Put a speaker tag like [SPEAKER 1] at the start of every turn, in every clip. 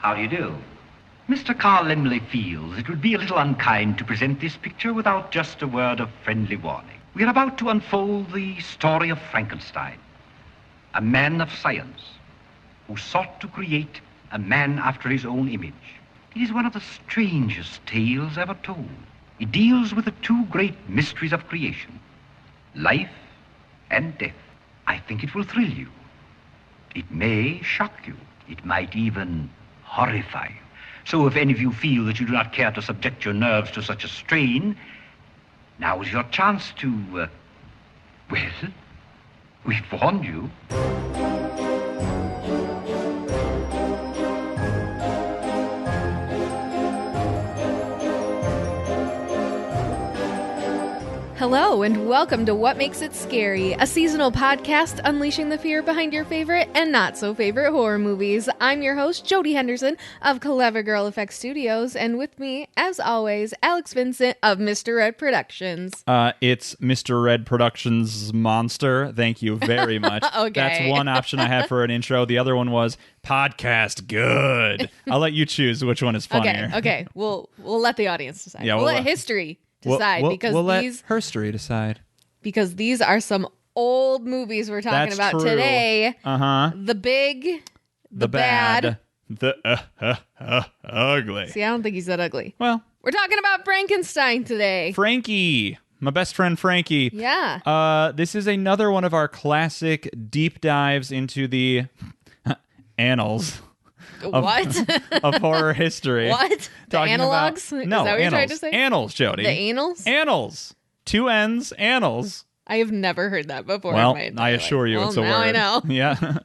[SPEAKER 1] How do you do? Mr. Carl Lemley feels it would be a little unkind to present this picture without just a word of friendly warning. We are about to unfold the story of Frankenstein, a man of science who sought to create a man after his own image. It is one of the strangest tales ever told. It deals with the two great mysteries of creation, life and death. I think it will thrill you. It may shock you. It might even horrify you. So if any of you feel that you do not care to subject your nerves to such a strain, now is your chance to, well, we've warned you.
[SPEAKER 2] Hello, and welcome to What Makes It Scary, a seasonal podcast unleashing the fear behind your favorite and not-so-favorite horror movies. I'm your host, Jody Henderson of Clever Girl Effects Studios, and with me, as always, Alex Vincent of Mr. Red Productions.
[SPEAKER 3] It's Mr. Red Productions Monster. Thank you very much.
[SPEAKER 2] Okay.
[SPEAKER 3] That's one option I had for an intro. The other one was podcast good. I'll let you choose which one is funnier.
[SPEAKER 2] Okay. We'll let the audience decide.
[SPEAKER 3] Yeah,
[SPEAKER 2] we'll let history decide because
[SPEAKER 3] we'll
[SPEAKER 2] these
[SPEAKER 3] let herstory decide.
[SPEAKER 2] Because these are some old movies we're talking about
[SPEAKER 3] true.
[SPEAKER 2] Today.
[SPEAKER 3] Uh-huh.
[SPEAKER 2] The big,
[SPEAKER 3] the bad, the ugly.
[SPEAKER 2] See, I don't think he said ugly.
[SPEAKER 3] Well,
[SPEAKER 2] we're talking about Frankenstein today.
[SPEAKER 3] Frankie, my best friend Frankie.
[SPEAKER 2] Yeah.
[SPEAKER 3] This is another one of our classic deep dives into the annals. Of horror history.
[SPEAKER 2] What? The analogs?
[SPEAKER 3] No,
[SPEAKER 2] Is that what
[SPEAKER 3] annals.
[SPEAKER 2] you're trying to say?
[SPEAKER 3] Annals, Jody.
[SPEAKER 2] The annals?
[SPEAKER 3] Annals. Two N's, annals.
[SPEAKER 2] I have never heard that before.
[SPEAKER 3] Well,
[SPEAKER 2] in my
[SPEAKER 3] I assure you
[SPEAKER 2] life.
[SPEAKER 3] it's a word.
[SPEAKER 2] Now I know.
[SPEAKER 3] Yeah.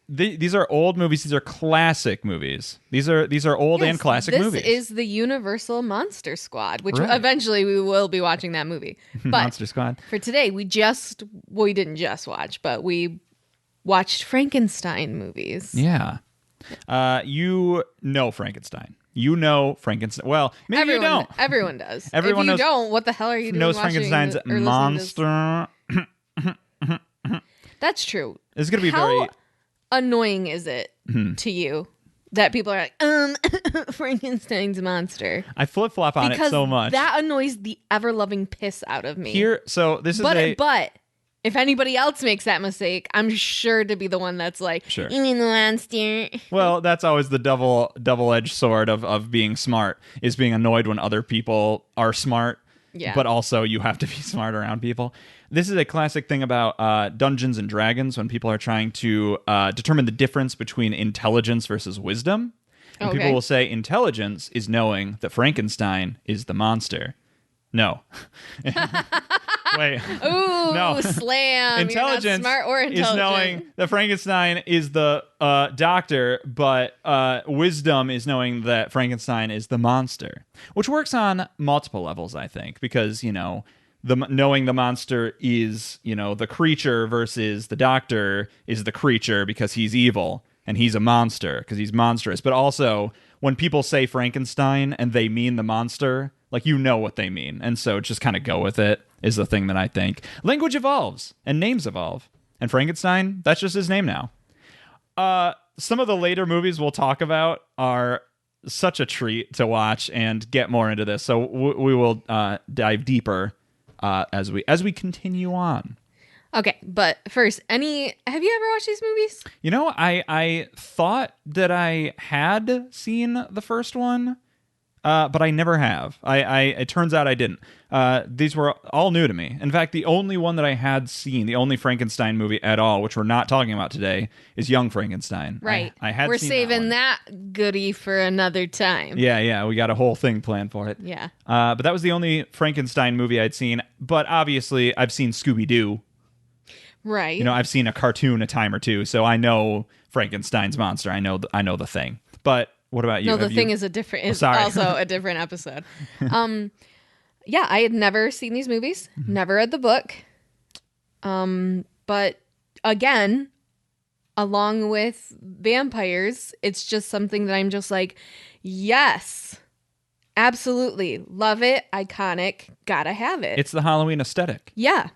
[SPEAKER 3] These are old movies. These are classic movies. These are old and classic movies.
[SPEAKER 2] This is the Universal Monster Squad, which
[SPEAKER 3] Right.
[SPEAKER 2] eventually we will be watching that movie. But
[SPEAKER 3] Monster Squad.
[SPEAKER 2] for today, we didn't just watch, but we watched Frankenstein movies.
[SPEAKER 3] Yeah. You know Frankenstein. You know Frankenstein. Well, maybe you don't.
[SPEAKER 2] Everyone does.
[SPEAKER 3] Everyone
[SPEAKER 2] if you
[SPEAKER 3] knows,
[SPEAKER 2] don't, what the hell are you doing?
[SPEAKER 3] knows
[SPEAKER 2] watching
[SPEAKER 3] Frankenstein's
[SPEAKER 2] or listening to
[SPEAKER 3] monster.
[SPEAKER 2] this? That's true.
[SPEAKER 3] It's going to be
[SPEAKER 2] How
[SPEAKER 3] very
[SPEAKER 2] annoying is it to you that people are like, Frankenstein's monster?
[SPEAKER 3] I flip-flop on it so much.
[SPEAKER 2] That annoys the ever-loving piss out of me.
[SPEAKER 3] So this is
[SPEAKER 2] But if anybody else makes that mistake, I'm sure to be the one that's like,
[SPEAKER 3] Sure.
[SPEAKER 2] You mean the monster?
[SPEAKER 3] Well, that's always the double-edged sword of being smart, is being annoyed when other people are smart.
[SPEAKER 2] Yeah.
[SPEAKER 3] But also you have to be smart around people. This is a classic thing about Dungeons and Dragons when people are trying to determine the difference between intelligence versus wisdom. And people will say intelligence is knowing that Frankenstein is the monster. No. Wait.
[SPEAKER 2] Ooh,
[SPEAKER 3] No.
[SPEAKER 2] slam.
[SPEAKER 3] Intelligence
[SPEAKER 2] You're not smart or intelligent.
[SPEAKER 3] is knowing that Frankenstein is the doctor, but wisdom is knowing that Frankenstein is the monster, which works on multiple levels, I think, because, knowing the monster is, the creature versus the doctor is the creature because he's evil and he's a monster because he's monstrous. But also, when people say Frankenstein and they mean the monster, like, what they mean. And so just kind of go with it is the thing that I think. Language evolves and names evolve. And Frankenstein, that's just his name now. Some of the later movies we'll talk about are such a treat to watch and get more into this. So we will dive deeper as we continue on.
[SPEAKER 2] Okay, but first, have you ever watched these movies?
[SPEAKER 3] I thought that I had seen the first one, but I never have. It turns out I didn't. These were all new to me. In fact, the only one that I had seen, the only Frankenstein movie at all, which we're not talking about today, is Young Frankenstein.
[SPEAKER 2] Right.
[SPEAKER 3] I had
[SPEAKER 2] We're
[SPEAKER 3] seen
[SPEAKER 2] saving
[SPEAKER 3] that
[SPEAKER 2] that goodie for another time.
[SPEAKER 3] Yeah, we got a whole thing planned for it.
[SPEAKER 2] Yeah.
[SPEAKER 3] But that was the only Frankenstein movie I'd seen. But obviously, I've seen Scooby-Doo.
[SPEAKER 2] Right.
[SPEAKER 3] I've seen a cartoon a time or two, so I know Frankenstein's monster. I know the thing. But what about you?
[SPEAKER 2] No, the thing is also a different episode. Yeah, I had never seen these movies, never read the book. But again, along with vampires, it's just something that I'm just like, yes, absolutely. Love it. Iconic. Gotta have it.
[SPEAKER 3] It's the Halloween aesthetic.
[SPEAKER 2] Yeah.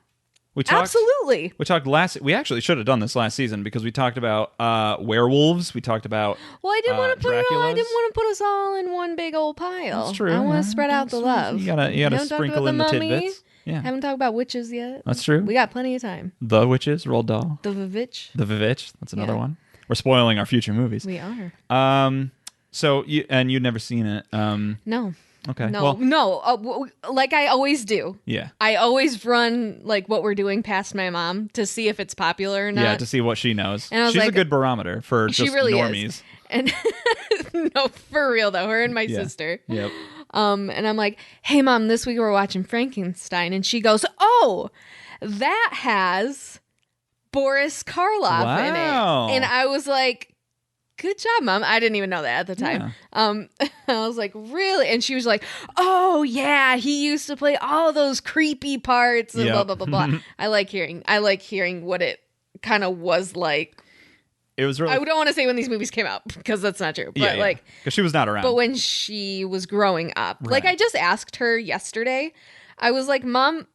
[SPEAKER 2] Absolutely.
[SPEAKER 3] We talked we actually should have done this last season because we talked about werewolves. We talked about
[SPEAKER 2] Well, I didn't want to put
[SPEAKER 3] Draculas.
[SPEAKER 2] I didn't want to put us all in one big old pile.
[SPEAKER 3] That's true.
[SPEAKER 2] I want to spread out the love.
[SPEAKER 3] You gotta sprinkle in the tidbits. Yeah.
[SPEAKER 2] Haven't talked about witches yet.
[SPEAKER 3] That's true.
[SPEAKER 2] We got plenty of time.
[SPEAKER 3] The Witches, Roald Dahl.
[SPEAKER 2] The Vivitch.
[SPEAKER 3] The Vivitch. That's another one. We're spoiling our future movies.
[SPEAKER 2] We are.
[SPEAKER 3] So you'd never seen it.
[SPEAKER 2] No.
[SPEAKER 3] Okay.
[SPEAKER 2] No. Like I always do.
[SPEAKER 3] Yeah.
[SPEAKER 2] I always run like what we're doing past my mom to see if it's popular or not.
[SPEAKER 3] Yeah, to see what she knows.
[SPEAKER 2] And I was
[SPEAKER 3] She's a
[SPEAKER 2] like,
[SPEAKER 3] good barometer for just
[SPEAKER 2] she really
[SPEAKER 3] normies.
[SPEAKER 2] Is. And no, for real though, her and my sister.
[SPEAKER 3] Yep.
[SPEAKER 2] And I'm like, hey mom, this week we're watching Frankenstein, and she goes, oh, that has Boris Karloff in it. And I was like, good job, Mom. I didn't even know that at the time. Yeah. I was like, really? And she was like, oh yeah, he used to play all those creepy parts and blah blah blah blah. I like hearing what it kind of was like.
[SPEAKER 3] It was really.
[SPEAKER 2] I don't want to say when these movies came out because that's not true. But like,
[SPEAKER 3] because she was not around.
[SPEAKER 2] But when she was growing up, like I just asked her yesterday, I was like, Mom,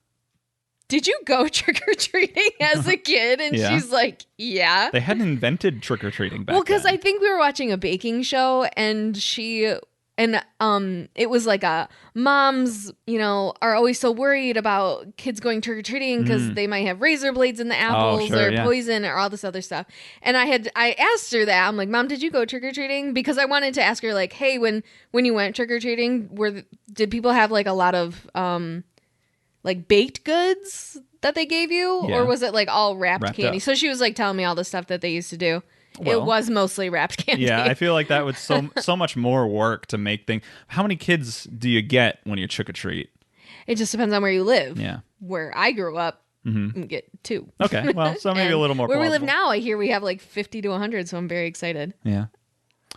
[SPEAKER 2] did you go trick-or-treating as a kid? And she's like, yeah.
[SPEAKER 3] They hadn't invented trick-or-treating back then.
[SPEAKER 2] Well, because I think we were watching a baking show, and it was like a moms, are always so worried about kids going trick-or-treating because they might have razor blades in the apples poison or all this other stuff. And I asked her that. I'm like, Mom, did you go trick-or-treating? Because I wanted to ask her, like, hey, when you went trick-or-treating, did people have like a lot of like baked goods that they gave you, or was it like all wrapped candy? Up. So she was like telling me all the stuff that they used to do. Well, it was mostly wrapped candy.
[SPEAKER 3] Yeah, I feel like that was so much more work to make things. How many kids do you get when you trick or treat?
[SPEAKER 2] It just depends on where you live.
[SPEAKER 3] Yeah.
[SPEAKER 2] Where I grew up, you get 2.
[SPEAKER 3] Okay, well, so maybe a little more.
[SPEAKER 2] Where we live now, I hear we have like 50 to 100, so I'm very excited.
[SPEAKER 3] Yeah.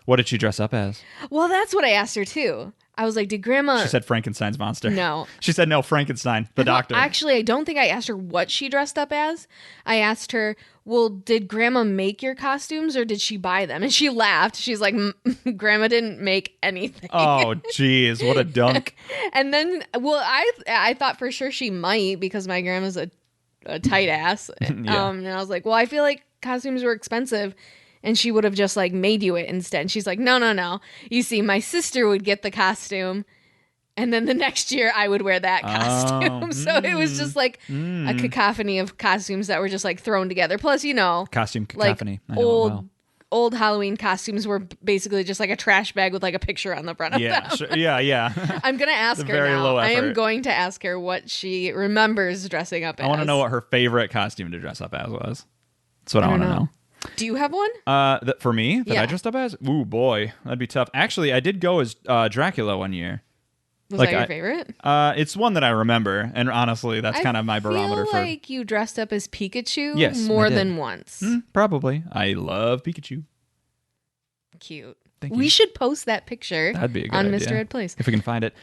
[SPEAKER 3] What did she dress up as?
[SPEAKER 2] Well, that's what I asked her too. I was like, did Grandma...
[SPEAKER 3] She said Frankenstein's monster.
[SPEAKER 2] No.
[SPEAKER 3] She said, no, Frankenstein, the doctor.
[SPEAKER 2] Actually, I don't think I asked her what she dressed up as. I asked her, well, did Grandma make your costumes or did she buy them? And she laughed. She's like, Grandma didn't make anything.
[SPEAKER 3] Oh, geez, what a dunk.
[SPEAKER 2] And then, well, I thought for sure she might because my grandma's a tight ass. And I was like, well, I feel like costumes were expensive. And she would have just like made you it instead. And she's like, no. You see, my sister would get the costume. And then the next year I would wear that costume. So it was just like a cacophony of costumes that were just like thrown together. Plus,
[SPEAKER 3] costume cacophony.
[SPEAKER 2] Like old Halloween costumes were basically just like a trash bag with like a picture on the front of them.
[SPEAKER 3] Sure. Yeah.
[SPEAKER 2] I'm going to ask her
[SPEAKER 3] very
[SPEAKER 2] now.
[SPEAKER 3] low effort.
[SPEAKER 2] I am going to ask her what she remembers dressing up as.
[SPEAKER 3] I want to know what her favorite costume to dress up as was. That's what I want to know.
[SPEAKER 2] Do you have one?
[SPEAKER 3] For me, that I dressed up as? Ooh, boy, that'd be tough. Actually, I did go as Dracula one year.
[SPEAKER 2] Was that your favorite?
[SPEAKER 3] It's one that I remember, and honestly, that's kind of my barometer for.
[SPEAKER 2] I feel like you dressed up as Pikachu more than once.
[SPEAKER 3] Probably. I love Pikachu.
[SPEAKER 2] Cute.
[SPEAKER 3] Thank you.
[SPEAKER 2] We should post that picture
[SPEAKER 3] That'd be a good
[SPEAKER 2] on
[SPEAKER 3] idea,
[SPEAKER 2] Mr. Ed Place.
[SPEAKER 3] If we can find it.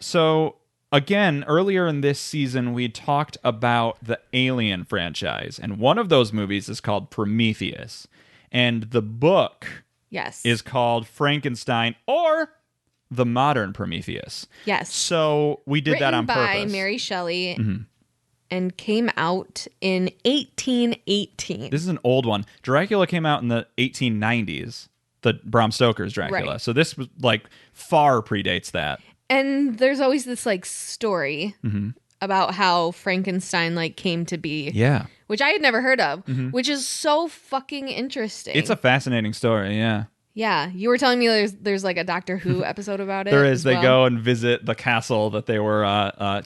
[SPEAKER 3] So, again, earlier in this season, we talked about the Alien franchise, and one of those movies is called Prometheus, and the book is called Frankenstein, or The Modern Prometheus.
[SPEAKER 2] Yes.
[SPEAKER 3] So we did that on purpose.
[SPEAKER 2] Written by Mary Shelley and came out in 1818.
[SPEAKER 3] This is an old one. Dracula came out in the 1890s, the Bram Stoker's Dracula. Right. So this was like far predates that.
[SPEAKER 2] And there's always this like story about how Frankenstein like came to be.
[SPEAKER 3] Yeah.
[SPEAKER 2] Which I had never heard of, which is so fucking interesting.
[SPEAKER 3] It's a fascinating story, yeah.
[SPEAKER 2] Yeah. You were telling me there's like a Doctor Who episode about it.
[SPEAKER 3] There is. They go and visit the castle that they were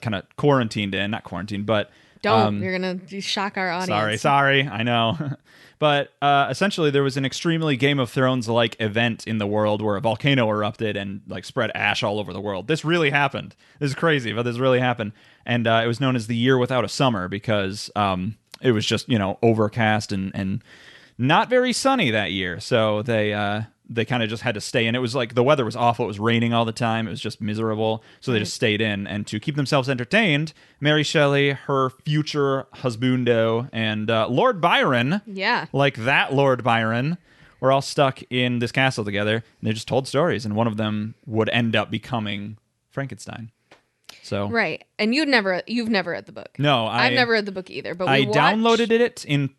[SPEAKER 3] kind of quarantined in. Not quarantined, but...
[SPEAKER 2] Don't. You're going to shock our audience.
[SPEAKER 3] Sorry. I know. But essentially, there was an extremely Game of Thrones-like event in the world where a volcano erupted and like spread ash all over the world. This really happened. This is crazy, but this really happened. And it was known as the year without a summer because it was just, overcast and not very sunny that year. So they kind of just had to stay in. It was like the weather was awful. It was raining all the time. It was just miserable. So they just stayed in. And to keep themselves entertained, Mary Shelley, her future husbando, and Lord Byron, like that Lord Byron, were all stuck in this castle together. And they just told stories. And one of them would end up becoming Frankenstein. So
[SPEAKER 2] Right. And you've never read the book.
[SPEAKER 3] No,
[SPEAKER 2] I've never read the book either, but
[SPEAKER 3] I downloaded it in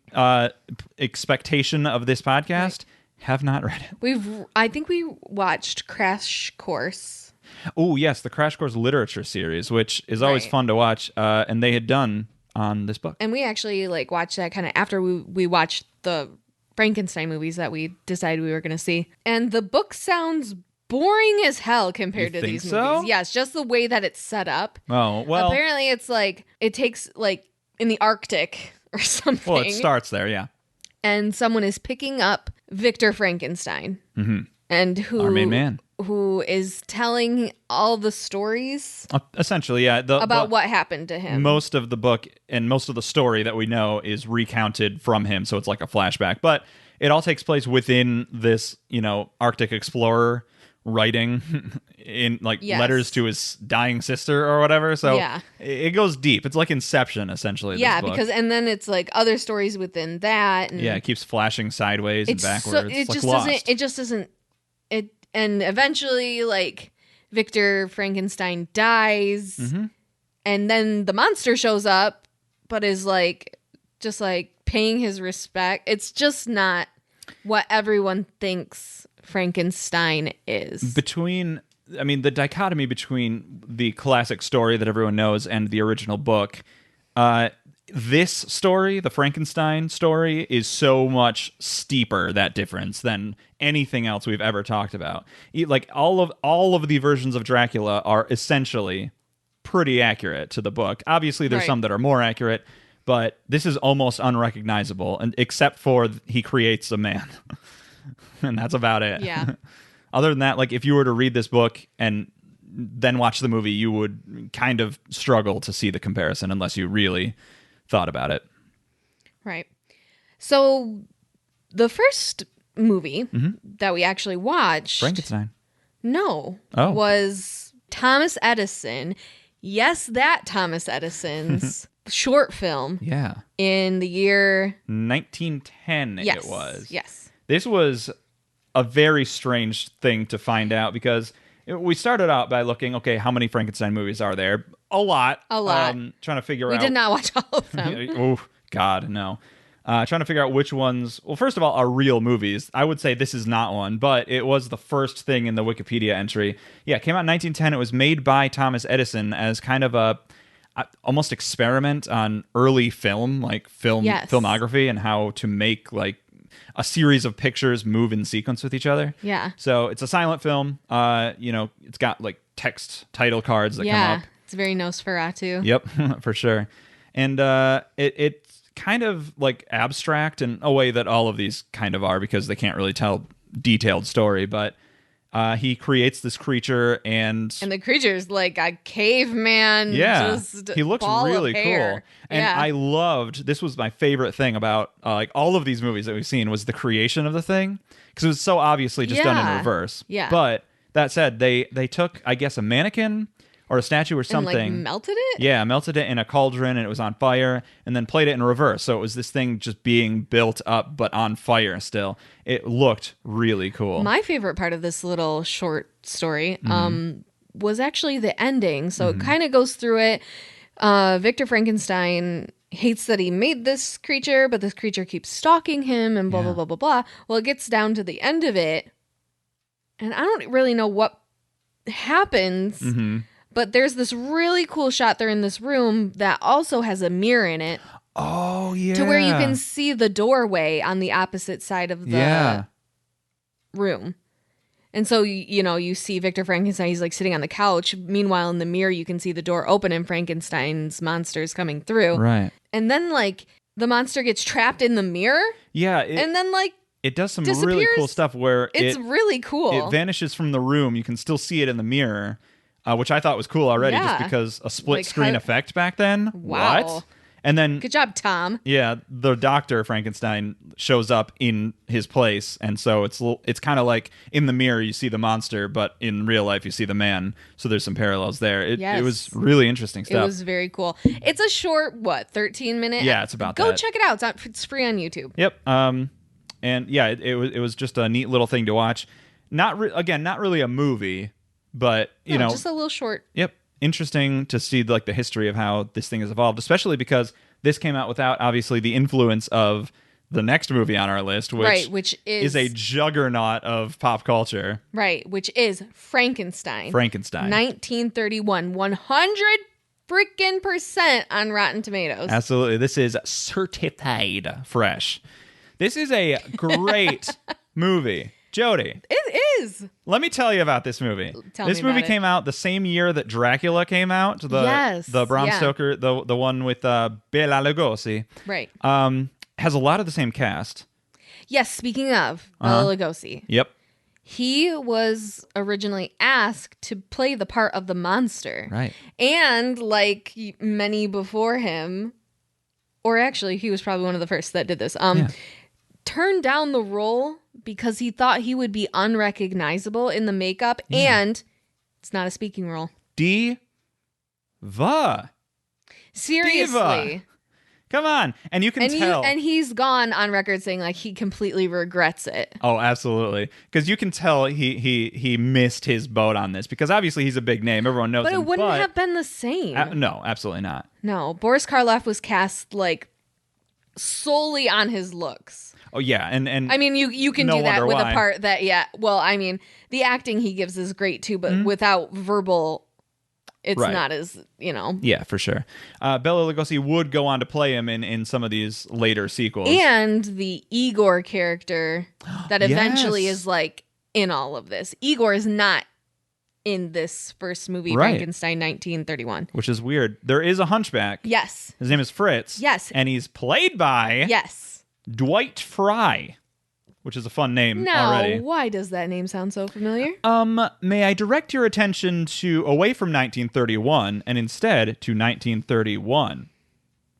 [SPEAKER 3] expectation of this podcast. Right. Have not read it.
[SPEAKER 2] I think we watched Crash Course.
[SPEAKER 3] Oh, yes, the Crash Course literature series, which is always fun to watch, and they had done on this book.
[SPEAKER 2] And we actually watched that kind of after we watched the Frankenstein movies that we decided we were going to see. And the book sounds boring as hell compared to these movies. Yes, just the way that it's set up.
[SPEAKER 3] Oh, well.
[SPEAKER 2] Apparently it's it takes in the Arctic or something.
[SPEAKER 3] Well, it starts there, yeah.
[SPEAKER 2] And someone is picking up Victor Frankenstein.
[SPEAKER 3] Mm-hmm.
[SPEAKER 2] And
[SPEAKER 3] our main man.
[SPEAKER 2] Who is telling all the stories.
[SPEAKER 3] Essentially, yeah.
[SPEAKER 2] About what happened to him.
[SPEAKER 3] Most of the book and most of the story that we know is recounted from him, so it's like a flashback. But it all takes place within this, Arctic explorer writing in letters to his dying sister or whatever. So it goes deep. It's like Inception, essentially.
[SPEAKER 2] Yeah,
[SPEAKER 3] this book.
[SPEAKER 2] because and then it's other stories within that. And
[SPEAKER 3] it keeps flashing sideways and backwards.
[SPEAKER 2] It just doesn't. And eventually, Victor Frankenstein dies, and then the monster shows up, but is just paying his respect. It's just not what everyone thinks Frankenstein is.
[SPEAKER 3] The dichotomy between the classic story that everyone knows and the original book, this story, the Frankenstein story, is so much steeper, that difference, than anything else we've ever talked about. All of the versions of Dracula are essentially pretty accurate to the book. Obviously, there's some that are more accurate, but this is almost unrecognizable, and except for he creates a man. And that's about it.
[SPEAKER 2] Yeah.
[SPEAKER 3] Other than that, if you were to read this book and then watch the movie, you would kind of struggle to see the comparison unless you really thought about it.
[SPEAKER 2] Right. So the first movie that we actually watched...
[SPEAKER 3] Frankenstein.
[SPEAKER 2] No.
[SPEAKER 3] Oh.
[SPEAKER 2] Was Thomas Edison. Yes, that Thomas Edison's short film.
[SPEAKER 3] Yeah.
[SPEAKER 2] In the year...
[SPEAKER 3] 1910
[SPEAKER 2] yes.
[SPEAKER 3] It was.
[SPEAKER 2] Yes.
[SPEAKER 3] This was a very strange thing to find out because we started out by looking, okay, how many Frankenstein movies are there? A lot. Trying to figure out...
[SPEAKER 2] We did not watch all of them.
[SPEAKER 3] Oh, God, no. Trying to figure out which ones... Well, first of all, are real movies. I would say this is not one, but it was the first thing in the Wikipedia entry. Yeah, it came out in 1910. It was made by Thomas Edison as kind of a almost experiment on early film, filmography, and how to make, a series of pictures move in sequence with each other.
[SPEAKER 2] Yeah.
[SPEAKER 3] So it's a silent film. It's got, text title cards that come up.
[SPEAKER 2] It's very Nosferatu.
[SPEAKER 3] Yep, for sure. And it's kind of abstract in a way that all of these kind of are because they can't really tell detailed story. But he creates this creature and the
[SPEAKER 2] creature's like a caveman.
[SPEAKER 3] Yeah,
[SPEAKER 2] just
[SPEAKER 3] he looks really cool. And I loved, this was my favorite thing about all of these movies that we've seen was the creation of the thing because it was so obviously just done in reverse.
[SPEAKER 2] Yeah.
[SPEAKER 3] But that said, they took, I guess, a mannequin or a statue or something.
[SPEAKER 2] And melted it?
[SPEAKER 3] Yeah, melted it in a cauldron and it was on fire and then played it in reverse. So it was this thing just being built up but on fire still. It looked really cool.
[SPEAKER 2] My favorite part of this little short story was actually the ending. So it kind of goes through it. Victor Frankenstein hates that he made this creature, but this creature keeps stalking him and blah, blah, blah, blah, blah. Well, it gets down to the end of it. And I don't really know what happens. But there's this really cool shot. They're in this room that also has a mirror in it.
[SPEAKER 3] Oh, yeah.
[SPEAKER 2] To where you can see the doorway on the opposite side of the room. And so, you see Victor Frankenstein, he's sitting on the couch. Meanwhile, in the mirror, you can see the door open and Frankenstein's monster's coming through.
[SPEAKER 3] Right.
[SPEAKER 2] And then, the monster gets trapped in the mirror.
[SPEAKER 3] Yeah.
[SPEAKER 2] And then,
[SPEAKER 3] it does some really cool stuff where
[SPEAKER 2] it's really cool.
[SPEAKER 3] It vanishes from the room. You can still see it in the mirror. Which I thought was cool already just because a split screen effect back then.
[SPEAKER 2] Wow.
[SPEAKER 3] What? And then...
[SPEAKER 2] Good job, Tom.
[SPEAKER 3] Yeah, the Dr. Frankenstein shows up in his place. And so it's kind of like in the mirror you see the monster, but in real life you see the man. So there's some parallels there. It was really interesting stuff.
[SPEAKER 2] It was very cool. It's a short, 13-minute?
[SPEAKER 3] Yeah, it's about
[SPEAKER 2] Go check it out. It's free on YouTube.
[SPEAKER 3] Yep. And yeah, it was just a neat little thing to watch. Not really a movie... But, just
[SPEAKER 2] a little short.
[SPEAKER 3] Yep. interesting to see like the history of how this thing has evolved, especially because this came out without obviously the influence of the next movie on our list, which is a juggernaut of pop culture.
[SPEAKER 2] Right, which is Frankenstein. 1931, 100 freaking % on Rotten Tomatoes.
[SPEAKER 3] Absolutely. This is certified fresh. This is a great movie. Jody.
[SPEAKER 2] It is.
[SPEAKER 3] Let me tell you about this movie. This movie came out the same year that Dracula came out. The Bram Stoker, the one with Bela Lugosi.
[SPEAKER 2] Right.
[SPEAKER 3] Has a lot of the same cast.
[SPEAKER 2] Yes, speaking of Bela Lugosi.
[SPEAKER 3] Yep.
[SPEAKER 2] He was originally asked to play the part of the monster.
[SPEAKER 3] Right.
[SPEAKER 2] And like many before him, or actually he was probably one of the first that did this, turned down the role because he thought he would be unrecognizable in the makeup, and it's not a speaking role.
[SPEAKER 3] Diva.
[SPEAKER 2] Seriously.
[SPEAKER 3] Diva. Come on. And you can tell.
[SPEAKER 2] And he's gone on record saying like he completely regrets it.
[SPEAKER 3] Oh, absolutely. Because you can tell he missed his boat on this, because obviously he's a big name. Everyone knows him.
[SPEAKER 2] But it wouldn't have been the same.
[SPEAKER 3] No, absolutely not.
[SPEAKER 2] No. Boris Karloff was cast like solely on his looks.
[SPEAKER 3] Oh, yeah. And
[SPEAKER 2] I mean, you can do that with a part that, well, I mean, the acting he gives is great too, but without verbal, it's not as,
[SPEAKER 3] Yeah, for sure. Bela Lugosi would go on to play him in some of these later sequels.
[SPEAKER 2] And the Igor character that eventually is like in all of this. Igor is not in this first movie, Frankenstein 1931.
[SPEAKER 3] Which is weird. There is a hunchback.
[SPEAKER 2] Yes.
[SPEAKER 3] His name is Fritz.
[SPEAKER 2] Yes.
[SPEAKER 3] And he's played by Dwight Fry, which is a fun name already.
[SPEAKER 2] Why does that name sound so familiar?
[SPEAKER 3] May I direct your attention away from 1931 and instead to 1931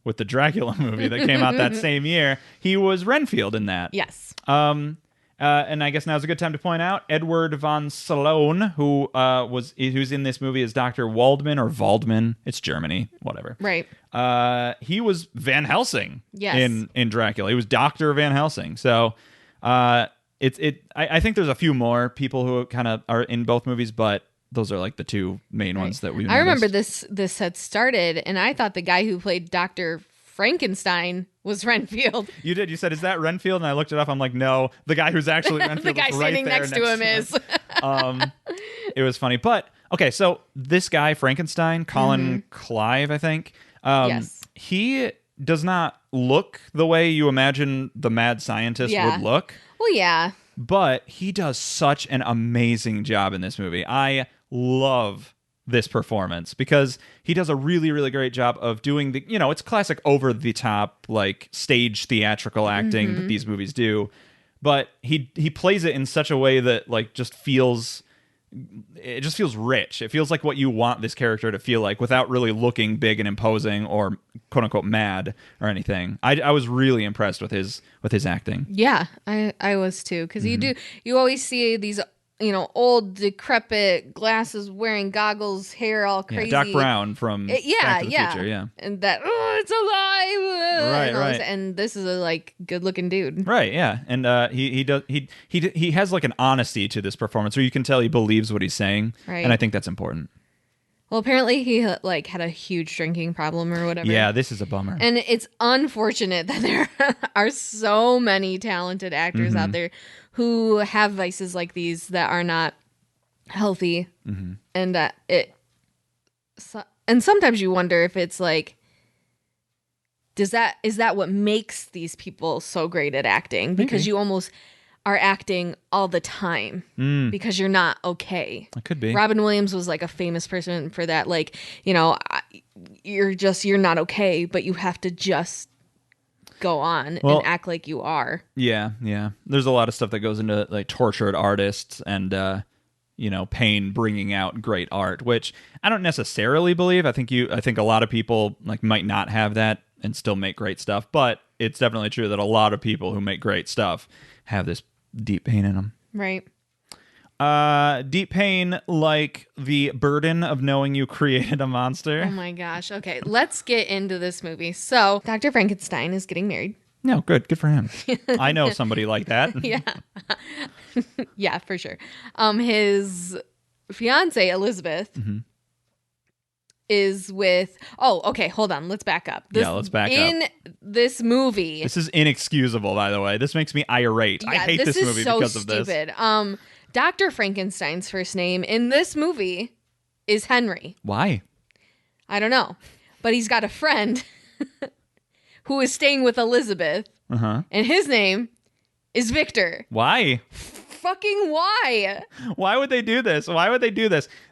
[SPEAKER 3] with the Dracula movie that came out that same year. He was Renfield in that.
[SPEAKER 2] Yes.
[SPEAKER 3] And I guess now's a good time to point out Edward von Salone, who's in this movie as Dr. Waldman or Waldman. It's Germany, whatever.
[SPEAKER 2] Right.
[SPEAKER 3] He was Van Helsing
[SPEAKER 2] in
[SPEAKER 3] Dracula. He was Dr. Van Helsing. So I think there's a few more people who kind of are in both movies, but those are like the two main ones that we.
[SPEAKER 2] I remember this had started, and I thought the guy who played Dr. Frankenstein was Renfield.
[SPEAKER 3] You did. You said, "Is that Renfield?" And I looked it up. I'm like, "No, the guy who's actually Renfield."
[SPEAKER 2] The guy standing next to him is.
[SPEAKER 3] It was funny, but okay. So this guy Frankenstein, Colin Clive, I think. He does not look the way you imagine the mad scientist would look.
[SPEAKER 2] Well, yeah.
[SPEAKER 3] But he does such an amazing job in this movie. I love this performance because he does a really, really great job of doing the, it's classic over the top, like stage theatrical acting that these movies do. But he plays it in such a way that like just feels rich. It feels like what you want this character to feel like without really looking big and imposing or quote unquote mad or anything. I was really impressed with his acting.
[SPEAKER 2] Yeah, I was too, because you always see these old decrepit glasses wearing goggles, hair all crazy.
[SPEAKER 3] Doc Brown from Back to the Future, yeah.
[SPEAKER 2] And that it's alive.
[SPEAKER 3] Right.
[SPEAKER 2] And this is a like good looking dude.
[SPEAKER 3] Right, yeah. And he has like an honesty to this performance where you can tell he believes what he's saying.
[SPEAKER 2] Right.
[SPEAKER 3] And I think that's important.
[SPEAKER 2] Well, apparently he like had a huge drinking problem or whatever.
[SPEAKER 3] Yeah, this is a bummer.
[SPEAKER 2] And it's unfortunate that there are so many talented actors out there who have vices like these that are not healthy, and and sometimes you wonder if it's like, is that what makes these people so great at acting? Because you almost are acting all the time because you're not okay.
[SPEAKER 3] It could be.
[SPEAKER 2] Robin Williams was like a famous person for that. Like, you're not okay, but you have to just go on and act like you are.
[SPEAKER 3] Yeah. There's a lot of stuff that goes into like tortured artists and pain bringing out great art, which I don't necessarily believe. I think a lot of people like might not have that and still make great stuff, but it's definitely true that a lot of people who make great stuff have this deep pain in them.
[SPEAKER 2] Right.
[SPEAKER 3] Deep pain like the burden of knowing you created a monster.
[SPEAKER 2] Oh my gosh. Okay, let's get into this movie. So, Dr. Frankenstein is getting married.
[SPEAKER 3] No, good for him. I know somebody like that.
[SPEAKER 2] Yeah. Yeah, for sure. His fiance Elizabeth is with. Oh, okay. Hold on. Let's back up.
[SPEAKER 3] Let's back up.
[SPEAKER 2] In this movie,
[SPEAKER 3] This is inexcusable, by the way. This makes me irate. I hate this movie
[SPEAKER 2] so
[SPEAKER 3] because of this.
[SPEAKER 2] Stupid. Dr. Frankenstein's first name in this movie is Henry.
[SPEAKER 3] Why?
[SPEAKER 2] I don't know, but he's got a friend who is staying with Elizabeth, and his name is Victor.
[SPEAKER 3] Why?
[SPEAKER 2] Fucking why?
[SPEAKER 3] Why would they do this?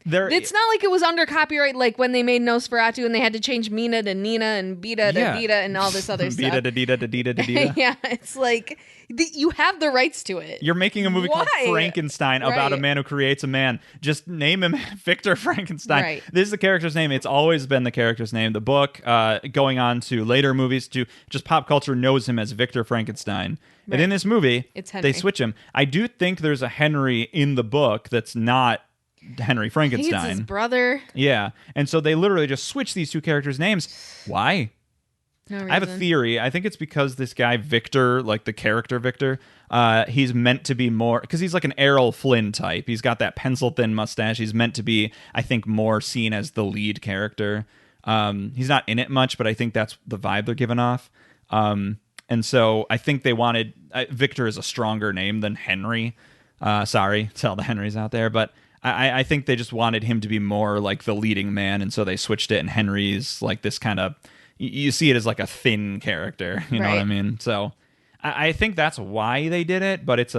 [SPEAKER 2] It's not like it was under copyright, like when they made Nosferatu and they had to change Mina to Nina and Beta to Dita and all this other stuff.
[SPEAKER 3] Beta to Dita to Dita to Dita.
[SPEAKER 2] Yeah, it's like you have the rights to it.
[SPEAKER 3] You're making a movie called Frankenstein about a man who creates a man. Just name him Victor Frankenstein.
[SPEAKER 2] Right.
[SPEAKER 3] This is the character's name. It's always been the character's name. The book, going on to later movies, to just pop culture, knows him as Victor Frankenstein. Right. And in this movie, they switch him. I do think there's a Henry in the book that's not Henry Frankenstein.
[SPEAKER 2] He's his brother.
[SPEAKER 3] Yeah. And so they literally just switch these two characters' names. Why?
[SPEAKER 2] No reason.
[SPEAKER 3] I have a theory. I think it's because this guy, Victor, like the character Victor, he's meant to be more, because he's like an Errol Flynn type. He's got that pencil-thin mustache. He's meant to be, I think, more seen as the lead character. He's not in it much, but I think that's the vibe they're giving off. And so I think they wanted, Victor is a stronger name than Henry. Sorry to all the Henrys out there, but I think they just wanted him to be more like the leading man, and so they switched it, and Henry's like this kind of, you see it as like a thin character, you know what I mean? So I think that's why they did it, but it's a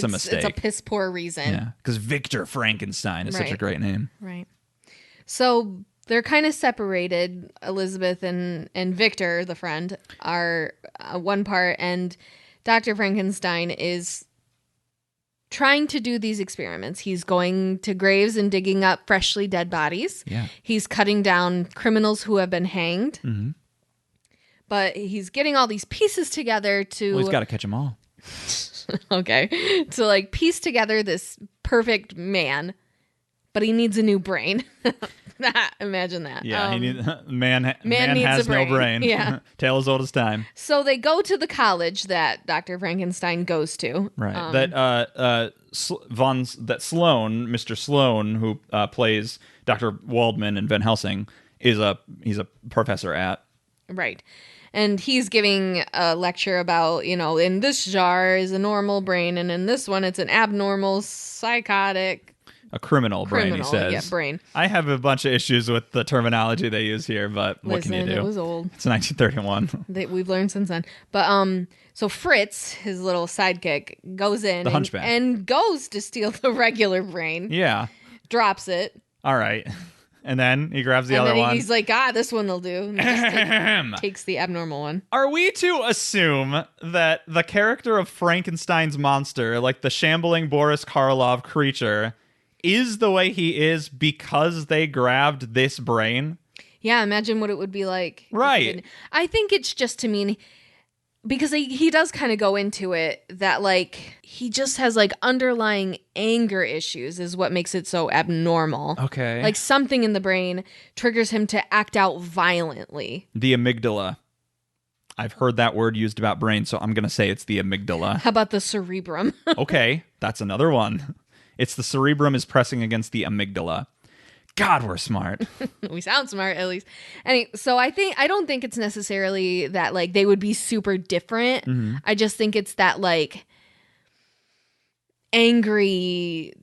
[SPEAKER 3] mistake.
[SPEAKER 2] It's a piss poor reason.
[SPEAKER 3] Yeah, because Victor Frankenstein is such a great name.
[SPEAKER 2] Right. So they're kind of separated. Elizabeth and Victor, the friend, are one part, and Dr. Frankenstein is trying to do these experiments. He's going to graves and digging up freshly dead bodies.
[SPEAKER 3] Yeah. He's
[SPEAKER 2] cutting down criminals who have been hanged.
[SPEAKER 3] Mm-hmm.
[SPEAKER 2] But he's getting all these pieces together to...
[SPEAKER 3] Well, he's got to catch them all.
[SPEAKER 2] Okay. To like piece together this perfect man, but he needs a new brain. Imagine that.
[SPEAKER 3] Yeah, man
[SPEAKER 2] needs
[SPEAKER 3] has
[SPEAKER 2] a brain.
[SPEAKER 3] no brain.
[SPEAKER 2] Yeah.
[SPEAKER 3] Tale as old as time.
[SPEAKER 2] So they go to the college that Dr. Frankenstein goes to.
[SPEAKER 3] Right. Sloan, Mr. Sloan, who plays Dr. Waldman in Van Helsing, he's a professor at.
[SPEAKER 2] Right. And he's giving a lecture about, in this jar is a normal brain, and in this one it's an abnormal, psychotic...
[SPEAKER 3] A criminal brain, he says.
[SPEAKER 2] Yeah, brain.
[SPEAKER 3] I have a bunch of issues with the terminology they use here, but what can you do?
[SPEAKER 2] It was old.
[SPEAKER 3] It's 1931.
[SPEAKER 2] We've learned since then. But so Fritz, his little sidekick, goes in
[SPEAKER 3] the hunchback,
[SPEAKER 2] and goes to steal the regular brain.
[SPEAKER 3] Yeah.
[SPEAKER 2] Drops it.
[SPEAKER 3] All right. And then he grabs the other one.
[SPEAKER 2] He's like, this one will do. And just takes the abnormal one.
[SPEAKER 3] Are we to assume that the character of Frankenstein's monster, like the shambling Boris Karloff creature, is the way he is because they grabbed this brain?
[SPEAKER 2] Yeah, imagine what it would be like.
[SPEAKER 3] Right.
[SPEAKER 2] I think it's just to mean, because he does kind of go into it that like he just has like underlying anger issues is what makes it so abnormal.
[SPEAKER 3] Okay.
[SPEAKER 2] Like something in the brain triggers him to act out violently.
[SPEAKER 3] The amygdala. I've heard that word used about brain, so I'm going to say it's the amygdala.
[SPEAKER 2] How about the cerebrum?
[SPEAKER 3] Okay, that's another one. It's the cerebrum is pressing against the amygdala. God, we're smart.
[SPEAKER 2] We sound smart, at least. So I don't think it's necessarily that like they would be super different.
[SPEAKER 3] Mm-hmm.
[SPEAKER 2] I just think it's that like angry.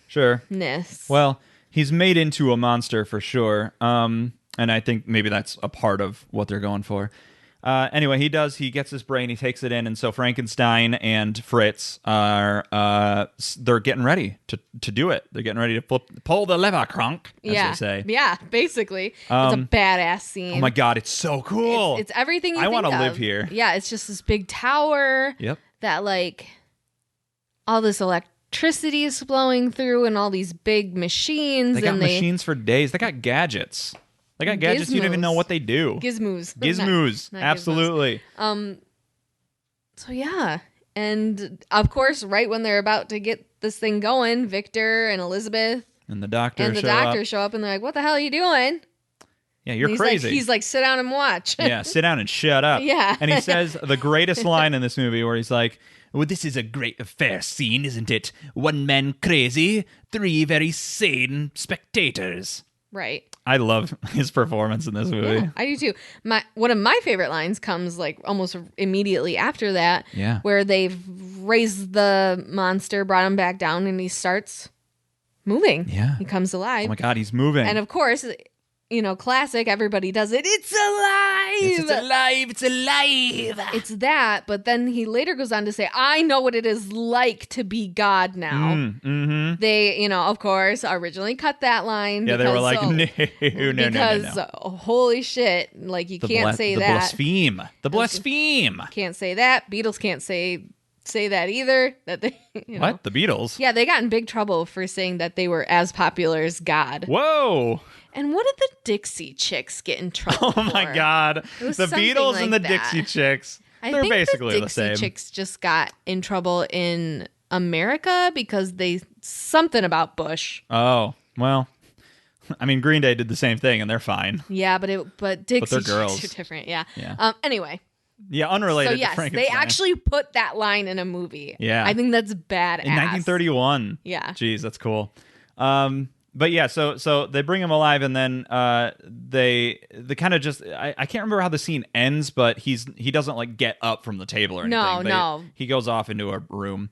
[SPEAKER 3] Sure.ness. Well, he's made into a monster for sure. And I think maybe that's a part of what they're going for. Anyway, he gets his brain, he takes it in, and so Frankenstein and Fritz are, they're getting ready to do it. They're getting ready to pull the lever, Kronk, as they say.
[SPEAKER 2] Yeah, basically. It's a badass scene.
[SPEAKER 3] Oh my God, it's so cool.
[SPEAKER 2] It's everything you think
[SPEAKER 3] I want to
[SPEAKER 2] of.
[SPEAKER 3] live here.
[SPEAKER 2] Yeah, it's just this big tower.
[SPEAKER 3] Yep.
[SPEAKER 2] That like, all this electricity is flowing through and all these big machines.
[SPEAKER 3] They got machines for days. They got gadgets. They got gadgets you don't even know what they do.
[SPEAKER 2] Gizmos.
[SPEAKER 3] Not absolutely.
[SPEAKER 2] Gizmos. So yeah. And of course, right when they're about to get this thing going, Victor and Elizabeth
[SPEAKER 3] and the doctor
[SPEAKER 2] show up and they're like, "What the hell are you doing?"
[SPEAKER 3] Yeah, you're crazy.
[SPEAKER 2] He's like, "Sit down and watch."
[SPEAKER 3] Yeah, sit down and shut up.
[SPEAKER 2] Yeah.
[SPEAKER 3] And he says the greatest line in this movie where he's like, "Well, this is a great affair scene, isn't it? One man crazy, three very sane spectators."
[SPEAKER 2] Right.
[SPEAKER 3] I love his performance in this movie.
[SPEAKER 2] Yeah, I do too. One of my favorite lines comes like almost immediately after that.
[SPEAKER 3] Yeah.
[SPEAKER 2] Where they've raised the monster, brought him back down, and he starts moving.
[SPEAKER 3] Yeah.
[SPEAKER 2] He comes alive.
[SPEAKER 3] Oh my God, he's moving.
[SPEAKER 2] And of course, classic, everybody does it. It's alive!
[SPEAKER 3] It's alive! It's alive!
[SPEAKER 2] It's that, but then he later goes on to say, I know what it is like to be God now.
[SPEAKER 3] Mm-hmm.
[SPEAKER 2] They, of course, originally cut that line.
[SPEAKER 3] Yeah, they were like, no.
[SPEAKER 2] Because, holy shit, like, you can't say that.
[SPEAKER 3] The blaspheme.
[SPEAKER 2] Can't say that. Beatles can't say that either. That they,
[SPEAKER 3] What? The Beatles?
[SPEAKER 2] Yeah, they got in big trouble for saying that they were as popular as God.
[SPEAKER 3] Whoa!
[SPEAKER 2] And what did the Dixie Chicks get in trouble for?
[SPEAKER 3] Oh my God. The Beatles and the Dixie Chicks. They're basically the same.
[SPEAKER 2] The Dixie Chicks just got in trouble in America because something about Bush.
[SPEAKER 3] Oh, well. I mean, Green Day did the same thing and they're fine.
[SPEAKER 2] Yeah, but Dixie Chicks
[SPEAKER 3] girls.
[SPEAKER 2] are different. Yeah.
[SPEAKER 3] Yeah.
[SPEAKER 2] Anyway.
[SPEAKER 3] Yeah, unrelated
[SPEAKER 2] so, yes,
[SPEAKER 3] to Frankenstein.
[SPEAKER 2] they actually put that line in a movie.
[SPEAKER 3] Yeah.
[SPEAKER 2] I think that's badass.
[SPEAKER 3] In 1931.
[SPEAKER 2] Yeah.
[SPEAKER 3] Jeez, that's cool. But yeah, so they bring him alive, and then they kind of just I can't remember how the scene ends, but he doesn't like get up from the table or anything.
[SPEAKER 2] No.
[SPEAKER 3] He goes off into a room,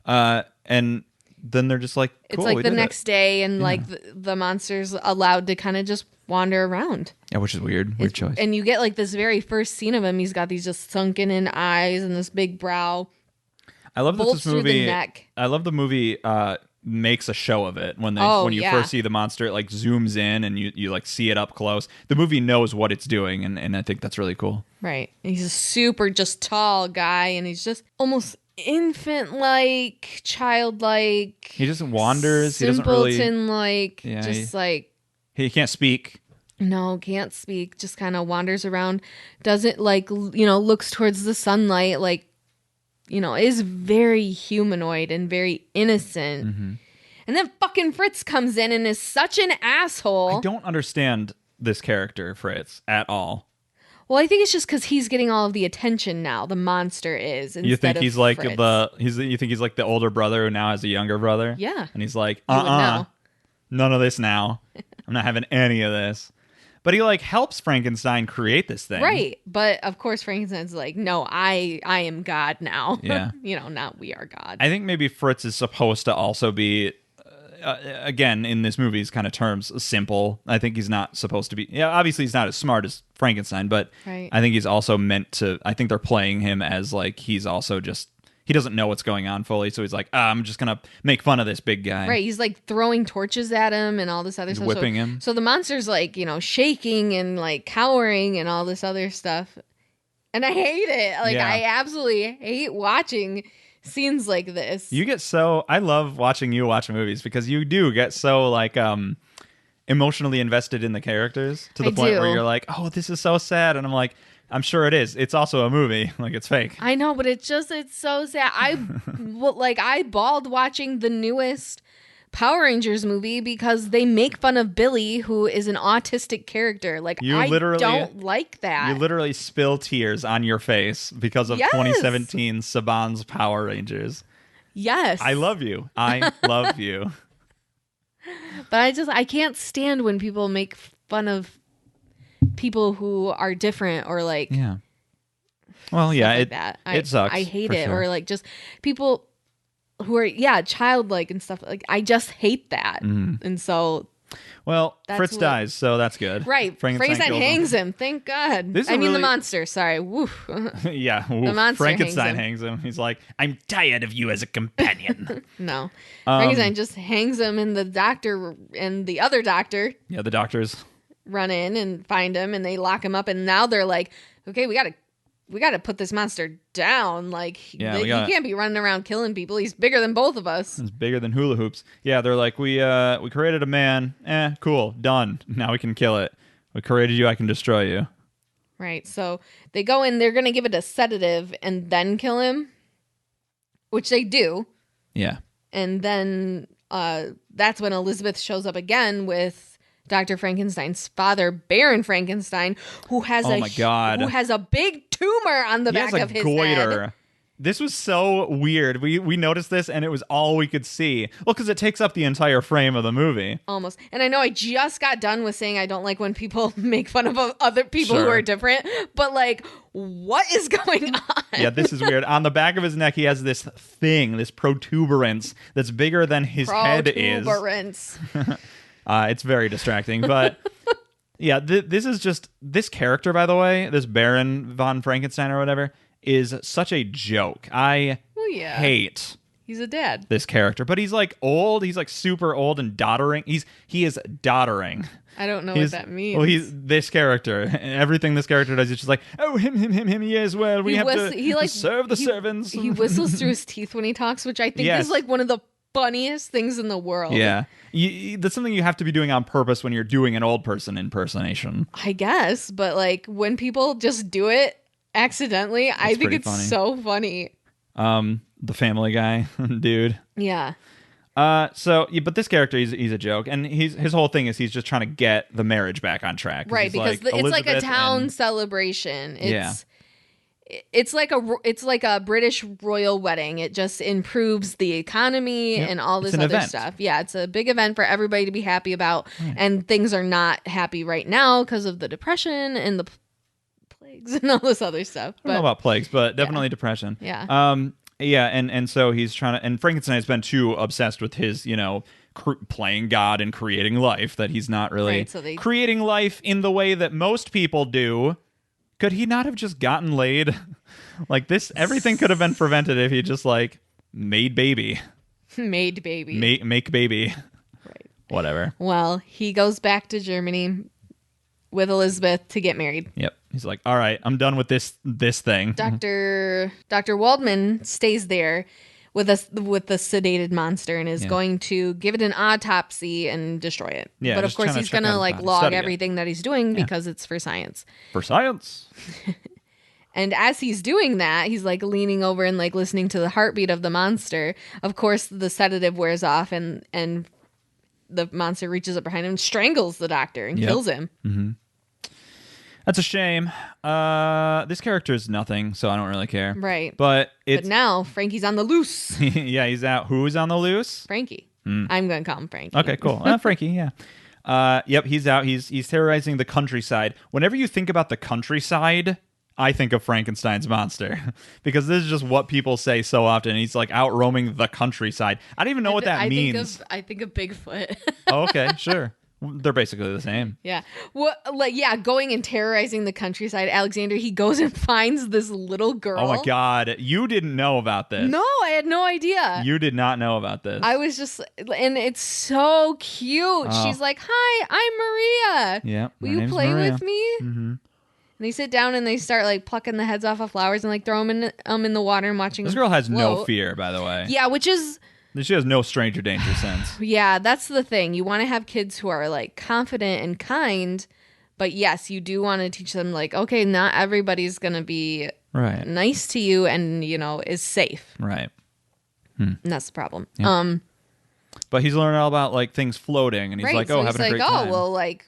[SPEAKER 3] and then they're just like, cool,
[SPEAKER 2] it's like the next day, and like the monster's allowed to kind of just wander around.
[SPEAKER 3] Yeah, which is weird choice.
[SPEAKER 2] And you get like this very first scene of him. He's got these just sunken in eyes and this big brow.
[SPEAKER 3] I love that this movie.
[SPEAKER 2] The neck.
[SPEAKER 3] I love the movie. Makes a show of it when you first see the monster. It like zooms in and you like see it up close. The movie knows what it's doing, and I think that's really cool.
[SPEAKER 2] Right. And he's a super just tall guy, and he's just almost infant-like, childlike.
[SPEAKER 3] He just wanders. He doesn't really
[SPEAKER 2] simpleton-like.
[SPEAKER 3] Yeah,
[SPEAKER 2] just like
[SPEAKER 3] he can't speak.
[SPEAKER 2] No, can't speak. Just kind of wanders around. Doesn't like looks towards the sunlight like. Is very humanoid and very innocent.
[SPEAKER 3] Mm-hmm.
[SPEAKER 2] And then fucking Fritz comes in and is such an asshole.
[SPEAKER 3] I don't understand this character, Fritz, at all.
[SPEAKER 2] Well, I think it's just because he's getting all of the attention now. The monster is.
[SPEAKER 3] You think he's like
[SPEAKER 2] Fritz.
[SPEAKER 3] you think he's like the older brother who now has a younger brother?
[SPEAKER 2] Yeah.
[SPEAKER 3] And he's like, none of this now. I'm not having any of this. But he like helps Frankenstein create this thing.
[SPEAKER 2] Right. But of course Frankenstein's like, no, I am God now.
[SPEAKER 3] Yeah.
[SPEAKER 2] Now we are God.
[SPEAKER 3] I think maybe Fritz is supposed to also be, again, in this movie's kind of terms, simple. I think he's not supposed to be. Yeah, obviously he's not as smart as Frankenstein, but
[SPEAKER 2] right.
[SPEAKER 3] I think he's also meant to. I think they're playing him as like he's also just. He doesn't know what's going on fully, so he's like, I'm just going to make fun of this big guy.
[SPEAKER 2] Right, he's like throwing torches at him and all this other stuff.
[SPEAKER 3] Whipping him.
[SPEAKER 2] So the monster's like, shaking and like cowering and all this other stuff. And I hate it. Like,
[SPEAKER 3] Yeah.
[SPEAKER 2] I absolutely hate watching scenes like this.
[SPEAKER 3] I love watching you watch movies because you do get so like emotionally invested in the characters to the point where you're like, oh, this is so sad. And I'm like, I'm sure it is. It's also a movie. Like, it's fake.
[SPEAKER 2] I know, but it's so sad. I bawled watching the newest Power Rangers movie because they make fun of Billy, who is an autistic character. Like, I don't like that.
[SPEAKER 3] You literally spill tears on your face because of 2017 Saban's Power Rangers.
[SPEAKER 2] Yes.
[SPEAKER 3] I love you. I love you.
[SPEAKER 2] But I can't stand when people make fun of people who are different or like
[SPEAKER 3] it sucks.
[SPEAKER 2] I hate
[SPEAKER 3] for
[SPEAKER 2] it.
[SPEAKER 3] sure.
[SPEAKER 2] Or like just people who are childlike and stuff. Like I just hate that. And so
[SPEAKER 3] Fritz dies, so that's good.
[SPEAKER 2] Right. Frankenstein hangs him. Thank God. The monster. Sorry. Woof.
[SPEAKER 3] Yeah.
[SPEAKER 2] The monster
[SPEAKER 3] Frankenstein hangs him. He's like, I'm tired of you as a companion.
[SPEAKER 2] No. Frankenstein just hangs him, and the doctor and the other doctor.
[SPEAKER 3] Yeah, the doctors
[SPEAKER 2] run in and find him, and they lock him up, and now they're like, okay, we gotta put this monster down. Like, he can't be running around killing people. He's bigger than both of us.
[SPEAKER 3] He's bigger than hula hoops. Yeah, they're like, we created a man. Cool, done. Now we can kill it. We created you, I can destroy you.
[SPEAKER 2] Right. So they go in, they're gonna give it a sedative and then kill him, which they do.
[SPEAKER 3] Yeah.
[SPEAKER 2] And then that's when Elizabeth shows up again with Dr. Frankenstein's father, Baron Frankenstein, who has a big tumor on the back of his
[SPEAKER 3] goiter.
[SPEAKER 2] head.
[SPEAKER 3] This was so weird. We noticed this, and it was all we could see. Well, because it takes up the entire frame of the movie.
[SPEAKER 2] Almost. And I know I just got done with saying I don't like when people make fun of other people who
[SPEAKER 3] Sure.
[SPEAKER 2] are different, but like, what is going on?
[SPEAKER 3] Yeah, this is weird. On the back of his neck, he has this thing, this protuberance that's bigger than his head is.
[SPEAKER 2] Protuberance.
[SPEAKER 3] It's very distracting, but yeah, this is just this character, by the way, this Baron von Frankenstein or whatever, is such a joke. I hate
[SPEAKER 2] He's a dad.
[SPEAKER 3] this character, but he's like old. He's like super old and doddering. He is doddering.
[SPEAKER 2] I don't know what that means.
[SPEAKER 3] Well, he's this character. Everything this character does is just like, oh, him. Yes, well, we have to serve the servants.
[SPEAKER 2] He whistles through his teeth when he talks, which I think is like one of the funniest things in the world.
[SPEAKER 3] Yeah. That's something you have to be doing on purpose when you're doing an old person impersonation.
[SPEAKER 2] I guess, but like when people just do it accidentally, I think it's
[SPEAKER 3] funny.
[SPEAKER 2] so funny.
[SPEAKER 3] The Family Guy dude.
[SPEAKER 2] Yeah.
[SPEAKER 3] But this character, he's a joke, and his whole thing is he's just trying to get the marriage back on track.
[SPEAKER 2] Right, because it's like a town celebration. It's like a British royal wedding. It just improves the economy and all this other stuff. Yeah, it's a big event for everybody to be happy about, and things are not happy right now because of the depression and the plagues and all this other stuff.
[SPEAKER 3] I don't know about plagues, but definitely depression.
[SPEAKER 2] Yeah.
[SPEAKER 3] Yeah, and so he's trying to, and Frankenstein has been too obsessed with his, playing God and creating life that he's not really creating life in the way that most people do. Could he not have just gotten laid? Like this, everything could have been prevented if he just like made baby.
[SPEAKER 2] Made baby.
[SPEAKER 3] Make baby.
[SPEAKER 2] Right.
[SPEAKER 3] Whatever.
[SPEAKER 2] Well, he goes back to Germany with Elizabeth to get married.
[SPEAKER 3] Yep. He's like, all right, I'm done with this thing.
[SPEAKER 2] Dr. Waldman stays there with the sedated monster and is going to give it an autopsy and destroy it.
[SPEAKER 3] Yeah,
[SPEAKER 2] but of course he's going to like log everything that he's doing because it's for science.
[SPEAKER 3] For science.
[SPEAKER 2] And as he's doing that, he's like leaning over and like listening to the heartbeat of the monster. Of course, the sedative wears off and the monster reaches up behind him and strangles the doctor and kills him.
[SPEAKER 3] Mm-hmm. That's a shame. This character is nothing, so I don't really care.
[SPEAKER 2] Right.
[SPEAKER 3] But
[SPEAKER 2] now Frankie's on the loose.
[SPEAKER 3] Yeah, he's out. Who's on the loose?
[SPEAKER 2] Frankie. I'm going to call him Frankie.
[SPEAKER 3] Okay, cool. Frankie, yeah. Yep, he's out. He's terrorizing the countryside. Whenever you think about the countryside, I think of Frankenstein's monster because this is just what people say so often. He's like out roaming the countryside. I don't even know what that means.
[SPEAKER 2] I think of Bigfoot.
[SPEAKER 3] Oh, okay, sure. They're basically the same.
[SPEAKER 2] Yeah. Well, going and terrorizing the countryside. Alexander, he goes and finds this little girl.
[SPEAKER 3] Oh my God. You didn't know about this.
[SPEAKER 2] No, I had no idea.
[SPEAKER 3] You did not know about this.
[SPEAKER 2] I was just, and it's so cute. Oh. She's like, hi, I'm Maria.
[SPEAKER 3] Yeah.
[SPEAKER 2] Will you play with me? Mm-hmm. And they sit down and they start like plucking the heads off of flowers and like throw them in the water and watching.
[SPEAKER 3] This girl has no fear, by the way.
[SPEAKER 2] Yeah, which is...
[SPEAKER 3] She has no stranger danger sense.
[SPEAKER 2] Yeah, that's the thing. You want to have kids who are like confident and kind, but yes, you do want to teach them like, okay, not everybody's going to be nice to you and, is safe.
[SPEAKER 3] Right.
[SPEAKER 2] And that's the problem.
[SPEAKER 3] Yeah. But he's learning all about like things floating and he's like, having a great time.
[SPEAKER 2] Oh, well, like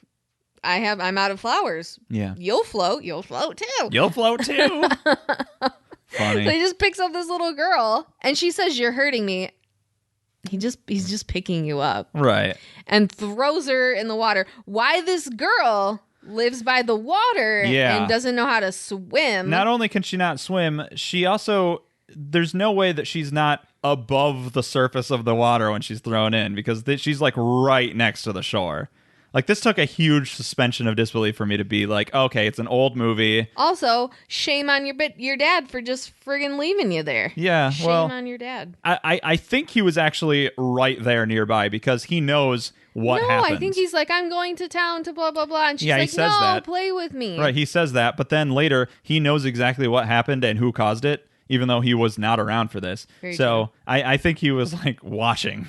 [SPEAKER 2] I'm out of flowers.
[SPEAKER 3] Yeah.
[SPEAKER 2] You'll float too.
[SPEAKER 3] You'll float too. Funny.
[SPEAKER 2] So he just picks up this little girl and she says, you're hurting me. He's just picking you up.
[SPEAKER 3] Right.
[SPEAKER 2] And throws her in the water. Why this girl lives by the water and doesn't know how to swim.
[SPEAKER 3] Not only can she not swim, she also, there's no way that she's not above the surface of the water when she's thrown in because she's like right next to the shore. Like, this took a huge suspension of disbelief for me to be like, okay, it's an old movie.
[SPEAKER 2] Also, shame on your dad for just friggin' leaving you there.
[SPEAKER 3] Yeah,
[SPEAKER 2] shame on your dad.
[SPEAKER 3] I think he was actually right there nearby because he knows what happened.
[SPEAKER 2] No, I think he's like, I'm going to town to blah, blah, blah. And she's like,
[SPEAKER 3] he says
[SPEAKER 2] no,
[SPEAKER 3] that.
[SPEAKER 2] Play with me.
[SPEAKER 3] Right, he says that. But then later, he knows exactly what happened and who caused it, even though he was not around for this.
[SPEAKER 2] Very
[SPEAKER 3] so I think he was like watching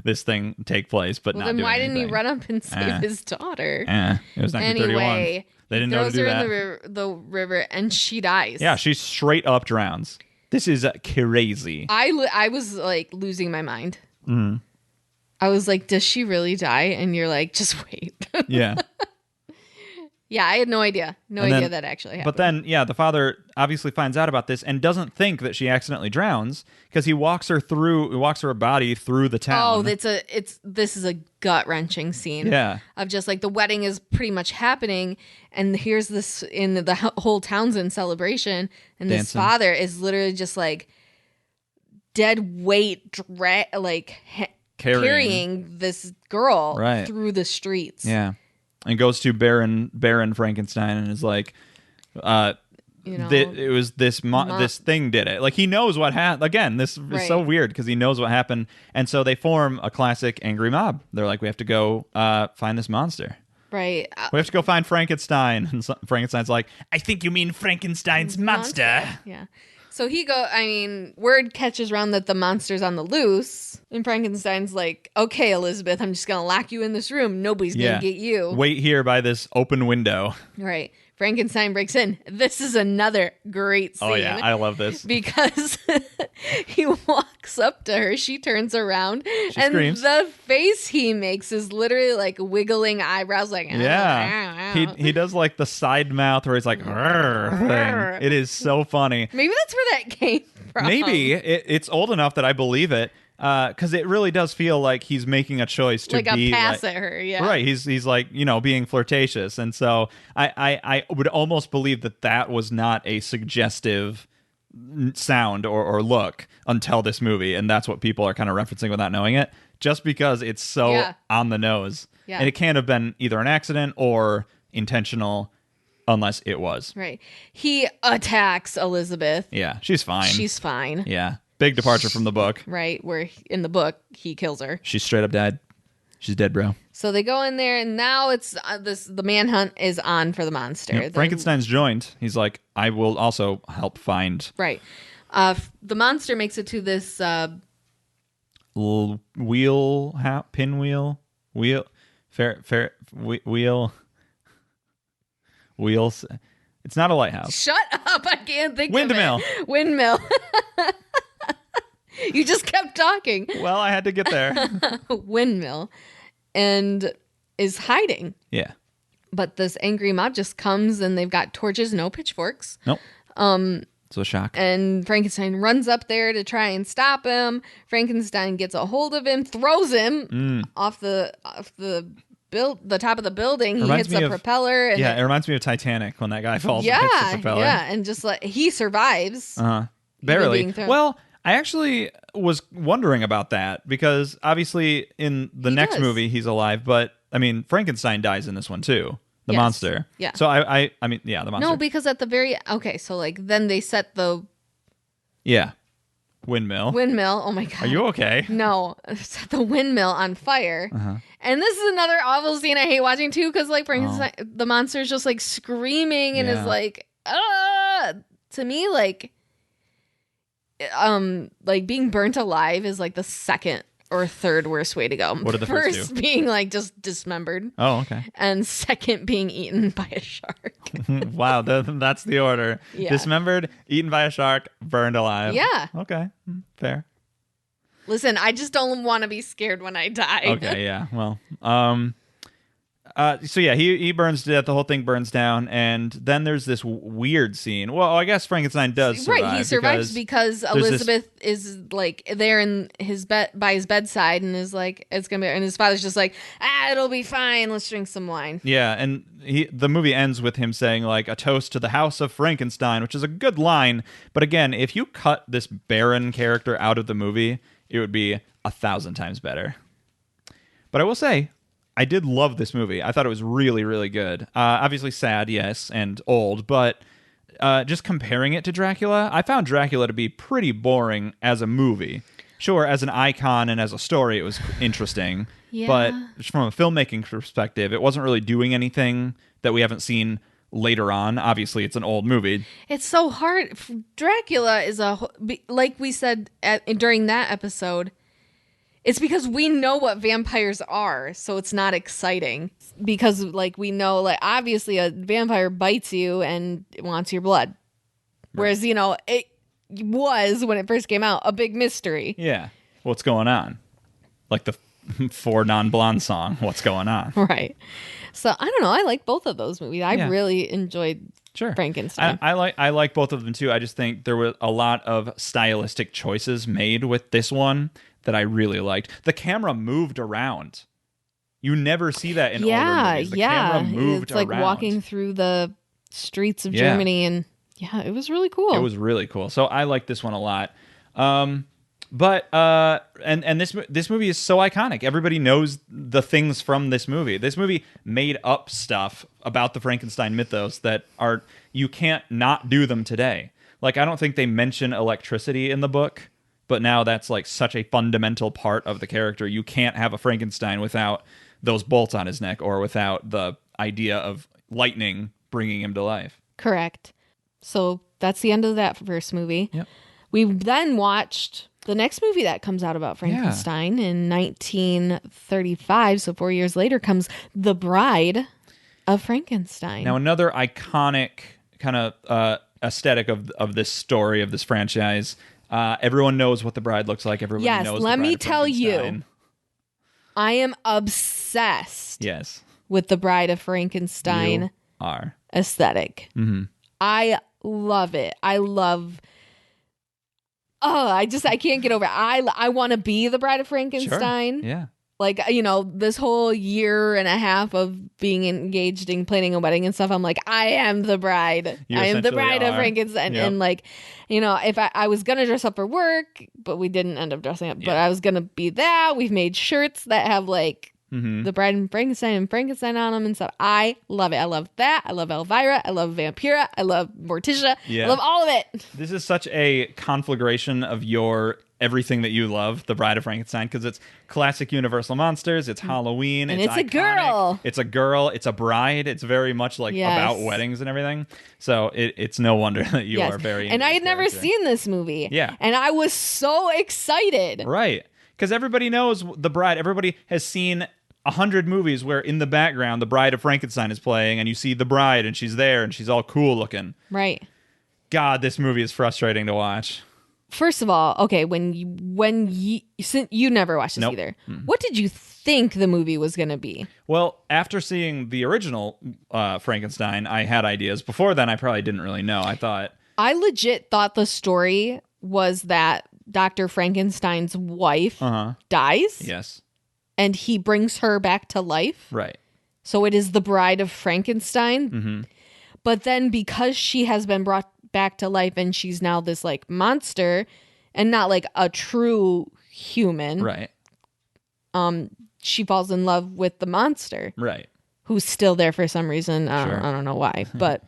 [SPEAKER 3] this thing take place, but not doing anything.
[SPEAKER 2] Then why didn't he run up and save his daughter?
[SPEAKER 3] It was 1931.
[SPEAKER 2] Anyway,
[SPEAKER 3] they didn't know to do that.
[SPEAKER 2] Throws her in the river and she dies.
[SPEAKER 3] Yeah, she straight up drowns. This is crazy.
[SPEAKER 2] I was like losing my mind.
[SPEAKER 3] Mm-hmm.
[SPEAKER 2] I was like, does she really die? And you're like, just wait.
[SPEAKER 3] Yeah.
[SPEAKER 2] Yeah, I had no idea. No
[SPEAKER 3] And
[SPEAKER 2] idea
[SPEAKER 3] then-
[SPEAKER 2] that actually happened.
[SPEAKER 3] But then, the father obviously finds out about this and doesn't think that she accidentally drowns because he walks her body through the town.
[SPEAKER 2] Oh, this is a gut-wrenching scene.
[SPEAKER 3] Yeah.
[SPEAKER 2] Of just like the wedding is pretty much happening, and here's this in the whole town's in celebration, and this
[SPEAKER 3] Dancing.
[SPEAKER 2] father is literally just like dead weight, carrying this girl
[SPEAKER 3] Right.
[SPEAKER 2] through the streets.
[SPEAKER 3] Yeah. And goes to Baron Frankenstein and is like, it was this this thing did it. Like, he knows what happened. Again, this is so weird because he knows what happened. And so they form a classic angry mob. They're like, we have to go find this monster.
[SPEAKER 2] Right.
[SPEAKER 3] We have to go find Frankenstein. And Frankenstein's like, I think you mean Frankenstein's monster.
[SPEAKER 2] Yeah. So word catches around that the monster's on the loose. And Frankenstein's like, okay, Elizabeth, I'm just going to lock you in this room. Nobody's going to get you.
[SPEAKER 3] Wait here by this open window.
[SPEAKER 2] Right. Frankenstein breaks in. This is another great scene.
[SPEAKER 3] Oh, yeah. I love this.
[SPEAKER 2] Because he walks up to her. She turns around.
[SPEAKER 3] She
[SPEAKER 2] and
[SPEAKER 3] screams.
[SPEAKER 2] the face he makes is literally like wiggling eyebrows. Like,
[SPEAKER 3] yeah. He does like the side mouth where he's like, "Rrr" thing. It is so funny.
[SPEAKER 2] Maybe that's where that came from.
[SPEAKER 3] Maybe. It's old enough that I believe it. Because it really does feel like he's making a choice to
[SPEAKER 2] like
[SPEAKER 3] be
[SPEAKER 2] a pass at her, yeah.
[SPEAKER 3] Right, he's like, being flirtatious, and so I would almost believe that was not a suggestive sound or look until this movie, and that's what people are kind of referencing without knowing it, just because it's so on the nose, and it can't have been either an accident or intentional, unless it was.
[SPEAKER 2] Right. He attacks Elizabeth.
[SPEAKER 3] Yeah, she's fine.
[SPEAKER 2] She's fine.
[SPEAKER 3] Yeah. Big departure from the book.
[SPEAKER 2] Right, where in the book, he kills her.
[SPEAKER 3] She straight up died. She's dead, bro.
[SPEAKER 2] So they go in there, and now it's the manhunt is on for the monster.
[SPEAKER 3] Yep. Frankenstein's joined. He's like, I will also help find.
[SPEAKER 2] Right. The monster makes it to this
[SPEAKER 3] pinwheel, wheels. It's not a lighthouse.
[SPEAKER 2] Shut up! I can't think
[SPEAKER 3] Windmill.
[SPEAKER 2] of it. Windmill. You just kept talking.
[SPEAKER 3] Well, I had to get there.
[SPEAKER 2] Windmill, and is hiding.
[SPEAKER 3] Yeah.
[SPEAKER 2] But this angry mob just comes, and they've got torches, no pitchforks.
[SPEAKER 3] Nope. It's a shock.
[SPEAKER 2] And Frankenstein runs up there to try and stop him. Frankenstein gets a hold of him, throws him off the top of the building. He hits a propeller. And
[SPEAKER 3] it reminds me of Titanic when that guy falls and hits the propeller.
[SPEAKER 2] Yeah, and just like he survives.
[SPEAKER 3] Barely. Well, I actually was wondering about that because obviously in the next movie he's alive, but I mean Frankenstein dies in this one too. The monster. Yeah. So I mean, the monster.
[SPEAKER 2] No, because at the very so like then they set the
[SPEAKER 3] windmill.
[SPEAKER 2] Oh my god.
[SPEAKER 3] Are you okay?
[SPEAKER 2] No, set the windmill on fire. And this is another awful scene I hate watching too, because like Frankenstein, the monster is just like screaming and is like, to me like being burnt alive is like the second or third worst way to go.
[SPEAKER 3] What are the first two?
[SPEAKER 2] Being like just dismembered.
[SPEAKER 3] Oh, okay.
[SPEAKER 2] And second being eaten by a shark.
[SPEAKER 3] Wow, that's the order. Yeah. Dismembered, eaten by a shark, burned alive.
[SPEAKER 2] Yeah.
[SPEAKER 3] Okay, fair.
[SPEAKER 2] Listen, I just don't want to be scared when I die.
[SPEAKER 3] Okay, yeah. Well, so yeah, he burns to death. The whole thing burns down, and then there's this weird scene. Well, I guess Frankenstein does survive.
[SPEAKER 2] Right, he survives because Elizabeth is like there in his bed by his bedside, and is like, it's gonna be. And his father's just like, it'll be fine. Let's drink some wine.
[SPEAKER 3] Yeah, and the movie ends with him saying like a toast to the House of Frankenstein, which is a good line. But again, if you cut this Baron character out of the movie, it would be 1,000 times better. But I will say, I did love this movie. I thought it was really, really good. Obviously sad, yes, and old, but just comparing it to Dracula, I found Dracula to be pretty boring as a movie. Sure, as an icon and as a story, it was interesting.
[SPEAKER 2] Yeah.
[SPEAKER 3] But from a filmmaking perspective, it wasn't really doing anything that we haven't seen later on. Obviously, it's an old movie.
[SPEAKER 2] It's so hard. Dracula is like we said during that episode, it's because we know what vampires are, so it's not exciting. Because, like, we know, like, obviously a vampire bites you and wants your blood. Right. Whereas, it was, when it first came out, a big mystery.
[SPEAKER 3] Yeah. What's going on? Like, Four non-blonde song. What's going on?
[SPEAKER 2] Right. So I don't know. I like both of those movies. I really enjoyed Frankenstein.
[SPEAKER 3] I like both of them too. I just think there were a lot of stylistic choices made with this one that I really liked. The camera moved around. You never see that in older movies. The camera moved
[SPEAKER 2] it's like
[SPEAKER 3] around.
[SPEAKER 2] walking through the streets of Germany, and it was really cool.
[SPEAKER 3] It was really cool. So I like this one a lot. And this movie is so iconic. Everybody knows the things from this movie. This movie made up stuff about the Frankenstein mythos that you can't not do them today. Like, I don't think they mention electricity in the book, but now that's like such a fundamental part of the character. You can't have a Frankenstein without those bolts on his neck or without the idea of lightning bringing him to life.
[SPEAKER 2] Correct. So that's the end of that first movie.
[SPEAKER 3] Yep.
[SPEAKER 2] We then watched the next movie that comes out about Frankenstein in 1935. So 4 years later comes The Bride of Frankenstein.
[SPEAKER 3] Now, another iconic kind of aesthetic of this story, of this franchise. Everyone knows what the bride looks like. Everyone knows the Bride of Frankenstein. Yes, let me tell you,
[SPEAKER 2] I am obsessed
[SPEAKER 3] yes.
[SPEAKER 2] with the Bride of Frankenstein
[SPEAKER 3] you are.
[SPEAKER 2] Aesthetic.
[SPEAKER 3] Mm-hmm.
[SPEAKER 2] I love it. I can't get over it. I want to be the Bride of Frankenstein.
[SPEAKER 3] Sure. Yeah.
[SPEAKER 2] Like, this whole year and a half of being engaged in planning a wedding and stuff, I'm like, I am the bride. I am the Bride of Frankenstein. Yep. And like, if I was going to dress up for work, but we didn't end up dressing up, but I was going to be that. We've made shirts that have like the Bride of Frankenstein and Frankenstein on them and stuff. I love it. I love that. I love Elvira. I love Vampira. I love Morticia.
[SPEAKER 3] Yeah.
[SPEAKER 2] I love all of it.
[SPEAKER 3] This is such a conflagration of your everything that you love, The Bride of Frankenstein, because it's classic Universal monsters, it's Halloween,
[SPEAKER 2] and
[SPEAKER 3] it's
[SPEAKER 2] a
[SPEAKER 3] iconic,
[SPEAKER 2] girl.
[SPEAKER 3] It's a girl, it's a bride, it's very much like about weddings and everything. So it's no wonder that you are very into
[SPEAKER 2] And I had
[SPEAKER 3] this
[SPEAKER 2] never
[SPEAKER 3] character.
[SPEAKER 2] seen this movie.
[SPEAKER 3] Yeah.
[SPEAKER 2] And I was so excited.
[SPEAKER 3] Right. Because everybody knows the bride. Everybody has seen 100 movies where in the background the Bride of Frankenstein is playing and you see the bride and she's there and she's all cool looking.
[SPEAKER 2] Right.
[SPEAKER 3] God, this movie is frustrating to watch.
[SPEAKER 2] First of all, okay, since you never watched this either, what did you think the movie was going to be?
[SPEAKER 3] Well, after seeing the original Frankenstein, I had ideas. Before then, I probably didn't really know. I
[SPEAKER 2] legit thought the story was that Dr. Frankenstein's wife dies.
[SPEAKER 3] Yes.
[SPEAKER 2] And he brings her back to life.
[SPEAKER 3] Right.
[SPEAKER 2] So it is the Bride of Frankenstein.
[SPEAKER 3] Mm-hmm.
[SPEAKER 2] But then because she has been brought back to life and she's now this like monster and not like a true human.
[SPEAKER 3] Right.
[SPEAKER 2] She falls in love with the monster.
[SPEAKER 3] Right.
[SPEAKER 2] Who's still there for some reason.
[SPEAKER 3] Sure.
[SPEAKER 2] I don't know why, but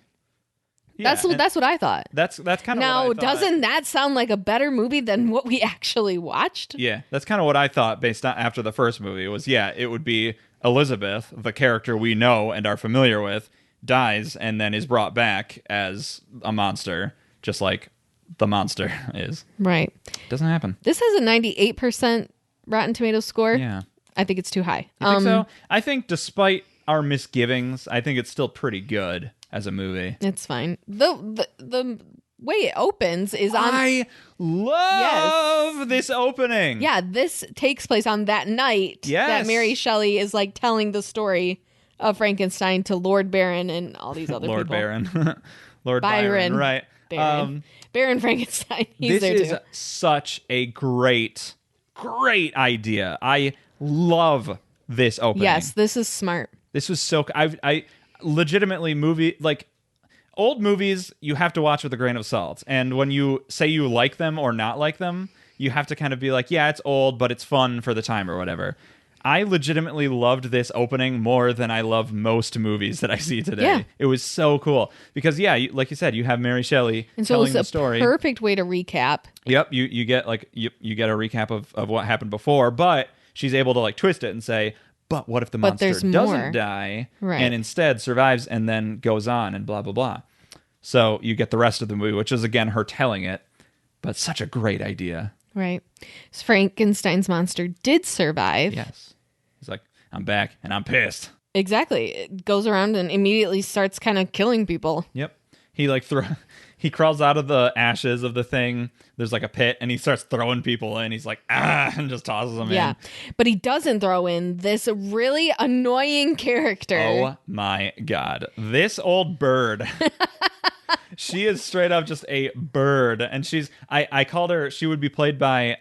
[SPEAKER 2] that's what I thought.
[SPEAKER 3] That's kind of
[SPEAKER 2] now,
[SPEAKER 3] what I thought.
[SPEAKER 2] Doesn't that sound like a better movie than what we actually watched?
[SPEAKER 3] Yeah, that's kind of what I thought based on after the first movie was, it would be Elizabeth, the character we know and are familiar with, dies and then is brought back as a monster, just like the monster is.
[SPEAKER 2] Right.
[SPEAKER 3] Doesn't happen.
[SPEAKER 2] This has a 98% Rotten Tomatoes score.
[SPEAKER 3] Yeah.
[SPEAKER 2] I think it's too high.
[SPEAKER 3] You think so? I think despite our misgivings, I think it's still pretty good as a movie.
[SPEAKER 2] It's fine. The way it opens is on...
[SPEAKER 3] I love this opening.
[SPEAKER 2] Yeah, this takes place on that night that Mary Shelley is like telling the story of Frankenstein to Lord Baron and all these other
[SPEAKER 3] Lord
[SPEAKER 2] people.
[SPEAKER 3] Baron. Lord Byron, right.
[SPEAKER 2] Baron Frankenstein. He's there too.
[SPEAKER 3] This is such a great idea. I love this opening.
[SPEAKER 2] Yes, this is smart.
[SPEAKER 3] This was so... I legitimately old movies you have to watch with a grain of salt, and when you say you like them or not like them, you have to kind of be like, yeah, it's old but it's fun for the time or whatever. I legitimately loved this opening more than I love most movies that I see today.
[SPEAKER 2] Yeah.
[SPEAKER 3] It was so cool because like you said, you have Mary Shelley telling the story.
[SPEAKER 2] It's a perfect way to recap.
[SPEAKER 3] Yep, you get you get a recap of what happened before, but she's able to like twist it and say, but what if the monster doesn't die and instead survives and then goes on and blah, blah, blah. So you get the rest of the movie, which is, again, her telling it, but such a great idea.
[SPEAKER 2] Right. So Frankenstein's monster did survive.
[SPEAKER 3] Yes. He's like, I'm back and I'm pissed.
[SPEAKER 2] Exactly. It goes around and immediately starts kind of killing people.
[SPEAKER 3] Yep. He like he crawls out of the ashes of the thing. There's like a pit, and he starts throwing people in. He's like, and just tosses them in.
[SPEAKER 2] Yeah, but he doesn't throw in this really annoying character.
[SPEAKER 3] Oh my god, this old bird. She is straight up just a bird, and I called her. She would be played by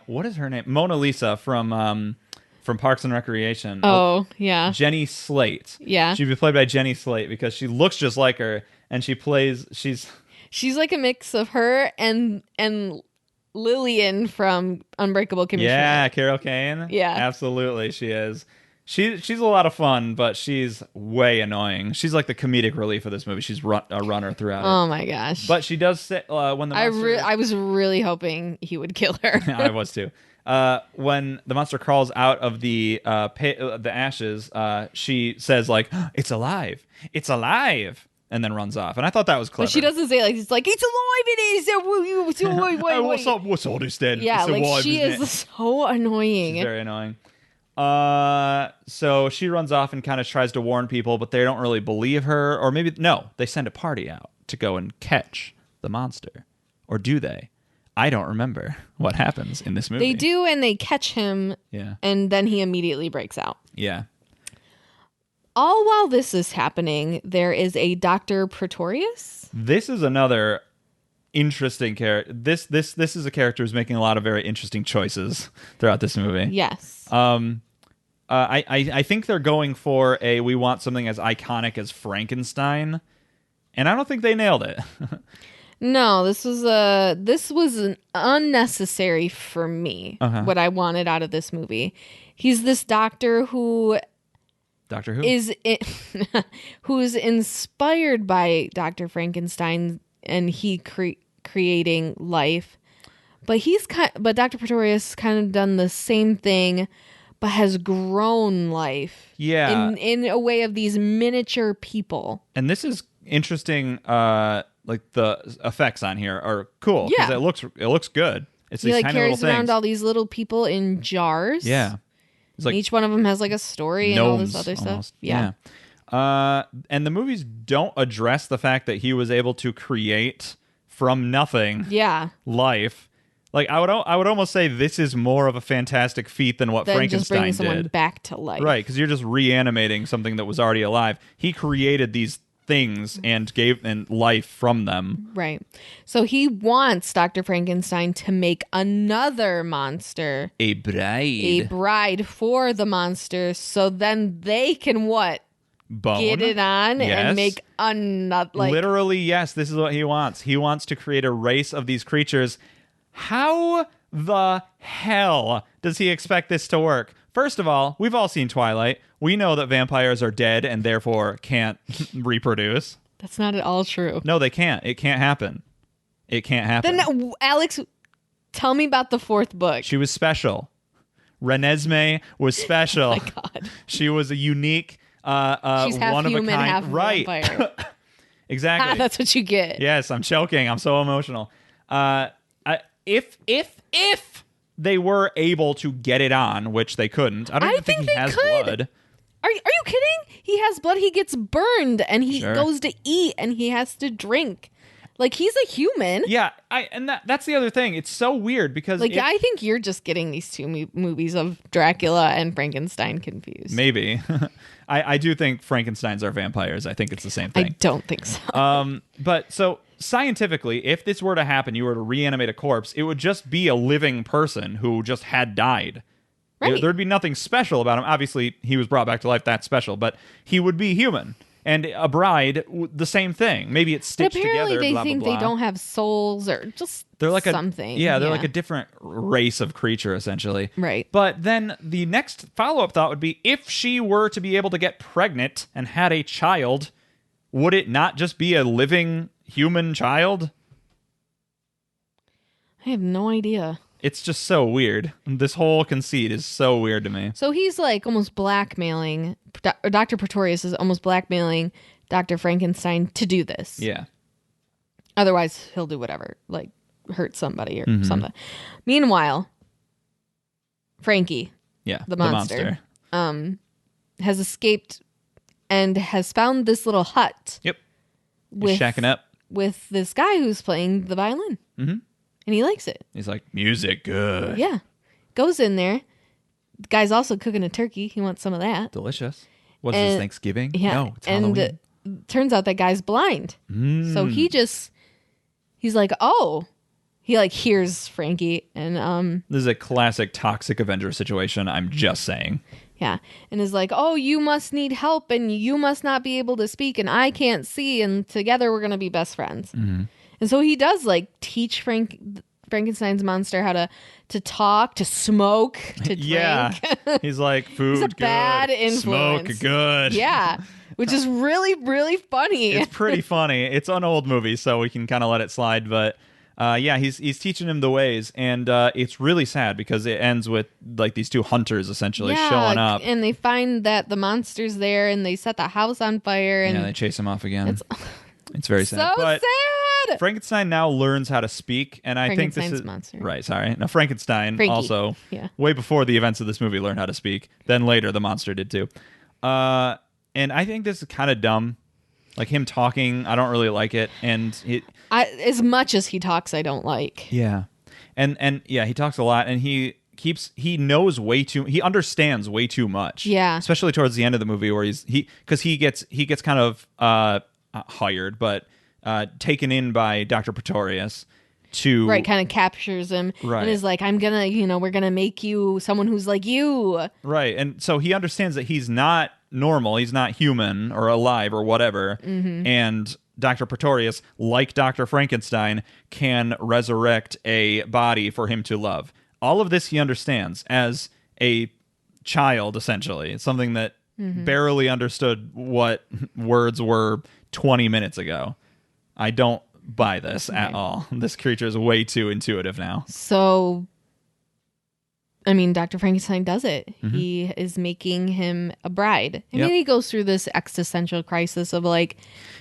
[SPEAKER 3] what is her name? Mona Lisa from Parks and Recreation.
[SPEAKER 2] Oh yeah,
[SPEAKER 3] Jenny Slate.
[SPEAKER 2] Yeah,
[SPEAKER 3] she'd be played by Jenny Slate because she looks just like her, and she's like
[SPEAKER 2] a mix of her and Lillian from Unbreakable Kimmy Schmidt.
[SPEAKER 3] Yeah, Carol Kane.
[SPEAKER 2] Yeah,
[SPEAKER 3] absolutely, she is. She's a lot of fun, but she's way annoying. She's like the comedic relief of this movie. She's a runner throughout it.
[SPEAKER 2] Oh my gosh!
[SPEAKER 3] But she does say when the monster...
[SPEAKER 2] I was really hoping he would kill her.
[SPEAKER 3] I was too. When the monster crawls out of the ashes, she says like, "It's alive! It's alive!" and then runs off. And I thought that was clever.
[SPEAKER 2] But she doesn't say like, it's like, "It's alive! It is!"
[SPEAKER 3] What's all this then?
[SPEAKER 2] Yeah,
[SPEAKER 3] it's
[SPEAKER 2] like
[SPEAKER 3] alive,
[SPEAKER 2] she is so annoying.
[SPEAKER 3] She's very annoying. So she runs off and kind of tries to warn people, but they don't really believe her. Or maybe, no, they send a party out to go and catch the monster. Or do they? I don't remember what happens in this movie.
[SPEAKER 2] They do, and they catch him,
[SPEAKER 3] yeah,
[SPEAKER 2] and then he immediately breaks out.
[SPEAKER 3] Yeah.
[SPEAKER 2] All while this is happening, there is a Dr. Pretorius.
[SPEAKER 3] This is another interesting character. This is a character who's making a lot of very interesting choices throughout this movie.
[SPEAKER 2] Yes.
[SPEAKER 3] I think they're going for we want something as iconic as Frankenstein, and I don't think they nailed it.
[SPEAKER 2] No, this was an unnecessary for me. What I wanted out of this movie. He's this doctor who is who's inspired by Dr. Frankenstein, and he creating life. But but Dr. Pretorius kind of done the same thing, but has grown life.
[SPEAKER 3] Yeah.
[SPEAKER 2] In a way of these miniature people.
[SPEAKER 3] And this is interesting. Like the effects on here are cool.
[SPEAKER 2] Yeah.
[SPEAKER 3] Because it looks good. It's
[SPEAKER 2] he
[SPEAKER 3] these
[SPEAKER 2] like
[SPEAKER 3] tiny
[SPEAKER 2] carries
[SPEAKER 3] little
[SPEAKER 2] around
[SPEAKER 3] things.
[SPEAKER 2] all these little people in jars.
[SPEAKER 3] Yeah. It's like
[SPEAKER 2] each one of them has like a story and all this other
[SPEAKER 3] almost.
[SPEAKER 2] stuff. Yeah.
[SPEAKER 3] And the movies don't address the fact that he was able to create from nothing.
[SPEAKER 2] Yeah.
[SPEAKER 3] Life. Like I would almost say this is more of a fantastic feat than what Frankenstein
[SPEAKER 2] just bringing
[SPEAKER 3] did.
[SPEAKER 2] Someone back to life.
[SPEAKER 3] Right, because you're just reanimating something that was already alive. He created these things and gave life from them.
[SPEAKER 2] Right. So he wants Dr. Frankenstein to make another monster.
[SPEAKER 3] A bride.
[SPEAKER 2] A bride for the monster, so then they can what?
[SPEAKER 3] Bone.
[SPEAKER 2] Get it on and make another.
[SPEAKER 3] Literally, yes, this is what he wants. He wants to create a race of these creatures. How the hell does he expect this to work? First of all, we've all seen Twilight. We know that vampires are dead and therefore can't reproduce.
[SPEAKER 2] That's not at all true.
[SPEAKER 3] No, they can't. It can't happen. It can't happen.
[SPEAKER 2] Then, Alex, tell me about the fourth book.
[SPEAKER 3] She was special. Renesmee was special.
[SPEAKER 2] Oh my God.
[SPEAKER 3] She was a unique,
[SPEAKER 2] She's half
[SPEAKER 3] one
[SPEAKER 2] human,
[SPEAKER 3] of a kind.
[SPEAKER 2] half
[SPEAKER 3] right.
[SPEAKER 2] vampire.
[SPEAKER 3] Exactly.
[SPEAKER 2] That's what you get.
[SPEAKER 3] Yes, I'm choking. I'm so emotional. If they were able to get it on, which they couldn't. I don't even think he has blood.
[SPEAKER 2] Are you kidding? He has blood. He gets burned, and he goes to eat, and he has to drink. Like, he's a human.
[SPEAKER 3] Yeah, that's the other thing. It's so weird because
[SPEAKER 2] I think you're just getting these two movies of Dracula and Frankenstein confused.
[SPEAKER 3] Maybe. I do think Frankensteins are vampires. I think it's the same thing.
[SPEAKER 2] I don't think so.
[SPEAKER 3] But so scientifically, if this were to happen, you were to reanimate a corpse, it would just be a living person who just had died.
[SPEAKER 2] Right.
[SPEAKER 3] There'd be nothing special about him. Obviously, he was brought back to life. That's special. But he would be human. And a bride, the same thing. Maybe it's stitched together.
[SPEAKER 2] Apparently, they
[SPEAKER 3] blah,
[SPEAKER 2] think
[SPEAKER 3] blah, blah.
[SPEAKER 2] they don't have souls or just
[SPEAKER 3] they're like
[SPEAKER 2] something.
[SPEAKER 3] They're like a different race of creature, essentially.
[SPEAKER 2] Right.
[SPEAKER 3] But then the next follow-up thought would be, if she were to be able to get pregnant and had a child, would it not just be a living human child?
[SPEAKER 2] I have no idea.
[SPEAKER 3] It's just so weird. This whole conceit is so weird to me.
[SPEAKER 2] So he's like almost blackmailing, Dr. Pretorius is almost blackmailing Dr. Frankenstein to do this.
[SPEAKER 3] Yeah.
[SPEAKER 2] Otherwise, he'll do whatever, like hurt somebody or something. Meanwhile, Frankie, the monster, has escaped and has found this little hut.
[SPEAKER 3] Yep. He's shacking up.
[SPEAKER 2] with this guy who's playing the violin.
[SPEAKER 3] Mm-hmm.
[SPEAKER 2] And he likes it.
[SPEAKER 3] He's like, music, good.
[SPEAKER 2] Yeah. Goes in there. The guy's also cooking a turkey. He wants some of that.
[SPEAKER 3] Delicious. What is this, Thanksgiving?
[SPEAKER 2] Yeah.
[SPEAKER 3] No, it's Halloween.
[SPEAKER 2] Turns out that guy's blind. So he's like, oh. He like hears Frankie and
[SPEAKER 3] This is a classic toxic Avenger situation, I'm just saying.
[SPEAKER 2] Yeah. And is like, oh, you must need help and you must not be able to speak and I can't see and together we're going to be best friends.
[SPEAKER 3] Mm-hmm.
[SPEAKER 2] And so he does like teach Frankenstein's monster how to talk, to smoke, to drink.
[SPEAKER 3] Yeah. He's like, food,
[SPEAKER 2] He's a
[SPEAKER 3] good.
[SPEAKER 2] bad influence.
[SPEAKER 3] Smoke, good.
[SPEAKER 2] Yeah. Which is really, really funny.
[SPEAKER 3] It's pretty funny. It's an old movie, so we can kind of let it slide. But yeah, he's teaching him the ways. And it's really sad because it ends with like these two hunters essentially showing up.
[SPEAKER 2] And they find that the monster's there and they set the house on fire. And
[SPEAKER 3] they chase him off again. It's very sad.
[SPEAKER 2] So
[SPEAKER 3] but
[SPEAKER 2] sad.
[SPEAKER 3] Frankenstein now learns how to speak, and I think this is
[SPEAKER 2] monster.
[SPEAKER 3] Right. Sorry, now Frankenstein
[SPEAKER 2] Frankie.
[SPEAKER 3] also,
[SPEAKER 2] way
[SPEAKER 3] before the events of this movie, learned how to speak. Then later, the monster did too. And I think this is kind of dumb, like him talking. I don't really like it, and
[SPEAKER 2] as much as he talks, I don't like.
[SPEAKER 3] Yeah, and yeah, he talks a lot, and he knows way too. He understands way too much.
[SPEAKER 2] Yeah,
[SPEAKER 3] especially towards the end of the movie, where because he gets kind of hired, but taken in by Dr. Pretorius to
[SPEAKER 2] kind of captures him
[SPEAKER 3] and
[SPEAKER 2] is like, I'm gonna, we're gonna make you someone who's like you.
[SPEAKER 3] Right, and so he understands that he's not normal, he's not human or alive or whatever, and Dr. Pretorius, like Dr. Frankenstein, can resurrect a body for him to love. All of this he understands as a child, essentially. It's something that barely understood what words were 20 minutes ago. I don't buy this at all. This creature is way too intuitive now.
[SPEAKER 2] So, I mean, Dr. Frankenstein does it. He is making him a bride. I mean, he goes through this existential crisis of like,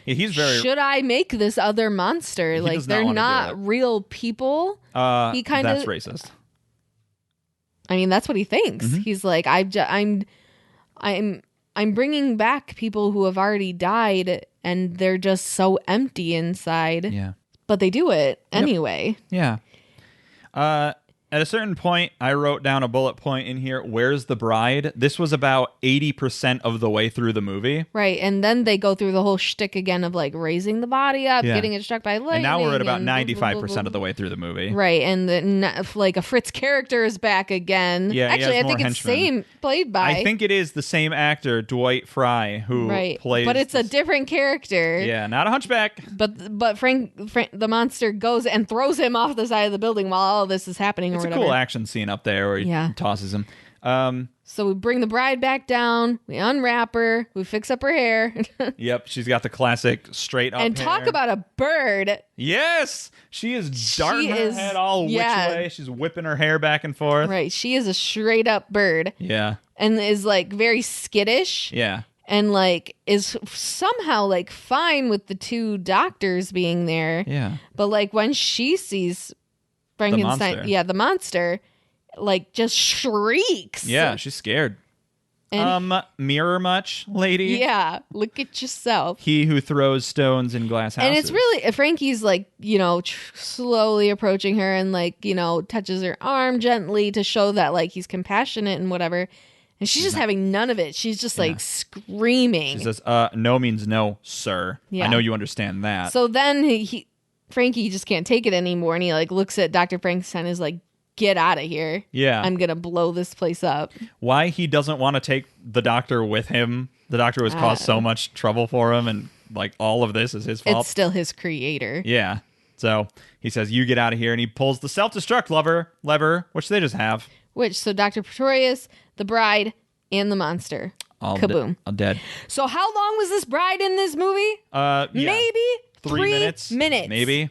[SPEAKER 2] should I make this other monster? Like, they're not real people. He kind of,
[SPEAKER 3] that's racist.
[SPEAKER 2] I mean, that's what he thinks. He's like, I'm bringing back people who have already died, and they're just so empty inside.
[SPEAKER 3] Yeah,
[SPEAKER 2] but they do it anyway.
[SPEAKER 3] Yeah. At a certain point, I wrote down a bullet point in here. Where's the bride? This was about 80% of the way through the movie.
[SPEAKER 2] Right. And then they go through the whole shtick again of like raising the body up, getting it struck by lightning.
[SPEAKER 3] And now we're at about 95% of the way through the movie.
[SPEAKER 2] Right. And like a Fritz character is back again.
[SPEAKER 3] Yeah.
[SPEAKER 2] Actually, I think it's played by.
[SPEAKER 3] I think it is the same actor, Dwight Fry, who plays.
[SPEAKER 2] But it's a different character.
[SPEAKER 3] Yeah. Not a hunchback.
[SPEAKER 2] But Frank the monster goes and throws him off the side of the building while all this is happening.
[SPEAKER 3] It's a cool action scene up there where he tosses him.
[SPEAKER 2] So we bring the bride back down, we unwrap her, we fix up her hair.
[SPEAKER 3] Yep, she's got the classic straight up
[SPEAKER 2] and
[SPEAKER 3] hair.
[SPEAKER 2] talk about a bird.
[SPEAKER 3] Yes, she is darting her head all which way. She's whipping her hair back and forth.
[SPEAKER 2] Right, she is a straight up bird.
[SPEAKER 3] Yeah.
[SPEAKER 2] And is like very skittish.
[SPEAKER 3] Yeah.
[SPEAKER 2] And like is somehow like fine with the two doctors being there.
[SPEAKER 3] Yeah.
[SPEAKER 2] But like when she sees Frankenstein, the monster, like just shrieks.
[SPEAKER 3] Yeah, she's scared. And mirror much, lady?
[SPEAKER 2] Yeah, look at yourself.
[SPEAKER 3] He who throws stones in glass houses.
[SPEAKER 2] And it's really, Frankie's like, slowly approaching her and like, touches her arm gently to show that like he's compassionate and whatever. And she's just having none of it. She's just like screaming.
[SPEAKER 3] She says, no means no, sir. Yeah. I know you understand that.
[SPEAKER 2] So then Frankie just can't take it anymore, and he like looks at Dr. Frankenstein and is like, get out of here.
[SPEAKER 3] Yeah.
[SPEAKER 2] I'm gonna blow this place up.
[SPEAKER 3] Why he doesn't want to take the doctor with him. The doctor has caused so much trouble for him, and like all of this is his fault.
[SPEAKER 2] It's still his creator.
[SPEAKER 3] Yeah. So he says, you get out of here, and he pulls the self-destruct lever, which they just have.
[SPEAKER 2] So Dr. Pretorius, the bride, and the monster.
[SPEAKER 3] All
[SPEAKER 2] kaboom.
[SPEAKER 3] All dead.
[SPEAKER 2] So how long was this bride in this movie? Maybe
[SPEAKER 3] 3 minutes. Maybe.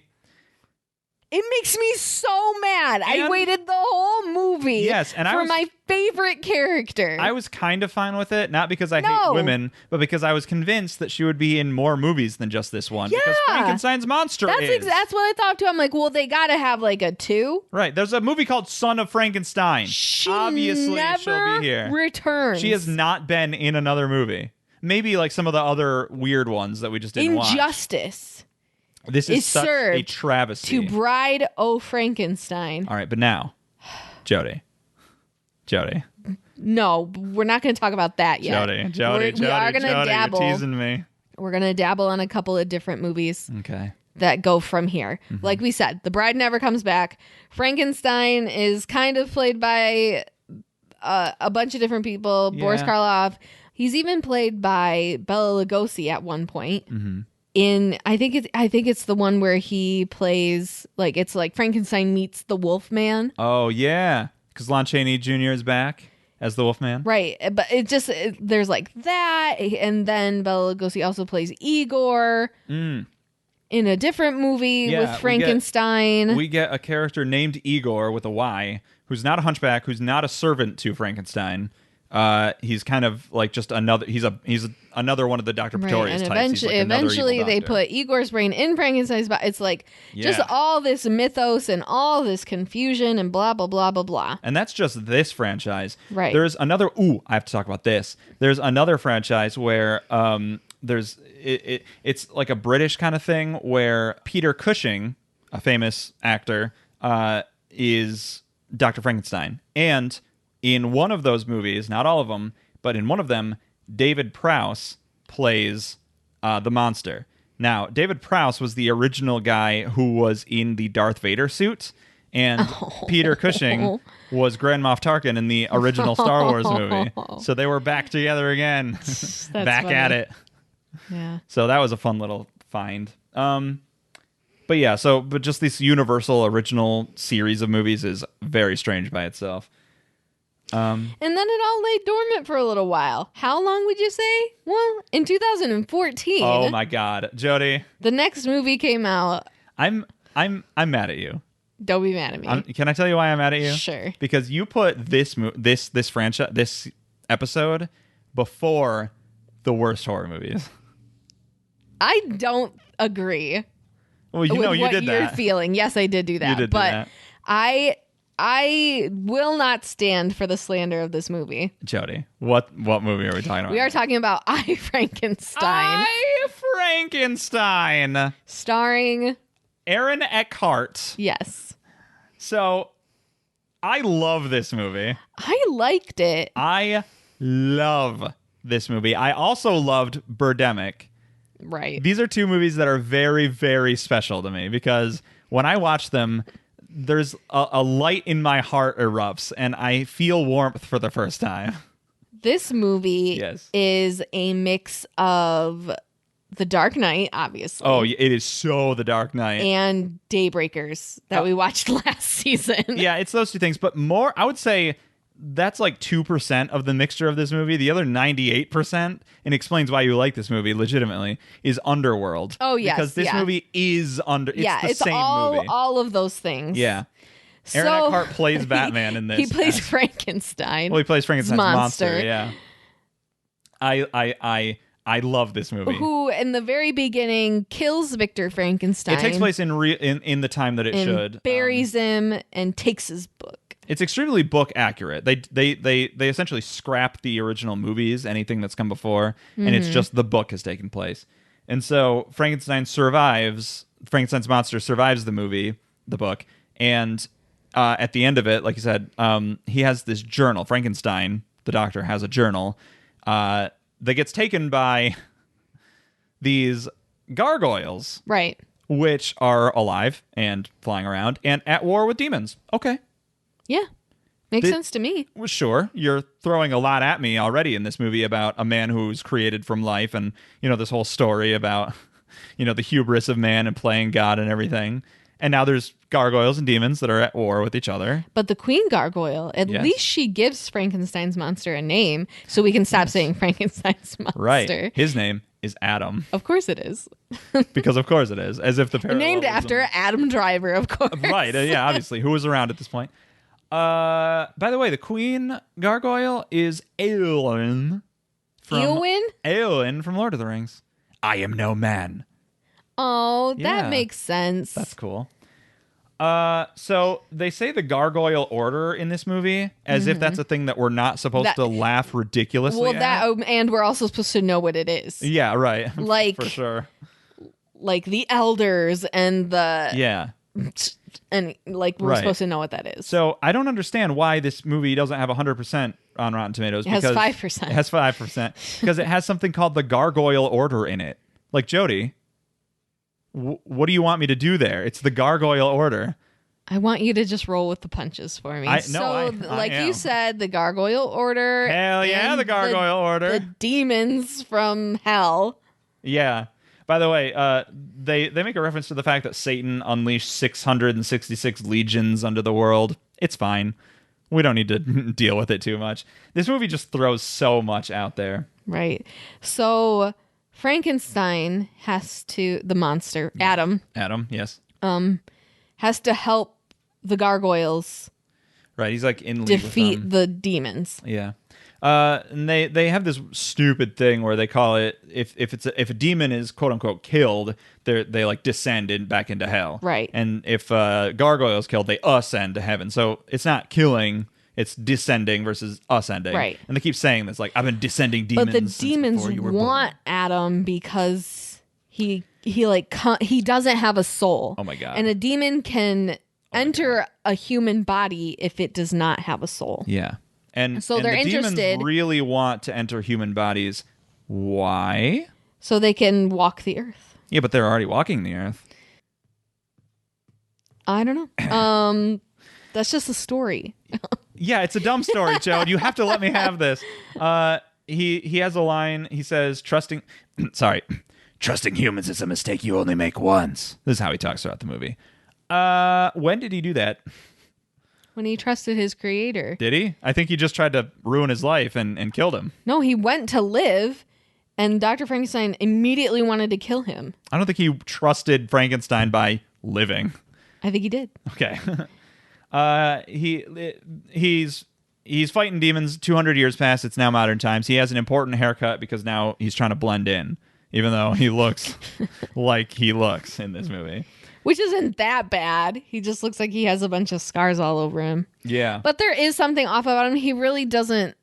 [SPEAKER 2] It makes me so mad. I waited the whole movie for my favorite character.
[SPEAKER 3] I was kind of fine with it, not because I hate women, but because I was convinced that she would be in more movies than just this one. Yeah. Because Frankenstein's monster is.
[SPEAKER 2] That's what I thought too. I'm like, well, they got to have like a 2.
[SPEAKER 3] Right. There's a movie called Son of Frankenstein. Obviously, she'll be here.
[SPEAKER 2] Returns.
[SPEAKER 3] She has not been in another movie. Maybe like some of the other weird ones that we just didn't watch.
[SPEAKER 2] Injustice.
[SPEAKER 3] This is such a
[SPEAKER 2] served
[SPEAKER 3] travesty.
[SPEAKER 2] to Bride of Frankenstein.
[SPEAKER 3] All right, but now, Jody.
[SPEAKER 2] No, we're not going to talk about that yet.
[SPEAKER 3] Jody,
[SPEAKER 2] we are going to dabble.
[SPEAKER 3] You're teasing me.
[SPEAKER 2] We're going to dabble on a couple of different movies.
[SPEAKER 3] Okay.
[SPEAKER 2] That go from here.
[SPEAKER 3] Mm-hmm.
[SPEAKER 2] Like we said, the bride never comes back. Frankenstein is kind of played by a bunch of different people.
[SPEAKER 3] Yeah.
[SPEAKER 2] Boris Karloff. He's even played by Bela Lugosi at one point.
[SPEAKER 3] Mm-hmm.
[SPEAKER 2] I think it's the one where he plays it's like Frankenstein meets the Wolfman.
[SPEAKER 3] Oh yeah, because Lon Chaney Jr. is back as the Wolfman.
[SPEAKER 2] Right, but there's like that, and then Bela Lugosi also plays Igor in a different movie with Frankenstein.
[SPEAKER 3] We get a character named Igor with a Y, who's not a hunchback, who's not a servant to Frankenstein. He's kind of like just another. He's another one of the Dr. Pretorius
[SPEAKER 2] and
[SPEAKER 3] types.
[SPEAKER 2] Eventually, they put Igor's brain in Frankenstein's body. It's like just all this mythos and all this confusion and blah blah blah blah blah.
[SPEAKER 3] And that's just this franchise.
[SPEAKER 2] Right.
[SPEAKER 3] There's another. Ooh, I have to talk about this. There's another franchise where it's like a British kind of thing where Peter Cushing, a famous actor, is Dr. Frankenstein, and in one of those movies, not all of them, but in one of them, David Prowse plays the monster. Now, David Prowse was the original guy who was in the Darth Vader suit, and Peter Cushing was Grand Moff Tarkin in the original Star Wars movie. So they were back together again, back
[SPEAKER 2] funny.
[SPEAKER 3] at it.
[SPEAKER 2] Yeah.
[SPEAKER 3] So that was a fun little find. But yeah, but just this Universal original series of movies is very strange by itself.
[SPEAKER 2] And then it all lay dormant for a little while. How long would you say? Well, in 2014.
[SPEAKER 3] Oh my God, Jody!
[SPEAKER 2] The next movie came out.
[SPEAKER 3] I'm mad at you.
[SPEAKER 2] Don't be mad at me.
[SPEAKER 3] Can I tell you why I'm mad at you?
[SPEAKER 2] Sure.
[SPEAKER 3] Because you put this franchise, this episode before the worst horror movies.
[SPEAKER 2] I don't agree.
[SPEAKER 3] Well, you
[SPEAKER 2] with
[SPEAKER 3] know you
[SPEAKER 2] what
[SPEAKER 3] did
[SPEAKER 2] you're
[SPEAKER 3] that.
[SPEAKER 2] feeling. Yes, I did do that.
[SPEAKER 3] You did
[SPEAKER 2] but
[SPEAKER 3] do that.
[SPEAKER 2] I will not stand for the slander of this movie.
[SPEAKER 3] Jody, what movie are we talking about?
[SPEAKER 2] We are talking about I, Frankenstein.
[SPEAKER 3] I, Frankenstein.
[SPEAKER 2] Starring
[SPEAKER 3] Aaron Eckhart.
[SPEAKER 2] Yes.
[SPEAKER 3] So, I love this movie.
[SPEAKER 2] I liked it.
[SPEAKER 3] I love this movie. I also loved Birdemic.
[SPEAKER 2] Right.
[SPEAKER 3] These are two movies that are very, very special to me because when I watch them, there's a light in my heart erupts and I feel warmth for the first time.
[SPEAKER 2] This movie
[SPEAKER 3] Yes.
[SPEAKER 2] is a mix of The Dark Knight, obviously.
[SPEAKER 3] Oh, it is so The Dark Knight.
[SPEAKER 2] And Daybreakers that we watched last season.
[SPEAKER 3] Yeah, it's those two things. But more, I would say that's like 2% of the mixture of this movie. The other 98%, and explains why you like this movie legitimately, is Underworld.
[SPEAKER 2] Oh, yes.
[SPEAKER 3] Because this movie is it's the same movie.
[SPEAKER 2] all of those things.
[SPEAKER 3] Yeah. Aaron Eckhart plays Batman in this.
[SPEAKER 2] He plays Frankenstein.
[SPEAKER 3] Well, he plays Frankenstein's
[SPEAKER 2] monster.
[SPEAKER 3] Yeah. I love this movie.
[SPEAKER 2] Who, in the very beginning, kills Victor Frankenstein.
[SPEAKER 3] It takes place in the time that it should.
[SPEAKER 2] Buries him and takes his book.
[SPEAKER 3] It's extremely book accurate. They essentially scrap the original movies, anything that's come before, and it's just the book has taken place. And so Frankenstein's monster survives the book, and at the end of it, like you said, he has this journal. Frankenstein, the doctor, has a journal that gets taken by these gargoyles,
[SPEAKER 2] Right.
[SPEAKER 3] which are alive and flying around and at war with demons. Okay.
[SPEAKER 2] Yeah. Makes sense to me.
[SPEAKER 3] Well, sure. You're throwing a lot at me already in this movie about a man who's created from life and, this whole story about, the hubris of man and playing God and everything. And now there's gargoyles and demons that are at war with each other.
[SPEAKER 2] But the Queen Gargoyle, at least she gives Frankenstein's monster a name so we can stop saying Frankenstein's monster.
[SPEAKER 3] Right. His name is Adam.
[SPEAKER 2] Of course it is.
[SPEAKER 3] Because of course it is. As if the
[SPEAKER 2] Named after Adam Driver, of course.
[SPEAKER 3] Right. Yeah, obviously. Who was around at this point? By the way, the Queen Gargoyle is Eowyn from Lord of the Rings. I am no man.
[SPEAKER 2] Oh,
[SPEAKER 3] Yeah.
[SPEAKER 2] that makes sense.
[SPEAKER 3] That's cool. So they say the Gargoyle Order in this movie as if that's a thing that we're not supposed to laugh ridiculously at.
[SPEAKER 2] And we're also supposed to know what it is.
[SPEAKER 3] Yeah, right.
[SPEAKER 2] Like,
[SPEAKER 3] for sure.
[SPEAKER 2] like the elders and the
[SPEAKER 3] Yeah.
[SPEAKER 2] and like we're supposed to know what that is.
[SPEAKER 3] So I don't understand why this movie doesn't have 100% on Rotten Tomatoes.
[SPEAKER 2] It has 5%.
[SPEAKER 3] It has 5% because it has something called the Gargoyle Order in it. Like, Jody, what do you want me to do there? It's the Gargoyle Order.
[SPEAKER 2] I want you to just roll with the punches for me. Like
[SPEAKER 3] am.
[SPEAKER 2] you said, the Gargoyle Order.
[SPEAKER 3] Hell yeah, the Gargoyle Order.
[SPEAKER 2] The demons from hell.
[SPEAKER 3] Yeah. By the way, they make a reference to the fact that Satan unleashed 666 legions under the world. It's fine. We don't need to deal with it too much. This movie just throws so much out there.
[SPEAKER 2] Right. So Frankenstein the monster, Adam,
[SPEAKER 3] yes.
[SPEAKER 2] has to help the gargoyles
[SPEAKER 3] Right, he's like in league
[SPEAKER 2] defeat
[SPEAKER 3] with them.
[SPEAKER 2] the demons.
[SPEAKER 3] Yeah. And they have this stupid thing where they call it if a demon is quote unquote killed, they like descend back into hell.
[SPEAKER 2] Right.
[SPEAKER 3] And if a gargoyle is killed, they ascend to heaven. So it's not killing, it's descending versus ascending.
[SPEAKER 2] Right.
[SPEAKER 3] And they keep saying this, like, I've been descending demons.
[SPEAKER 2] But the
[SPEAKER 3] since
[SPEAKER 2] demons
[SPEAKER 3] before you were
[SPEAKER 2] want
[SPEAKER 3] born.
[SPEAKER 2] Adam because he doesn't have a soul.
[SPEAKER 3] Oh my God.
[SPEAKER 2] And a demon can enter a human body if it does not have a soul.
[SPEAKER 3] Yeah. And
[SPEAKER 2] so they're
[SPEAKER 3] the
[SPEAKER 2] interested.
[SPEAKER 3] Demons really want to enter human bodies. Why?
[SPEAKER 2] So they can walk the earth.
[SPEAKER 3] Yeah, but they're already walking the earth.
[SPEAKER 2] I don't know. That's just a story.
[SPEAKER 3] Yeah, it's a dumb story, Joe. You have to let me have this. He has a line. He says, trusting humans is a mistake you only make once. This is how he talks throughout the movie. When did he do that?
[SPEAKER 2] When he trusted his creator.
[SPEAKER 3] Did he? I think he just tried to ruin his life and killed him.
[SPEAKER 2] No, he went to live, and Dr. Frankenstein immediately wanted to kill him.
[SPEAKER 3] I don't think he trusted Frankenstein by living.
[SPEAKER 2] I think he did.
[SPEAKER 3] Okay. He's fighting demons. 200 years past. It's now modern times. He has an important haircut because now he's trying to blend in, even though he looks like he looks in this movie.
[SPEAKER 2] Which isn't that bad. He just looks like he has a bunch of scars all over him.
[SPEAKER 3] Yeah.
[SPEAKER 2] But there is something off about him. He really doesn't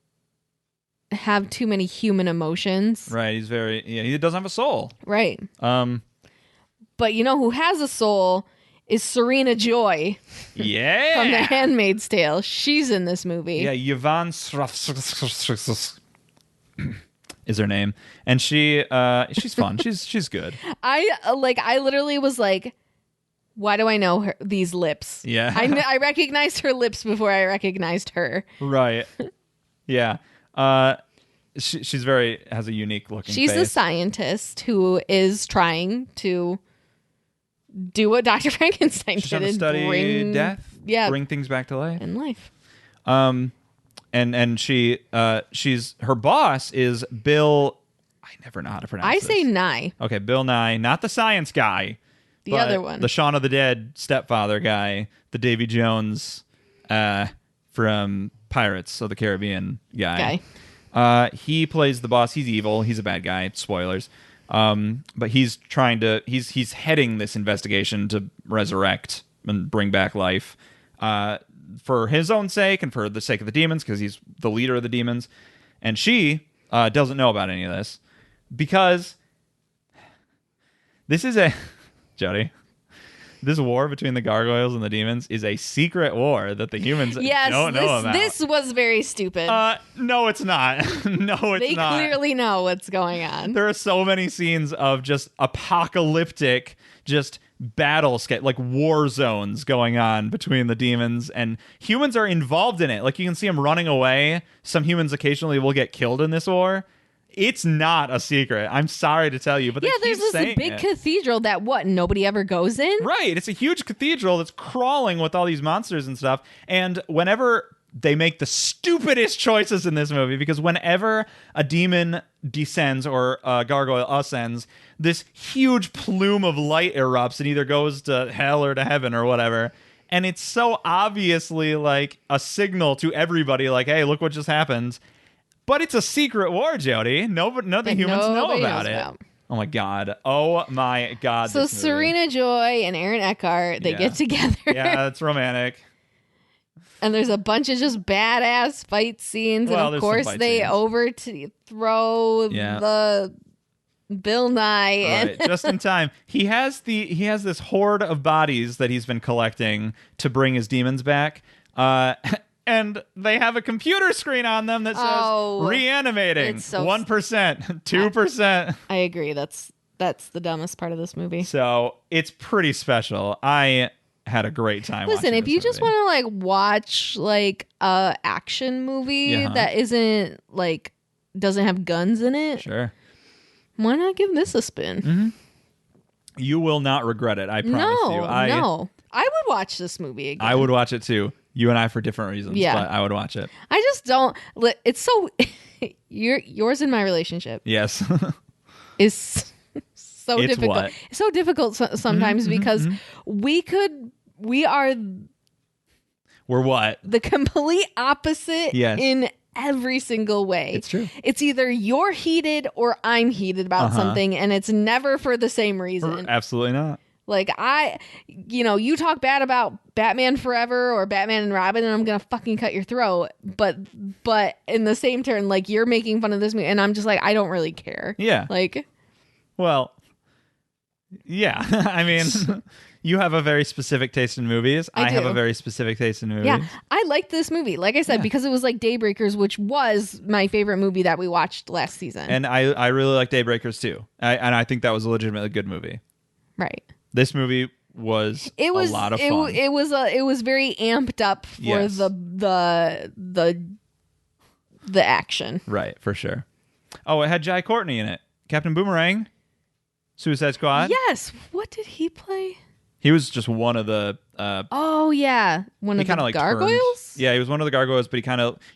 [SPEAKER 2] have too many human emotions.
[SPEAKER 3] Right. He doesn't have a soul.
[SPEAKER 2] Right. But you know who has a soul is Serena Joy.
[SPEAKER 3] Yeah.
[SPEAKER 2] From The Handmaid's Tale. She's in this movie.
[SPEAKER 3] Yeah, Yvonne is her name. And she's fun. She's good.
[SPEAKER 2] I literally was like, why do I know these lips?
[SPEAKER 3] Yeah.
[SPEAKER 2] I recognized her lips before I recognized her.
[SPEAKER 3] Right. Yeah. She's has a unique looking
[SPEAKER 2] She's
[SPEAKER 3] face.
[SPEAKER 2] the scientist who is trying to do what Dr. Frankenstein
[SPEAKER 3] She's
[SPEAKER 2] did
[SPEAKER 3] trying to study
[SPEAKER 2] bring
[SPEAKER 3] death.
[SPEAKER 2] Yeah.
[SPEAKER 3] Bring things back to life.
[SPEAKER 2] In life.
[SPEAKER 3] And she's her boss is Bill. I never know how to pronounce
[SPEAKER 2] I
[SPEAKER 3] this.
[SPEAKER 2] say Nye.
[SPEAKER 3] Okay, Bill Nye, not the science guy.
[SPEAKER 2] The other one.
[SPEAKER 3] The Shaun of the Dead stepfather guy, the Davy Jones from Pirates of the Caribbean guy. He plays the boss. He's evil. He's a bad guy. Spoilers. But he's he's heading this investigation to resurrect and bring back life for his own sake and for the sake of the demons, because he's the leader of the demons. And she doesn't know about any of this because this is Jody, this war between the gargoyles and the demons is a secret war that the humans don't know about.
[SPEAKER 2] This was very stupid.
[SPEAKER 3] No, it's not. No, it's not.
[SPEAKER 2] They clearly know what's going on.
[SPEAKER 3] There are so many scenes of just apocalyptic, just battle like war zones going on between the demons, and humans are involved in it. Like, you can see them running away. Some humans occasionally will get killed in this war. It's not a secret. I'm sorry to tell you, but
[SPEAKER 2] there's this big cathedral that nobody ever goes in.
[SPEAKER 3] Right. It's a huge cathedral that's crawling with all these monsters and stuff. And whenever they make the stupidest choices in this movie, because whenever a demon descends or a gargoyle ascends, this huge plume of light erupts and either goes to hell or to heaven or whatever. And it's so obviously like a signal to everybody, like, hey, look what just happened. But it's a secret war, Jody. None of the humans know about it. Oh my god. Oh my god.
[SPEAKER 2] So Serena Joy and Aaron Eckhart, they get together.
[SPEAKER 3] Yeah, it's romantic.
[SPEAKER 2] And there's a bunch of just badass fight scenes.
[SPEAKER 3] Well,
[SPEAKER 2] and of course they overthrow the Bill Nye.
[SPEAKER 3] All right, just in time. He has this horde of bodies that he's been collecting to bring his demons back. And they have a computer screen on them that says reanimating 1%, 2%.
[SPEAKER 2] I agree. That's the dumbest part of this movie.
[SPEAKER 3] So it's pretty special. I had a great time.
[SPEAKER 2] Listen, if you just want to like watch like a action movie that isn't like doesn't have guns in it,
[SPEAKER 3] sure.
[SPEAKER 2] Why not give this a spin?
[SPEAKER 3] Mm-hmm. You will not regret it. I promise you.
[SPEAKER 2] No. I would watch this movie again.
[SPEAKER 3] I would watch it too. You and I for different reasons, but I would watch it.
[SPEAKER 2] I just don't. It's so. Yours and my relationship.
[SPEAKER 3] Yes.
[SPEAKER 2] is so
[SPEAKER 3] it's
[SPEAKER 2] difficult.
[SPEAKER 3] What?
[SPEAKER 2] It's so difficult sometimes because
[SPEAKER 3] we're what?
[SPEAKER 2] The complete opposite in every single way.
[SPEAKER 3] It's true.
[SPEAKER 2] It's either you're heated or I'm heated about something, and it's never for the same reason.
[SPEAKER 3] Absolutely not.
[SPEAKER 2] Like you talk bad about Batman Forever or Batman and Robin, and I'm gonna fucking cut your throat. But in the same turn, like you're making fun of this movie, and I'm just like, I don't really care.
[SPEAKER 3] Yeah.
[SPEAKER 2] Like,
[SPEAKER 3] well, yeah. I mean, you have a very specific taste in movies. I have a very specific taste in movies.
[SPEAKER 2] Yeah, I liked this movie, like I said, because it was like Daybreakers, which was my favorite movie that we watched last season.
[SPEAKER 3] And I really like Daybreakers too. And I think that was a legitimately good movie.
[SPEAKER 2] Right.
[SPEAKER 3] This movie was a lot of fun.
[SPEAKER 2] It was very amped up for the action.
[SPEAKER 3] Right, for sure. Oh, it had Jai Courtney in it. Captain Boomerang, Suicide Squad.
[SPEAKER 2] Yes. What did he play?
[SPEAKER 3] He was just one of the.
[SPEAKER 2] One of the gargoyles.
[SPEAKER 3] Yeah, he was one of the gargoyles, but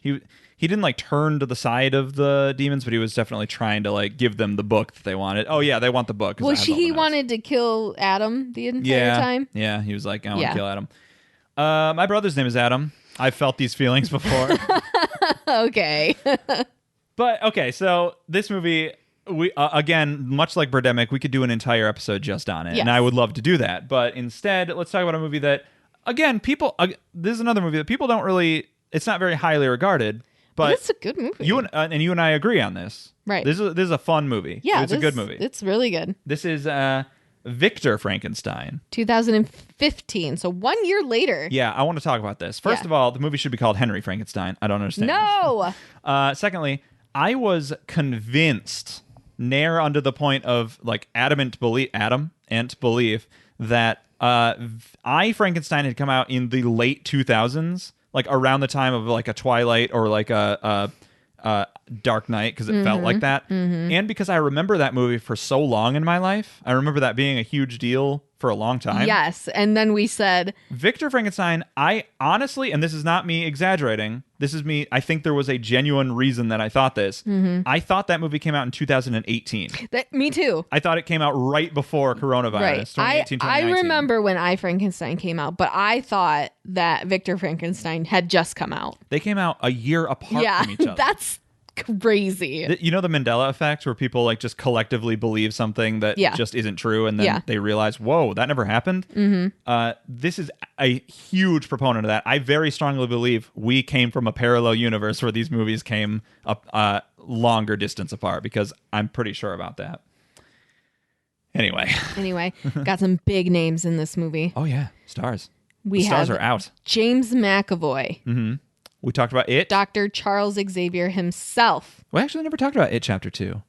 [SPEAKER 3] he didn't like turn to the side of the demons, but he was definitely trying to like give them the book that they wanted. Oh yeah, they want the book.
[SPEAKER 2] Well, he wanted to kill Adam the entire time.
[SPEAKER 3] Yeah, he was like, I want to kill Adam. My brother's name is Adam. I've felt these feelings before.
[SPEAKER 2] Okay.
[SPEAKER 3] But okay, so this movie, we again, much like Birdemic, we could do an entire episode just on it, and I would love to do that. But instead, let's talk about a movie that, again, this is another movie that people don't really. It's not very highly regarded. But
[SPEAKER 2] it's a good movie.
[SPEAKER 3] You and I agree on this.
[SPEAKER 2] Right.
[SPEAKER 3] This is a fun movie.
[SPEAKER 2] Yeah,
[SPEAKER 3] it's a good movie.
[SPEAKER 2] It's really good.
[SPEAKER 3] This is Victor Frankenstein.
[SPEAKER 2] 2015. So 1 year later.
[SPEAKER 3] Yeah, I want to talk about this. First of all, the movie should be called Henry Frankenstein. I don't understand.
[SPEAKER 2] No.
[SPEAKER 3] Secondly, I was convinced, near under the point of like adamant belief that I Frankenstein had come out in the late 2000s. Like around the time of like a Twilight or like a Dark Knight, because it felt like that. And because I remember that movie for so long in my life. I remember that being a huge deal for a long time.
[SPEAKER 2] Yes. And then we said
[SPEAKER 3] Victor Frankenstein, I honestly, and this is not me exaggerating, this is me, I think there was a genuine reason that I thought this. I thought that movie came out in 2018.
[SPEAKER 2] Me too.
[SPEAKER 3] I thought it came out right before coronavirus.
[SPEAKER 2] Right.
[SPEAKER 3] 2018,
[SPEAKER 2] I remember when I Frankenstein came out, but I thought that Victor Frankenstein had just come out.
[SPEAKER 3] They came out a year apart from each other.
[SPEAKER 2] That's crazy.
[SPEAKER 3] You know the Mandela effect, where people like just collectively believe something that just isn't true, and then they realize, whoa, that never happened. This is a huge proponent of that. I very strongly believe we came from a parallel universe where these movies came up longer distance apart, because I'm pretty sure about that. Anyway,
[SPEAKER 2] got some big names in this movie.
[SPEAKER 3] Oh yeah, stars.
[SPEAKER 2] The
[SPEAKER 3] stars are out.
[SPEAKER 2] James McAvoy.
[SPEAKER 3] We talked about It.
[SPEAKER 2] Dr. Charles Xavier himself.
[SPEAKER 3] We actually never talked about It Chapter 2.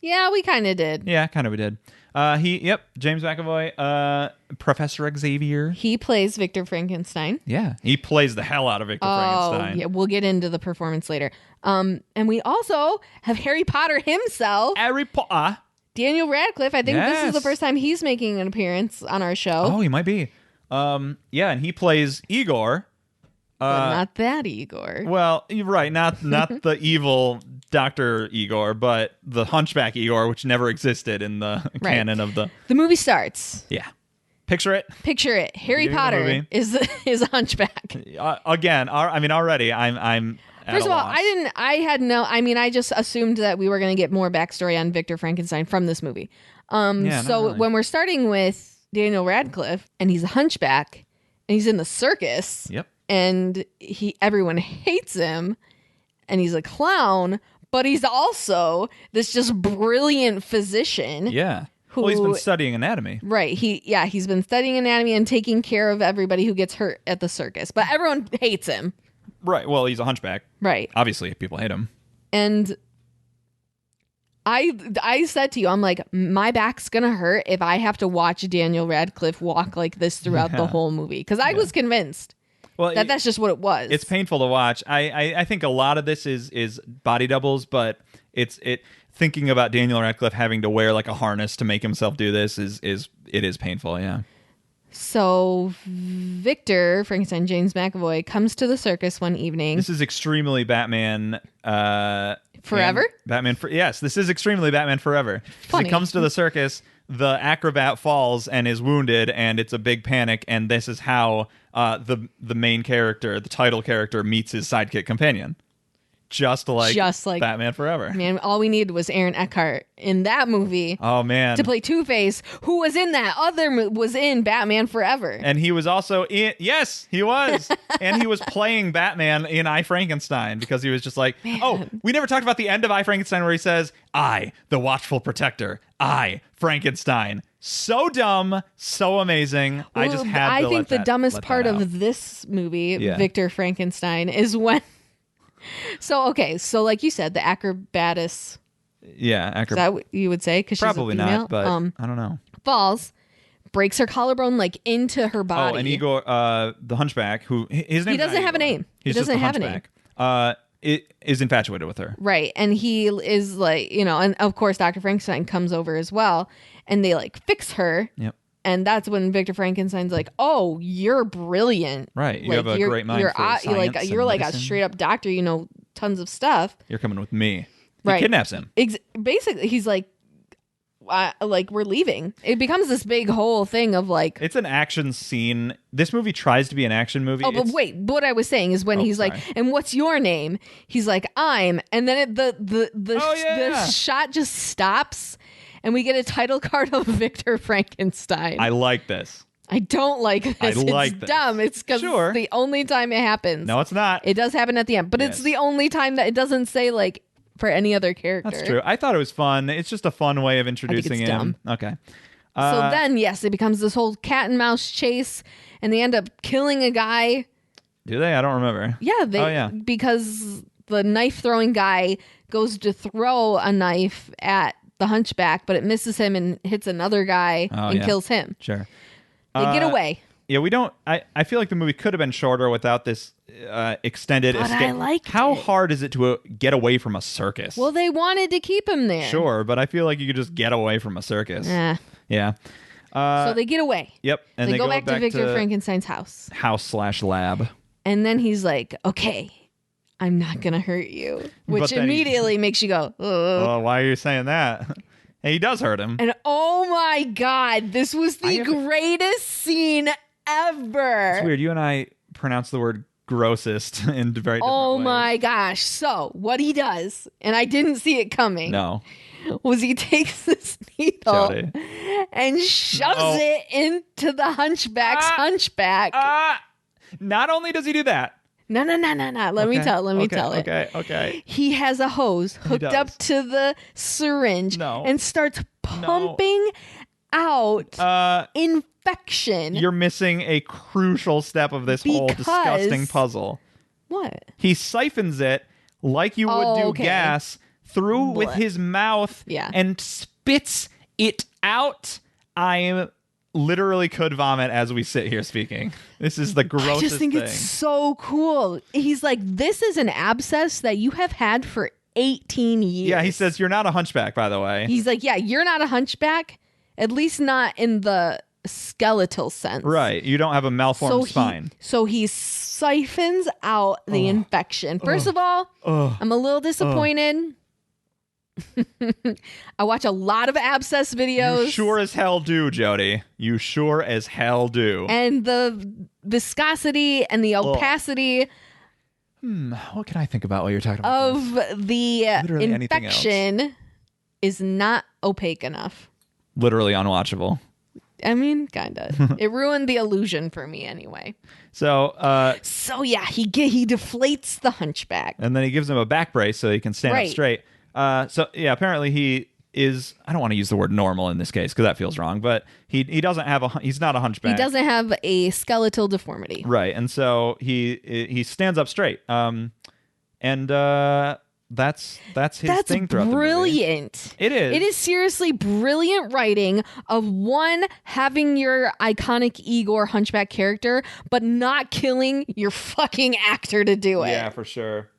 [SPEAKER 2] Yeah, we kind of did.
[SPEAKER 3] Yeah, kind of we did. James McAvoy, Professor Xavier.
[SPEAKER 2] He plays Victor Frankenstein.
[SPEAKER 3] Yeah, he plays the hell out of Victor Frankenstein.
[SPEAKER 2] Yeah, we'll get into the performance later. And we also have Harry Potter himself.
[SPEAKER 3] Harry Potter.
[SPEAKER 2] Daniel Radcliffe. I think this is the first time he's making an appearance on our show.
[SPEAKER 3] Oh, he might be. And he plays Igor.
[SPEAKER 2] But not that Igor.
[SPEAKER 3] Well, you're right. Not the evil Dr. Igor, but the hunchback Igor, which never existed in the canon of the...
[SPEAKER 2] The movie starts.
[SPEAKER 3] Yeah. Picture it.
[SPEAKER 2] Harry Potter is a hunchback.
[SPEAKER 3] Again, already I'm
[SPEAKER 2] First of all, I just assumed that we were going to get more backstory on Victor Frankenstein from this movie. When we're starting with Daniel Radcliffe, and he's a hunchback, and he's in the circus.
[SPEAKER 3] Yep.
[SPEAKER 2] And everyone hates him, and he's a clown, but he's also this just brilliant physician.
[SPEAKER 3] Yeah. Well, he's been studying anatomy.
[SPEAKER 2] Right. He's been studying anatomy and taking care of everybody who gets hurt at the circus. But everyone hates him.
[SPEAKER 3] Right. Well, he's a hunchback.
[SPEAKER 2] Right.
[SPEAKER 3] Obviously, people hate him.
[SPEAKER 2] And I said to you, I'm like, my back's going to hurt if I have to watch Daniel Radcliffe walk like this throughout the whole movie. Because I was convinced that's just what it was.
[SPEAKER 3] It's painful to watch. I think a lot of this is body doubles, but thinking about Daniel Radcliffe having to wear like a harness to make himself do this is painful. Yeah. So
[SPEAKER 2] Victor Frankenstein, James McAvoy, comes to the circus one evening.
[SPEAKER 3] This is extremely Batman.
[SPEAKER 2] Forever?
[SPEAKER 3] Yes, this is extremely Batman Forever.
[SPEAKER 2] Funny.
[SPEAKER 3] He comes to the circus, the acrobat falls and is wounded, and it's a big panic. And this is how the main character, the title character, meets his sidekick companion. Just like Batman Forever.
[SPEAKER 2] Man, all we needed was Aaron Eckhart in that movie.
[SPEAKER 3] Oh, man.
[SPEAKER 2] To play Two-Face, who was in that was in Batman Forever.
[SPEAKER 3] And he was also in... Yes, he was. And he was playing Batman in I, Frankenstein, because he was just like... Man. Oh, we never talked about the end of I, Frankenstein, where he says, I, the watchful protector. I, Frankenstein. So dumb, so amazing. Well, I
[SPEAKER 2] think the dumbest part of this movie, Victor Frankenstein, is when... So like you said, the acrobatus.
[SPEAKER 3] Yeah,
[SPEAKER 2] is that what you would say? Because
[SPEAKER 3] probably
[SPEAKER 2] she's a female?
[SPEAKER 3] not, but I don't know.
[SPEAKER 2] Falls, breaks her collarbone like into her body.
[SPEAKER 3] Oh, and Igor, the hunchback, who his name.
[SPEAKER 2] He doesn't have a name.
[SPEAKER 3] He doesn't have a name. It is infatuated with her.
[SPEAKER 2] Right, and he is like, and of course Dr. Frankenstein comes over as well, and they like fix her.
[SPEAKER 3] Yep.
[SPEAKER 2] And that's when Victor Frankenstein's like, "Oh, you're brilliant,
[SPEAKER 3] right? You have a great mind for science.
[SPEAKER 2] You're like
[SPEAKER 3] medicine.
[SPEAKER 2] A straight up doctor. You know tons of stuff.
[SPEAKER 3] You're coming with me."
[SPEAKER 2] Right?
[SPEAKER 3] He kidnaps him.
[SPEAKER 2] Basically, he's like we're leaving. It becomes this big whole thing of like
[SPEAKER 3] it's an action scene. This movie tries to be an action movie.
[SPEAKER 2] Oh, but wait, what I was saying is when he's like, "And what's your name?" He's like, "I'm," and then the shot just stops. And we get a title card of Victor Frankenstein.
[SPEAKER 3] I like this.
[SPEAKER 2] I don't like this. It's dumb. It's because it's the only time it happens.
[SPEAKER 3] No, it's not.
[SPEAKER 2] It does happen at the end. But it's the only time that it doesn't say like for any other character.
[SPEAKER 3] That's true. I thought it was fun. It's just a fun way of introducing him.
[SPEAKER 2] Dumb.
[SPEAKER 3] Okay.
[SPEAKER 2] So then, yes, it becomes this whole cat and mouse chase. And they end up killing a guy.
[SPEAKER 3] Do they? I don't remember.
[SPEAKER 2] Yeah. Because the knife throwing guy goes to throw a knife at the hunchback, but it misses him and hits another guy and kills him.
[SPEAKER 3] Sure.
[SPEAKER 2] They get away.
[SPEAKER 3] Yeah, we don't... I feel like the movie could have been shorter without this extended escape.
[SPEAKER 2] I liked
[SPEAKER 3] How hard is it to get away from a circus?
[SPEAKER 2] Well, they wanted to keep him there.
[SPEAKER 3] Sure, but I feel like you could just get away from a circus. Yeah.
[SPEAKER 2] So they get away.
[SPEAKER 3] Yep. And
[SPEAKER 2] they go back to Victor Frankenstein's house.
[SPEAKER 3] House/lab.
[SPEAKER 2] And then he's like, okay, I'm not going to hurt you. Which immediately makes you go, ugh.
[SPEAKER 3] Oh, why are you saying that? And he does hurt him.
[SPEAKER 2] And oh my God, this was the greatest scene ever.
[SPEAKER 3] It's weird. You and I pronounce the word grossest in very different ways.
[SPEAKER 2] Oh my gosh. So what he does, and I didn't see it coming.
[SPEAKER 3] No.
[SPEAKER 2] Was he takes this needle and shoves it into the hunchback's hunchback.
[SPEAKER 3] Not only does he do that.
[SPEAKER 2] No. Let me tell it.
[SPEAKER 3] Okay.
[SPEAKER 2] He has a hose hooked up to the syringe and starts pumping out infection.
[SPEAKER 3] You're missing a crucial step of this whole disgusting puzzle.
[SPEAKER 2] What?
[SPEAKER 3] He siphons it like you would do gas through with his mouth and spits it out. I literally could vomit as we sit here speaking. This is the grossest thing. I just think
[SPEAKER 2] it's so cool. He's like, this is an abscess that you have had for 18 years.
[SPEAKER 3] Yeah, he says, you're not a hunchback, by the way.
[SPEAKER 2] He's like, yeah, you're not a hunchback, at least not in the skeletal sense.
[SPEAKER 3] Right. You don't have a malformed spine.
[SPEAKER 2] So he siphons out the infection. First of all, I'm a little disappointed. I watch a lot of abscess videos.
[SPEAKER 3] You sure as hell do, Jody. You sure as hell do.
[SPEAKER 2] And the viscosity and the opacity
[SPEAKER 3] what can I think about while you're talking about
[SPEAKER 2] of the infection is not opaque enough.
[SPEAKER 3] Literally unwatchable.
[SPEAKER 2] I mean, kind of. It ruined the illusion for me anyway.
[SPEAKER 3] So
[SPEAKER 2] yeah, he deflates the hunchback.
[SPEAKER 3] and then he gives him a back brace so he can stand up straight. So yeah, apparently he is, I don't want to use the word normal in this case because that feels wrong, but he doesn't have he's not a hunchback.
[SPEAKER 2] He doesn't have a skeletal deformity.
[SPEAKER 3] Right. And so he stands up straight. And that's his thing throughout the movie.
[SPEAKER 2] Brilliant.
[SPEAKER 3] It is.
[SPEAKER 2] It is seriously brilliant writing of one, having your iconic Igor hunchback character, but not killing your fucking actor to do it.
[SPEAKER 3] Yeah, for sure.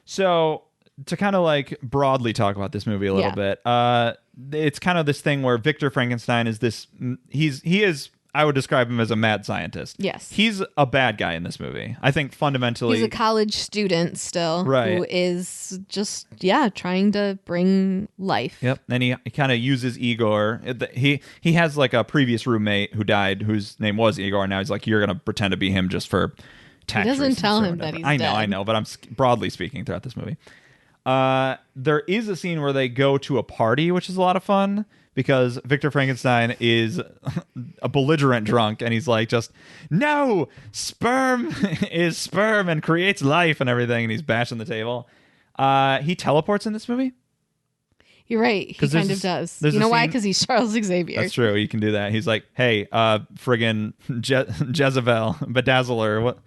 [SPEAKER 3] So to kind of like broadly talk about this movie a little bit, it's kind of this thing where Victor Frankenstein is this, he is, I would describe him as a mad scientist.
[SPEAKER 2] Yes.
[SPEAKER 3] He's a bad guy in this movie. I think fundamentally.
[SPEAKER 2] He's a college student still.
[SPEAKER 3] Right.
[SPEAKER 2] Who is just, trying to bring life.
[SPEAKER 3] Yep. And he kind of uses Igor. He has like a previous roommate who died whose name was Igor. And now he's like, you're going to pretend to be him just for tax
[SPEAKER 2] He doesn't
[SPEAKER 3] reasons
[SPEAKER 2] tell
[SPEAKER 3] or
[SPEAKER 2] him
[SPEAKER 3] whatever.
[SPEAKER 2] that he's
[SPEAKER 3] I know, but I'm broadly speaking throughout this movie. There is a scene where they go to a party, which is a lot of fun because Victor Frankenstein is a belligerent drunk and he's like, just, no, sperm is sperm and creates life and everything. And he's bashing the table. He teleports in this movie.
[SPEAKER 2] You're right. He kind of does. You know why? Because he's Charles Xavier.
[SPEAKER 3] That's true. He can do that. He's like, hey, friggin' Jezebel, Bedazzler, what?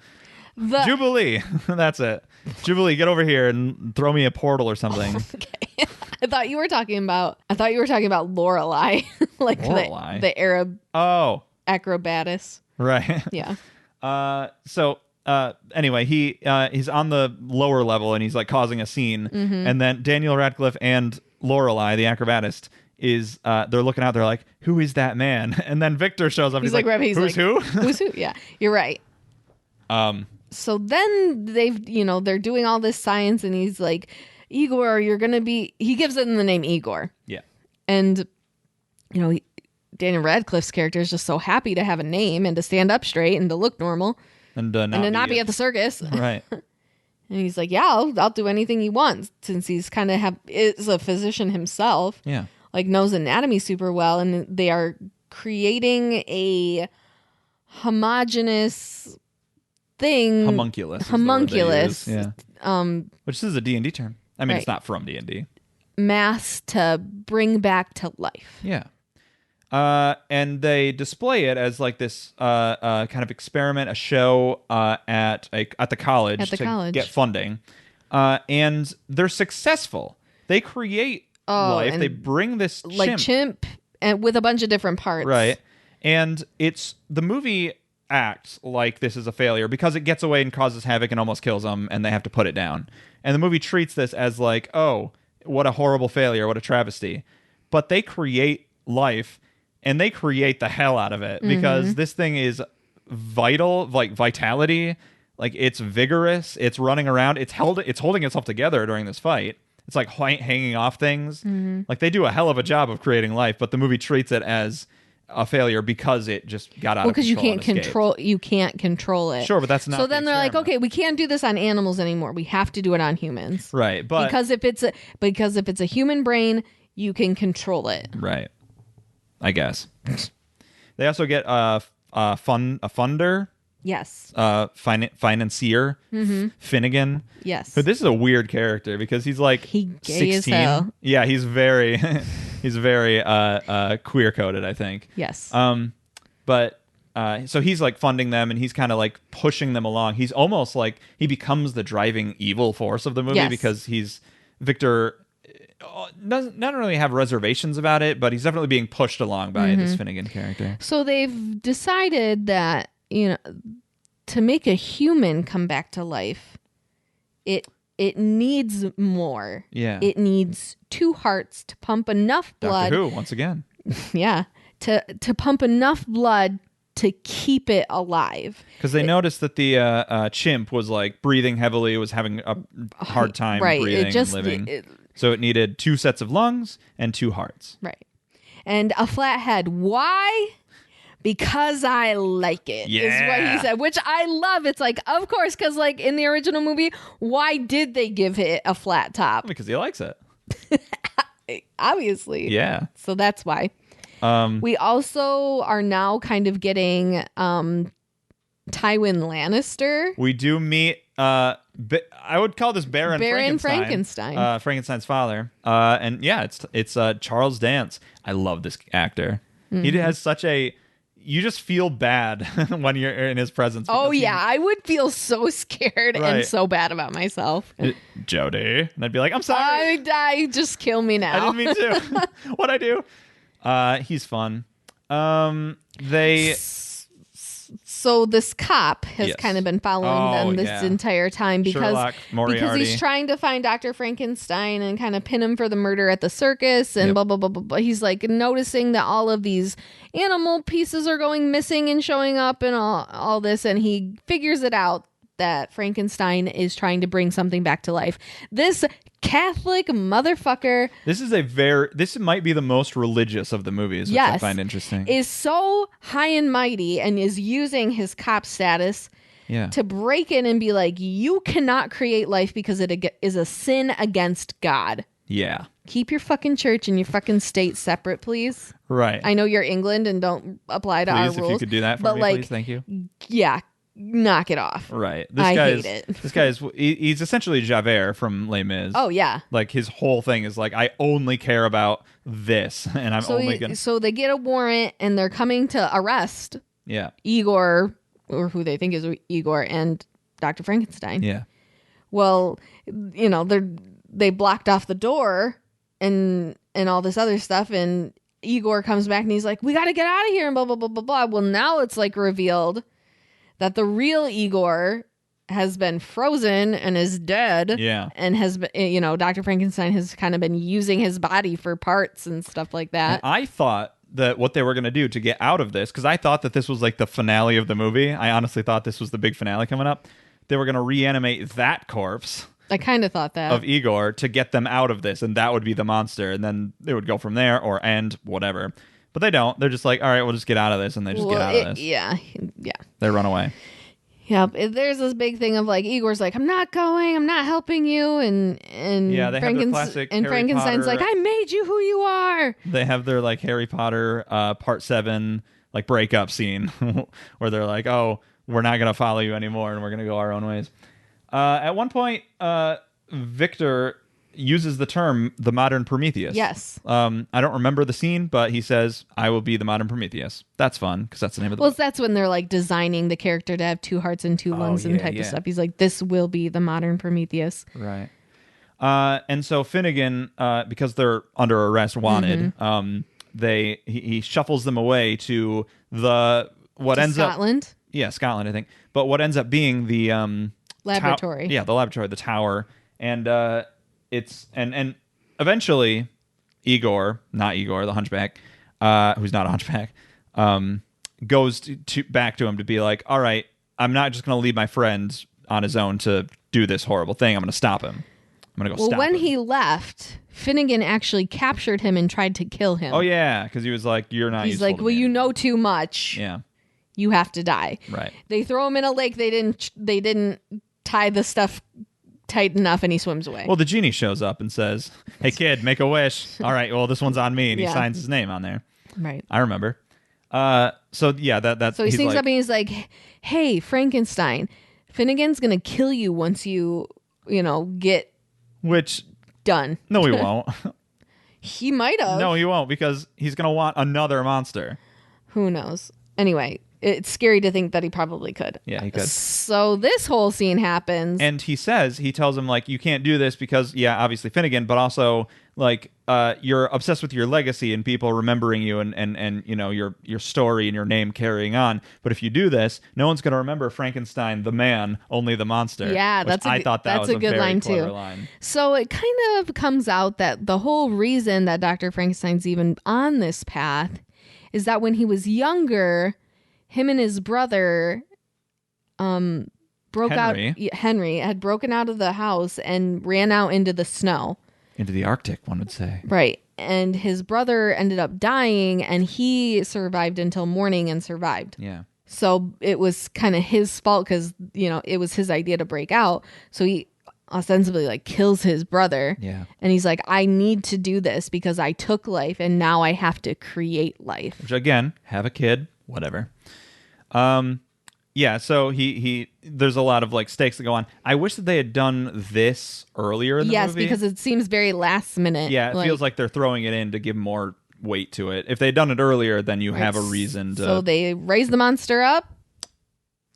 [SPEAKER 3] Jubilee. That's it. Jubilee, get over here and throw me a portal or something.
[SPEAKER 2] Okay. I thought you were talking about Lorelei, like
[SPEAKER 3] Lorelei?
[SPEAKER 2] the Arab acrobatus.
[SPEAKER 3] Right.
[SPEAKER 2] Yeah.
[SPEAKER 3] Anyway, he's on the lower level and he's like causing a scene, and then Daniel Radcliffe and Lorelei, the acrobatist, is they're looking out. They're like, "Who is that man?" And then Victor shows up. He's like, "Who's who?
[SPEAKER 2] Who's who?" Yeah, you're right. So then they're doing all this science, and he's like, Igor, you're gonna be. He gives them the name Igor.
[SPEAKER 3] Yeah,
[SPEAKER 2] and Daniel Radcliffe's character is just so happy to have a name and to stand up straight and to look normal
[SPEAKER 3] and to not
[SPEAKER 2] be at the circus.
[SPEAKER 3] Right.
[SPEAKER 2] And he's like, yeah, I'll do anything he wants, since he's kind of is a physician himself.
[SPEAKER 3] Yeah,
[SPEAKER 2] like knows anatomy super well, and they are creating a homogeneous thing.
[SPEAKER 3] Homunculus. Yeah. Which is a D&D term. I mean, It's not from D&D.
[SPEAKER 2] Mass to bring back to life.
[SPEAKER 3] Yeah. And they display it as like this kind of experiment, a show at the college get funding. And they're successful. They create life. They bring this
[SPEAKER 2] chimp and with a bunch of different parts.
[SPEAKER 3] Right. And the movie acts like this is a failure because it gets away and causes havoc and almost kills them, and they have to put it down. And the movie treats this as like, oh, what a horrible failure, what a travesty. But they create life, and they create the hell out of it because this thing is vital, like vitality, like it's vigorous, it's running around, it's holding itself together during this fight. It's like hanging off things. Like they do a hell of a job of creating life, but the movie treats it as a failure because it just got out of control.
[SPEAKER 2] Because you can't control it.
[SPEAKER 3] Sure, but that's not.
[SPEAKER 2] So then they're like, okay, we can't do this on animals anymore. We have to do it on humans.
[SPEAKER 3] Right, but
[SPEAKER 2] because if it's a human brain, you can control it.
[SPEAKER 3] Right. I guess. They also get a funder.
[SPEAKER 2] Yes.
[SPEAKER 3] Financier. Finnegan.
[SPEAKER 2] Yes.
[SPEAKER 3] But this is a weird character because he's like
[SPEAKER 2] gay
[SPEAKER 3] 16.
[SPEAKER 2] As hell.
[SPEAKER 3] Yeah, he's very queer coded, I think.
[SPEAKER 2] Yes.
[SPEAKER 3] But so he's like funding them and he's kind of like pushing them along. He's almost like he becomes the driving evil force of the movie because Victor doesn't really have reservations about it, but he's definitely being pushed along by this Finnegan character.
[SPEAKER 2] So they've decided that, to make a human come back to life, it needs more.
[SPEAKER 3] Yeah.
[SPEAKER 2] It needs 2 hearts to pump enough blood.
[SPEAKER 3] Doctor Who, once again.
[SPEAKER 2] Yeah. To pump enough blood to keep it alive.
[SPEAKER 3] Because they noticed that the chimp was like breathing heavily, was having a hard time breathing and living. So it needed 2 sets of lungs and 2 hearts.
[SPEAKER 2] Right. And a flat head. Why? Because I like it, is what he said, which I love. It's like, of course, because like in the original movie, why did they give it a flat top?
[SPEAKER 3] Because he likes it.
[SPEAKER 2] Obviously.
[SPEAKER 3] Yeah.
[SPEAKER 2] So that's why. We also are now kind of getting Tywin Lannister.
[SPEAKER 3] We do meet, I would call this Baron Frankenstein. Frankenstein's father. And yeah, it's Charles Dance. I love this actor. He has such a... You just feel bad when you're in his presence.
[SPEAKER 2] Oh, yeah. I would feel so scared and so bad about myself.
[SPEAKER 3] Jody. And I'd be like, I'm sorry.
[SPEAKER 2] I just kill me now.
[SPEAKER 3] I didn't mean to. What'd I do? He's fun.
[SPEAKER 2] So this cop has kind of been following them this entire time because he's trying to find Dr. Frankenstein and kind of pin him for the murder at the circus and blah, blah, blah, blah, blah. He's like noticing that all of these animal pieces are going missing and showing up and all this. And he figures it out that Frankenstein is trying to bring something back to life. This Catholic motherfucker.
[SPEAKER 3] This might be the most religious of the movies, which I find interesting.
[SPEAKER 2] Is so high and mighty and is using his cop status to break in and be like, you cannot create life because it is a sin against God.
[SPEAKER 3] Yeah.
[SPEAKER 2] Keep your fucking church and your fucking state separate, please.
[SPEAKER 3] Right.
[SPEAKER 2] I know you're England and don't apply to our rules.
[SPEAKER 3] If you could do that for me, please. Thank you.
[SPEAKER 2] Yeah. Knock it off.
[SPEAKER 3] Right.
[SPEAKER 2] I hate it.
[SPEAKER 3] This guy he's essentially Javert from Les Mis.
[SPEAKER 2] Oh, yeah.
[SPEAKER 3] Like his whole thing is like, I only care about this and I'm only going to...
[SPEAKER 2] So they get a warrant and they're coming to arrest Igor, or who they think is Igor, and Dr. Frankenstein.
[SPEAKER 3] Yeah.
[SPEAKER 2] Well, they blocked off the door and all this other stuff, and Igor comes back and he's like, we got to get out of here and blah, blah, blah, blah, blah. Well, now it's like revealed that the real Igor has been frozen and is dead.
[SPEAKER 3] Yeah.
[SPEAKER 2] And has been, Dr. Frankenstein has kind of been using his body for parts and stuff like that.
[SPEAKER 3] And I thought that what they were going to do to get out of this, because I thought that this was like the finale of the movie. I honestly thought this was the big finale coming up. They were going to reanimate that corpse.
[SPEAKER 2] I kind of thought that.
[SPEAKER 3] Of Igor to get them out of this, and that would be the monster. And then they would go from there or end, whatever. But they don't. They're just like, all right, we'll just get out of this, and they just get out of this.
[SPEAKER 2] Yeah.
[SPEAKER 3] They run away.
[SPEAKER 2] Yep. There's this big thing of like, Igor's like, I'm not going, I'm not helping you, and
[SPEAKER 3] they have their classic
[SPEAKER 2] and
[SPEAKER 3] Harry
[SPEAKER 2] Frankenstein's
[SPEAKER 3] Potter,
[SPEAKER 2] like, I made you who you are.
[SPEAKER 3] They have their like Harry Potter Part 7 like breakup scene where they're like, oh, we're not gonna follow you anymore, and we're gonna go our own ways. At one point, Victor uses the term the modern Prometheus.
[SPEAKER 2] Yes.
[SPEAKER 3] I don't remember the scene, but he says, I will be the modern Prometheus. That's fun because that's the name of the book.
[SPEAKER 2] That's when they're like designing the character to have 2 hearts and 2 lungs and type of stuff. He's like, this will be the modern Prometheus.
[SPEAKER 3] Right. And so Finnegan, because they're under arrest, wanted, he shuffles them away to
[SPEAKER 2] Scotland?
[SPEAKER 3] Scotland, I think. But what ends up being the
[SPEAKER 2] laboratory.
[SPEAKER 3] The laboratory, the tower. And it's and eventually Igor, not Igor, the hunchback, who's not a hunchback, goes back to him to be like, all right, I'm not just going to leave my friend on his own to do this horrible thing. I'm going to stop him. I'm going to go stop him.
[SPEAKER 2] Well, when he left, Finnegan actually captured him and tried to kill him.
[SPEAKER 3] Oh, yeah, because he was like, you're not
[SPEAKER 2] He's like, well, you know too much.
[SPEAKER 3] Yeah.
[SPEAKER 2] You have to die.
[SPEAKER 3] Right.
[SPEAKER 2] They throw him in a lake. They didn't tie the stuff tight enough, and he swims away.
[SPEAKER 3] Well, the genie shows up and says, hey, kid, make a wish. All right, well, this one's on me. And he signs his name on there.
[SPEAKER 2] Right.
[SPEAKER 3] I remember. So, yeah, that's...
[SPEAKER 2] So he sings up and he's like, hey, Frankenstein, Finnegan's going to kill you once you get...
[SPEAKER 3] Which...
[SPEAKER 2] done.
[SPEAKER 3] No, he won't.
[SPEAKER 2] He might have.
[SPEAKER 3] No, he won't, because he's going to want another monster.
[SPEAKER 2] Who knows? Anyway, it's scary to think that he probably could.
[SPEAKER 3] Yeah, he could.
[SPEAKER 2] So this whole scene happens.
[SPEAKER 3] And he tells him, like, you can't do this because, obviously Finnegan, but also, like, you're obsessed with your legacy and people remembering you and your story and your name carrying on. But if you do this, no one's going to remember Frankenstein, the man, only the monster.
[SPEAKER 2] Yeah,
[SPEAKER 3] I thought that was a
[SPEAKER 2] good
[SPEAKER 3] very
[SPEAKER 2] line,
[SPEAKER 3] clever
[SPEAKER 2] too.
[SPEAKER 3] line.
[SPEAKER 2] So it kind of comes out that the whole reason that Dr. Frankenstein's even on this path is that when he was younger, him and his brother Henry had broken out of the house and ran out into the snow.
[SPEAKER 3] Into the Arctic, one would say.
[SPEAKER 2] Right. And his brother ended up dying, and he survived until morning and survived.
[SPEAKER 3] Yeah.
[SPEAKER 2] So it was kind of his fault because, it was his idea to break out. So he ostensibly like kills his brother.
[SPEAKER 3] Yeah.
[SPEAKER 2] And he's like, I need to do this because I took life and now I have to create life.
[SPEAKER 3] Which again, have a kid, whatever. Yeah, so he there's a lot of like stakes that go on. I wish that they had done this earlier in the movie.
[SPEAKER 2] Yes, because it seems very last minute.
[SPEAKER 3] Yeah, it feels like they're throwing it in to give more weight to it. If they'd done it earlier, then you have a reason to.
[SPEAKER 2] So they raise the monster up.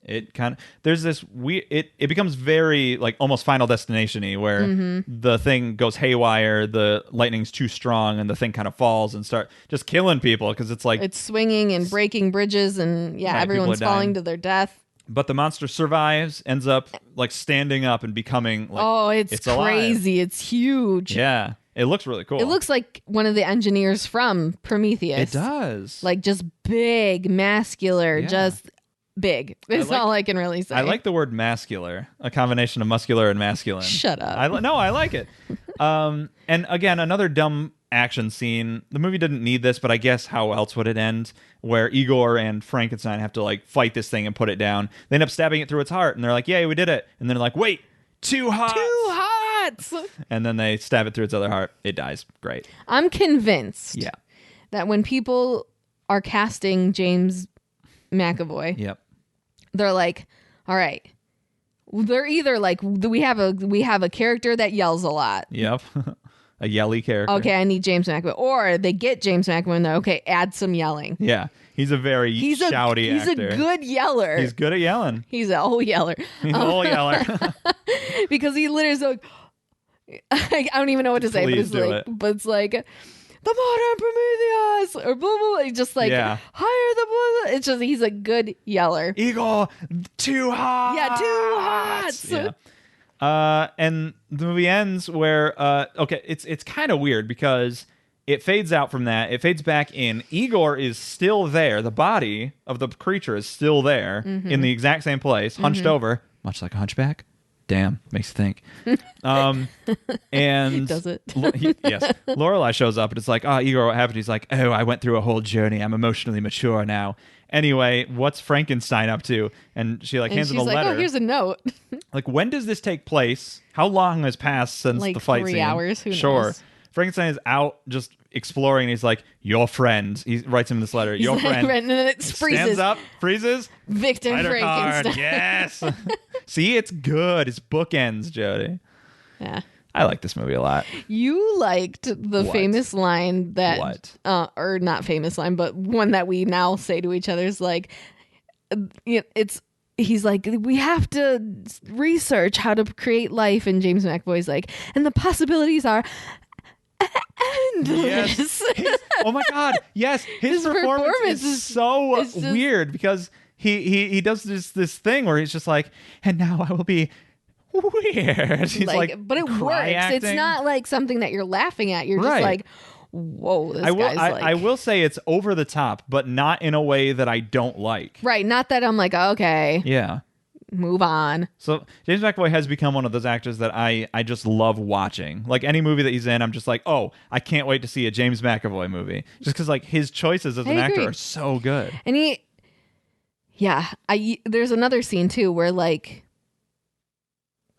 [SPEAKER 3] It kind of there's this it becomes very like almost Final Destination-y where the thing goes haywire, the lightning's too strong, and the thing kind of falls and start just killing people because it's like
[SPEAKER 2] it's swinging and breaking bridges and
[SPEAKER 3] right,
[SPEAKER 2] everyone's falling to their death.
[SPEAKER 3] But the monster survives, ends up like standing up and becoming like
[SPEAKER 2] it's crazy,
[SPEAKER 3] alive.
[SPEAKER 2] It's huge.
[SPEAKER 3] Yeah, it looks really cool.
[SPEAKER 2] It looks like one of the engineers from Prometheus.
[SPEAKER 3] It does,
[SPEAKER 2] like just big, muscular, just. Big. That's all I can really say.
[SPEAKER 3] I like the word mascular, a combination of muscular and masculine.
[SPEAKER 2] Shut up.
[SPEAKER 3] I like it. And again, another dumb action scene. The movie didn't need this, but I guess how else would it end? Where Igor and Frankenstein have to like fight this thing and put it down. They end up stabbing it through its heart, and they're like, "Yay, we did it!" And they're like, "Wait, too hot!" And then they stab it through its other heart. It dies. Great.
[SPEAKER 2] I'm convinced.
[SPEAKER 3] Yeah.
[SPEAKER 2] That when people are casting James McAvoy.
[SPEAKER 3] Yep.
[SPEAKER 2] They're like, all right. They're either like we have a character that yells a lot.
[SPEAKER 3] Yep. A yelly character.
[SPEAKER 2] Okay, I need James McAvoy. Or they get James McAvoy and they're okay, add some yelling.
[SPEAKER 3] Yeah. He's a very shouty actor.
[SPEAKER 2] He's a good yeller.
[SPEAKER 3] He's good at yelling.
[SPEAKER 2] He's a whole yeller.
[SPEAKER 3] He's a whole yeller.
[SPEAKER 2] Because he literally is like I don't even know what to say, but it's like the modern Prometheus or blah blah blah. He's just like hire the blah blah. It's just he's a good yeller.
[SPEAKER 3] Igor, too hot.
[SPEAKER 2] Yeah, too hot.
[SPEAKER 3] Yeah. And the movie ends where it's kind of weird because it fades out from that. It fades back in. Igor is still there. The body of the creature is still there in the exact same place, hunched over, much like a hunchback. Damn, makes you think. And
[SPEAKER 2] does it?
[SPEAKER 3] Yes. Lorelai shows up and it's like, Igor, what happened? He's like, I went through a whole journey. I'm emotionally mature now. Anyway, what's Frankenstein up to? And she hands him a letter.
[SPEAKER 2] Oh, here's a note.
[SPEAKER 3] Like, when does this take place? How long has passed since the fight scene?
[SPEAKER 2] 3 hours. Who knows?
[SPEAKER 3] Sure. Frankenstein is out just exploring. And he's like, your friend. He writes him this letter. Your friend.
[SPEAKER 2] And then it freezes.
[SPEAKER 3] Stands up, freezes.
[SPEAKER 2] Victor Frankenstein.
[SPEAKER 3] Card. Yes. See, it's good. It's bookends, Jody.
[SPEAKER 2] Yeah.
[SPEAKER 3] I like this movie a lot. You
[SPEAKER 2] liked the famous line that, or not famous line, but one that we now say to each other is like, he's like, we have to research how to create life. And James McAvoy's like, and the possibilities are endless.
[SPEAKER 3] Yes. Oh my God. Yes. His performance is so weird because he does this thing where he's just like, and now I will be weird. He's like
[SPEAKER 2] but it works.
[SPEAKER 3] Acting.
[SPEAKER 2] It's not like something that you're laughing at. You're just like, whoa, this guy's like...
[SPEAKER 3] I will say it's over the top, but not in a way that I don't like.
[SPEAKER 2] Right. Not that I'm like, okay.
[SPEAKER 3] Yeah.
[SPEAKER 2] Move on.
[SPEAKER 3] So James McAvoy has become one of those actors that I just love watching. Like any movie that he's in, I'm just like, I can't wait to see a James McAvoy movie. Just because like his choices as an actor are so good.
[SPEAKER 2] And there's another scene too where like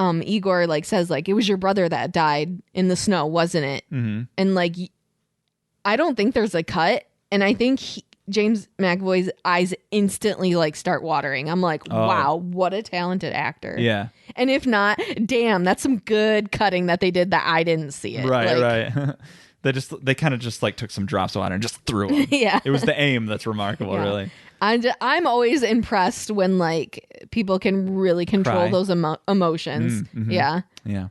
[SPEAKER 2] Igor like says like, it was your brother that died in the snow, wasn't it? Mm-hmm. And like, I don't think there's a cut. And I think James McAvoy's eyes instantly like start watering. I'm like, wow, what a talented actor.
[SPEAKER 3] Yeah.
[SPEAKER 2] And if not, damn, that's some good cutting that they did that I didn't see it.
[SPEAKER 3] Right. They kind of just like took some drops of water and just threw them.
[SPEAKER 2] Yeah.
[SPEAKER 3] It was the aim that's remarkable, really.
[SPEAKER 2] I'm always impressed when like people can really control those emotions. Mm-hmm. Yeah.
[SPEAKER 3] Yeah.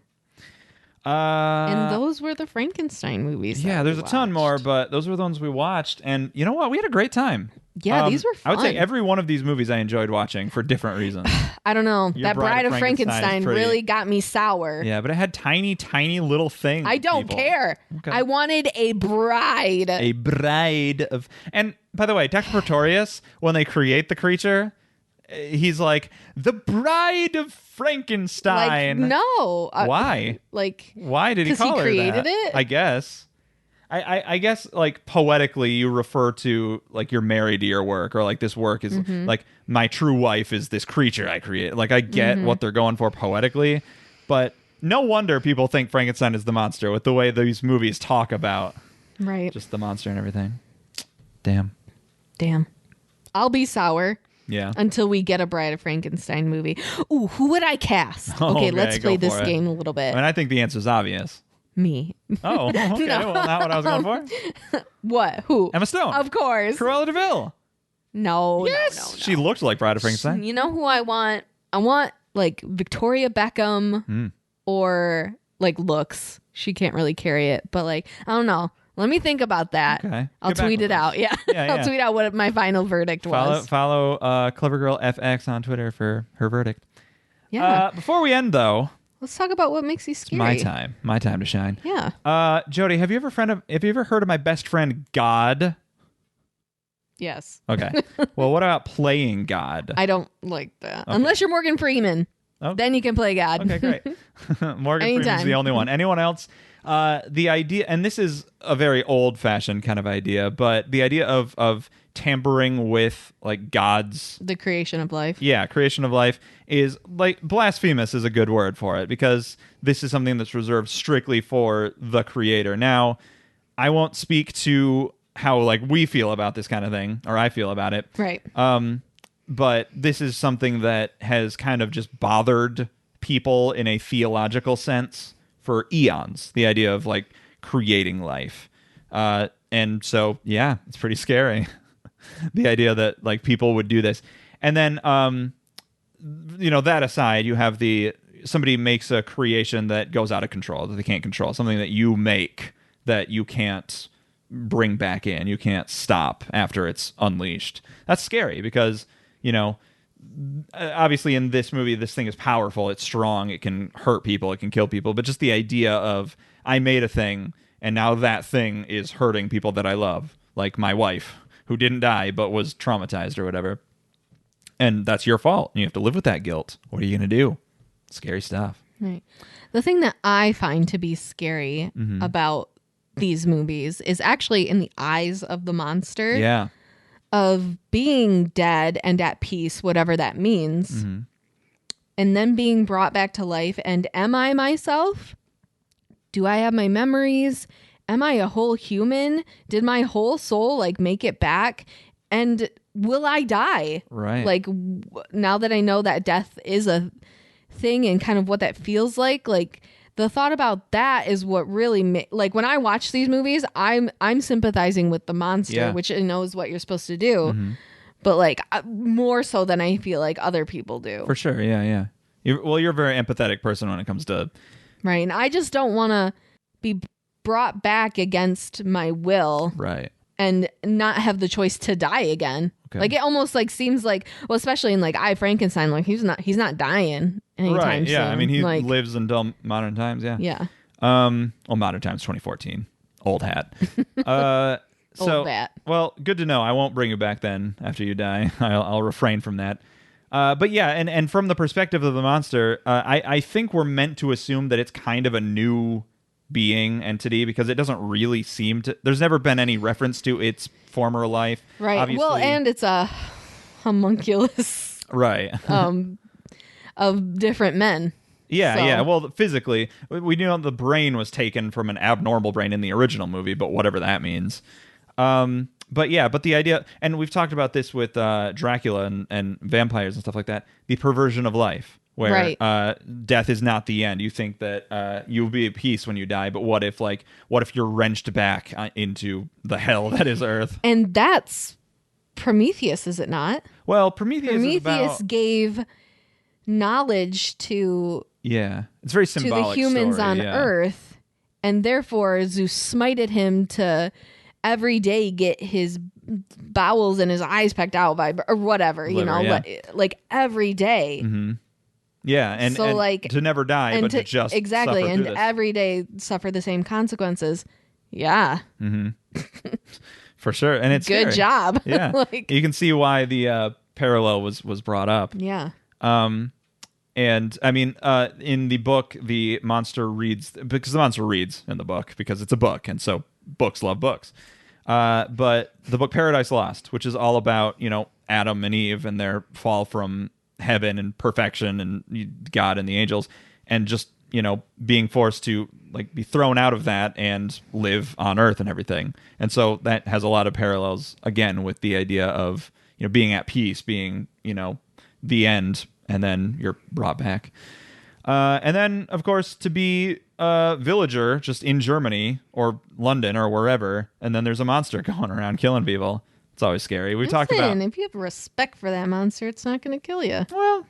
[SPEAKER 2] And those were the Frankenstein movies.
[SPEAKER 3] Yeah, there's a ton more, but those were the ones we watched. And you know what? We had a great time.
[SPEAKER 2] Yeah, these were fun.
[SPEAKER 3] I would say every one of these movies I enjoyed watching for different reasons.
[SPEAKER 2] I don't know. That Bride of Frankenstein really got me sour.
[SPEAKER 3] Yeah, but it had tiny, tiny little things.
[SPEAKER 2] I don't care. Okay. I wanted a bride.
[SPEAKER 3] A bride of... And by the way, Dr. Pretorius, when they create the creature... He's like, the Bride of Frankenstein.
[SPEAKER 2] Like, no.
[SPEAKER 3] Why? Why did he call her that? Because he created it? I guess. I guess, like, poetically, you refer to, like, you're married to your work, or, like, this work is, like, my true wife is this creature I create. Like, I get what they're going for poetically, but No wonder people think Frankenstein is the monster with the way these movies talk about just the monster and everything. Damn.
[SPEAKER 2] I'll be sour.
[SPEAKER 3] Yeah.
[SPEAKER 2] Until we get a Bride of Frankenstein movie. Ooh, who would I cast? Okay, let's play this game a little bit.
[SPEAKER 3] I mean, I think the answer is obvious.
[SPEAKER 2] Me.
[SPEAKER 3] Oh, okay. No. Well, not what I was going for.
[SPEAKER 2] What? Who?
[SPEAKER 3] Emma Stone.
[SPEAKER 2] Of course.
[SPEAKER 3] Cruella de Vil.
[SPEAKER 2] No.
[SPEAKER 3] Yes.
[SPEAKER 2] No.
[SPEAKER 3] She looked like Bride of Frankenstein.
[SPEAKER 2] You know who I want? I want like Victoria Beckham or like looks. She can't really carry it, but like, I don't know. Let me think about that.
[SPEAKER 3] Okay.
[SPEAKER 2] I'll tweet it out. Yeah. I'll tweet out what my final verdict was.
[SPEAKER 3] Follow Clever Girl FX on Twitter for her verdict.
[SPEAKER 2] Yeah.
[SPEAKER 3] Before we end, though,
[SPEAKER 2] let's talk about what makes you scary.
[SPEAKER 3] It's my time to shine.
[SPEAKER 2] Yeah.
[SPEAKER 3] Jody, have you ever heard of my best friend God?
[SPEAKER 2] Yes.
[SPEAKER 3] Okay. Well, what about playing God?
[SPEAKER 2] I don't like that. Okay. Unless you're Morgan Freeman. Okay. Then you can play God.
[SPEAKER 3] Okay, great. Morgan Freeman's the only one. Anyone else? The idea, and this is a very old-fashioned kind of idea, but the idea of tampering with like God's
[SPEAKER 2] the creation of life.
[SPEAKER 3] Yeah, creation of life is like blasphemous is a good word for it, because this is something that's reserved strictly for the creator. Now, I won't speak to how like we feel about this kind of thing, or I feel about it.
[SPEAKER 2] Right.
[SPEAKER 3] But this is something that has kind of just bothered people in a theological sense for eons, the idea of like creating life. And so, yeah, it's pretty scary. The idea that like people would do this. And then, that aside, you have somebody makes a creation that goes out of control, that they can't control, something that you make that you can't bring back in, you can't stop after it's unleashed. That's scary because, obviously in this movie, this thing is powerful, it's strong, it can hurt people, it can kill people, but just the idea of I made a thing and now that thing is hurting people that I love, like my wife, who didn't die but was traumatized or whatever. And that's your fault. You have to live with that guilt. What are you going to do? Scary stuff.
[SPEAKER 2] Right. The thing that I find to be scary about these movies is actually in the eyes of the monster.
[SPEAKER 3] Yeah.
[SPEAKER 2] Of being dead and at peace, whatever that means, and then being brought back to life. And am I myself? Do I have my memories? Am I a whole human? Did my whole soul like make it back? And will I die?
[SPEAKER 3] Right.
[SPEAKER 2] Like now that I know that death is a thing and kind of what that feels like the thought about that is what really like when I watch these movies, I'm sympathizing with the monster, which it knows what you're supposed to do, but like more so than I feel like other people do.
[SPEAKER 3] For sure, yeah. You're a very empathetic person when it comes to
[SPEAKER 2] right, and I just don't want to be brought back against my will,
[SPEAKER 3] right,
[SPEAKER 2] and not have the choice to die again. Okay. Like it almost like seems like, well, especially in like I Frankenstein, like he's not dying anytime
[SPEAKER 3] right, yeah.
[SPEAKER 2] soon.
[SPEAKER 3] I mean, he
[SPEAKER 2] like,
[SPEAKER 3] lives until modern times, yeah.
[SPEAKER 2] Yeah.
[SPEAKER 3] Modern times 2014. Old hat.
[SPEAKER 2] Old hat.
[SPEAKER 3] Well, good to know. I won't bring you back then after you die. I'll refrain from that. But yeah, and from the perspective of the monster, I think we're meant to assume that it's kind of a new entity, because it doesn't really seem to, there's never been any reference to its former life.
[SPEAKER 2] Right.
[SPEAKER 3] Obviously.
[SPEAKER 2] Well, and it's a homunculus.
[SPEAKER 3] Right.
[SPEAKER 2] Of different men.
[SPEAKER 3] Yeah,
[SPEAKER 2] so.
[SPEAKER 3] yeah. Well, physically, we knew the brain was taken from an abnormal brain in the original movie, but whatever that means. But the idea, and we've talked about this with Dracula and vampires and stuff like that, the perversion of life, where death is not the end. You think that you'll be at peace when you die, but what if you're wrenched back into the hell that is Earth?
[SPEAKER 2] And that's Prometheus, is it not?
[SPEAKER 3] Well, Prometheus
[SPEAKER 2] gave knowledge to
[SPEAKER 3] it's very symbolic
[SPEAKER 2] to the humans
[SPEAKER 3] story,
[SPEAKER 2] on Earth, and therefore Zeus smited him to every day get his bowels and his eyes pecked out by or whatever, like every day.
[SPEAKER 3] Yeah, and,
[SPEAKER 2] so,
[SPEAKER 3] and to never die, but to just
[SPEAKER 2] exactly,
[SPEAKER 3] suffer
[SPEAKER 2] and
[SPEAKER 3] through this.
[SPEAKER 2] every day suffer the same consequences. Yeah,
[SPEAKER 3] for sure, and it's
[SPEAKER 2] good
[SPEAKER 3] scary.
[SPEAKER 2] job.
[SPEAKER 3] Yeah, you can see why the parallel was brought up.
[SPEAKER 2] Yeah.
[SPEAKER 3] And I mean, in the book, the monster reads in the book because it's a book, and so books love books. But the book Paradise Lost, which is all about Adam and Eve and their fall from heaven and perfection and God and the angels, and just being forced to like be thrown out of that and live on Earth and everything. And so that has a lot of parallels again with the idea of being at peace, being the end, and then you're brought back. And then, of course, to be a villager just in Germany or London or wherever, and then there's a monster going around killing people. It's always scary. We talked about
[SPEAKER 2] if you have respect for that monster, it's not going to kill you.
[SPEAKER 3] Well,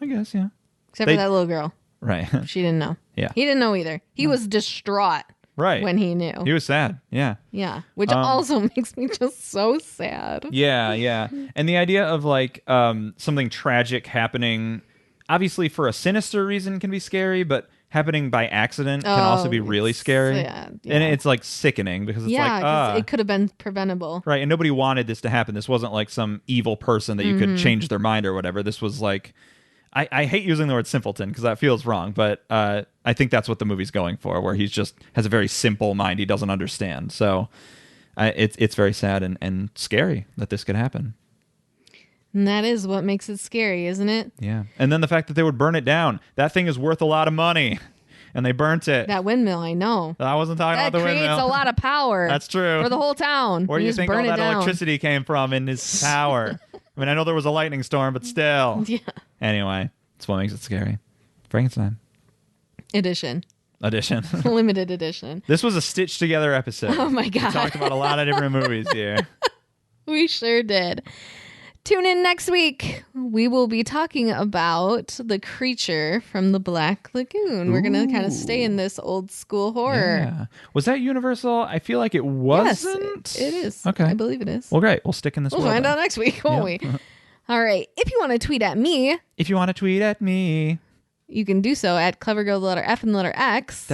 [SPEAKER 3] I guess, yeah.
[SPEAKER 2] Except for that little girl.
[SPEAKER 3] Right.
[SPEAKER 2] She didn't know.
[SPEAKER 3] Yeah.
[SPEAKER 2] He didn't know either. He was distraught.
[SPEAKER 3] Right.
[SPEAKER 2] When he knew.
[SPEAKER 3] He was sad. Yeah.
[SPEAKER 2] Yeah. Which also makes me just so sad.
[SPEAKER 3] Yeah, yeah. And the idea of like something tragic happening, obviously for a sinister reason can be scary, but happening by accident can also be really scary.
[SPEAKER 2] Sad, yeah.
[SPEAKER 3] And it's like sickening because it's like,
[SPEAKER 2] it could have been preventable.
[SPEAKER 3] Right. And nobody wanted this to happen. This wasn't like some evil person that you could change their mind or whatever. This was like, I hate using the word simpleton because that feels wrong, but I think that's what the movie's going for, where he's just has a very simple mind he doesn't understand. So it's very sad and scary that this could happen.
[SPEAKER 2] And that is what makes it scary, isn't it?
[SPEAKER 3] Yeah. And then the fact that they would burn it down. That thing is worth a lot of money. And they burnt it.
[SPEAKER 2] That windmill, I know.
[SPEAKER 3] I wasn't talking about the windmill.
[SPEAKER 2] That creates a lot of power.
[SPEAKER 3] That's true.
[SPEAKER 2] For the whole town.
[SPEAKER 3] Where do you think all that electricity came from in his tower? I mean, I know there was a lightning storm, but still.
[SPEAKER 2] Yeah.
[SPEAKER 3] Anyway, that's what makes it scary. Frankenstein.
[SPEAKER 2] Edition. Limited edition.
[SPEAKER 3] This was a stitched together episode.
[SPEAKER 2] Oh my God.
[SPEAKER 3] We talked about a lot of different movies here.
[SPEAKER 2] We sure did. Tune in next week. We will be talking about the creature from the Black Lagoon. We're going to kind of stay in this old school horror.
[SPEAKER 3] Yeah. Was that Universal? I feel like it wasn't.
[SPEAKER 2] Yes, it is.
[SPEAKER 3] Okay.
[SPEAKER 2] I believe it is.
[SPEAKER 3] Well, great. We'll stick in this
[SPEAKER 2] We'll find out next week, won't we? All right. If you want to tweet at me. You can do so at CleverGirl, the letter F and the letter X.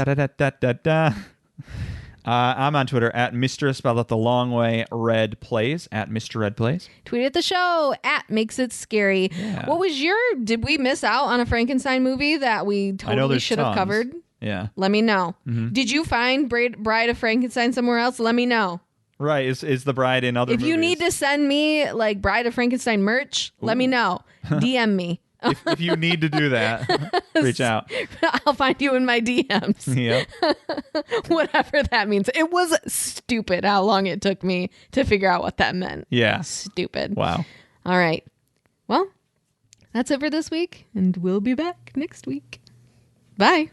[SPEAKER 3] I'm on Twitter at Mr. spelled out the long way, Red Plays, at Mr. Red Plays.
[SPEAKER 2] Tweet at the show at Makes It Scary. Yeah. What was did we miss out on a Frankenstein movie that we totally should have covered?
[SPEAKER 3] Yeah.
[SPEAKER 2] Let me know. Mm-hmm. Did you find Bride of Frankenstein somewhere else? Let me know.
[SPEAKER 3] Right. Is the bride in other movies?
[SPEAKER 2] If you need to send me like Bride of Frankenstein merch, let me know. DM me.
[SPEAKER 3] If you need to do that, reach out.
[SPEAKER 2] I'll find you in my DMs.
[SPEAKER 3] Yep.
[SPEAKER 2] Whatever that means. It was stupid how long it took me to figure out what that meant.
[SPEAKER 3] Yeah.
[SPEAKER 2] Stupid.
[SPEAKER 3] Wow.
[SPEAKER 2] All right. Well, that's it for this week, and we'll be back next week. Bye.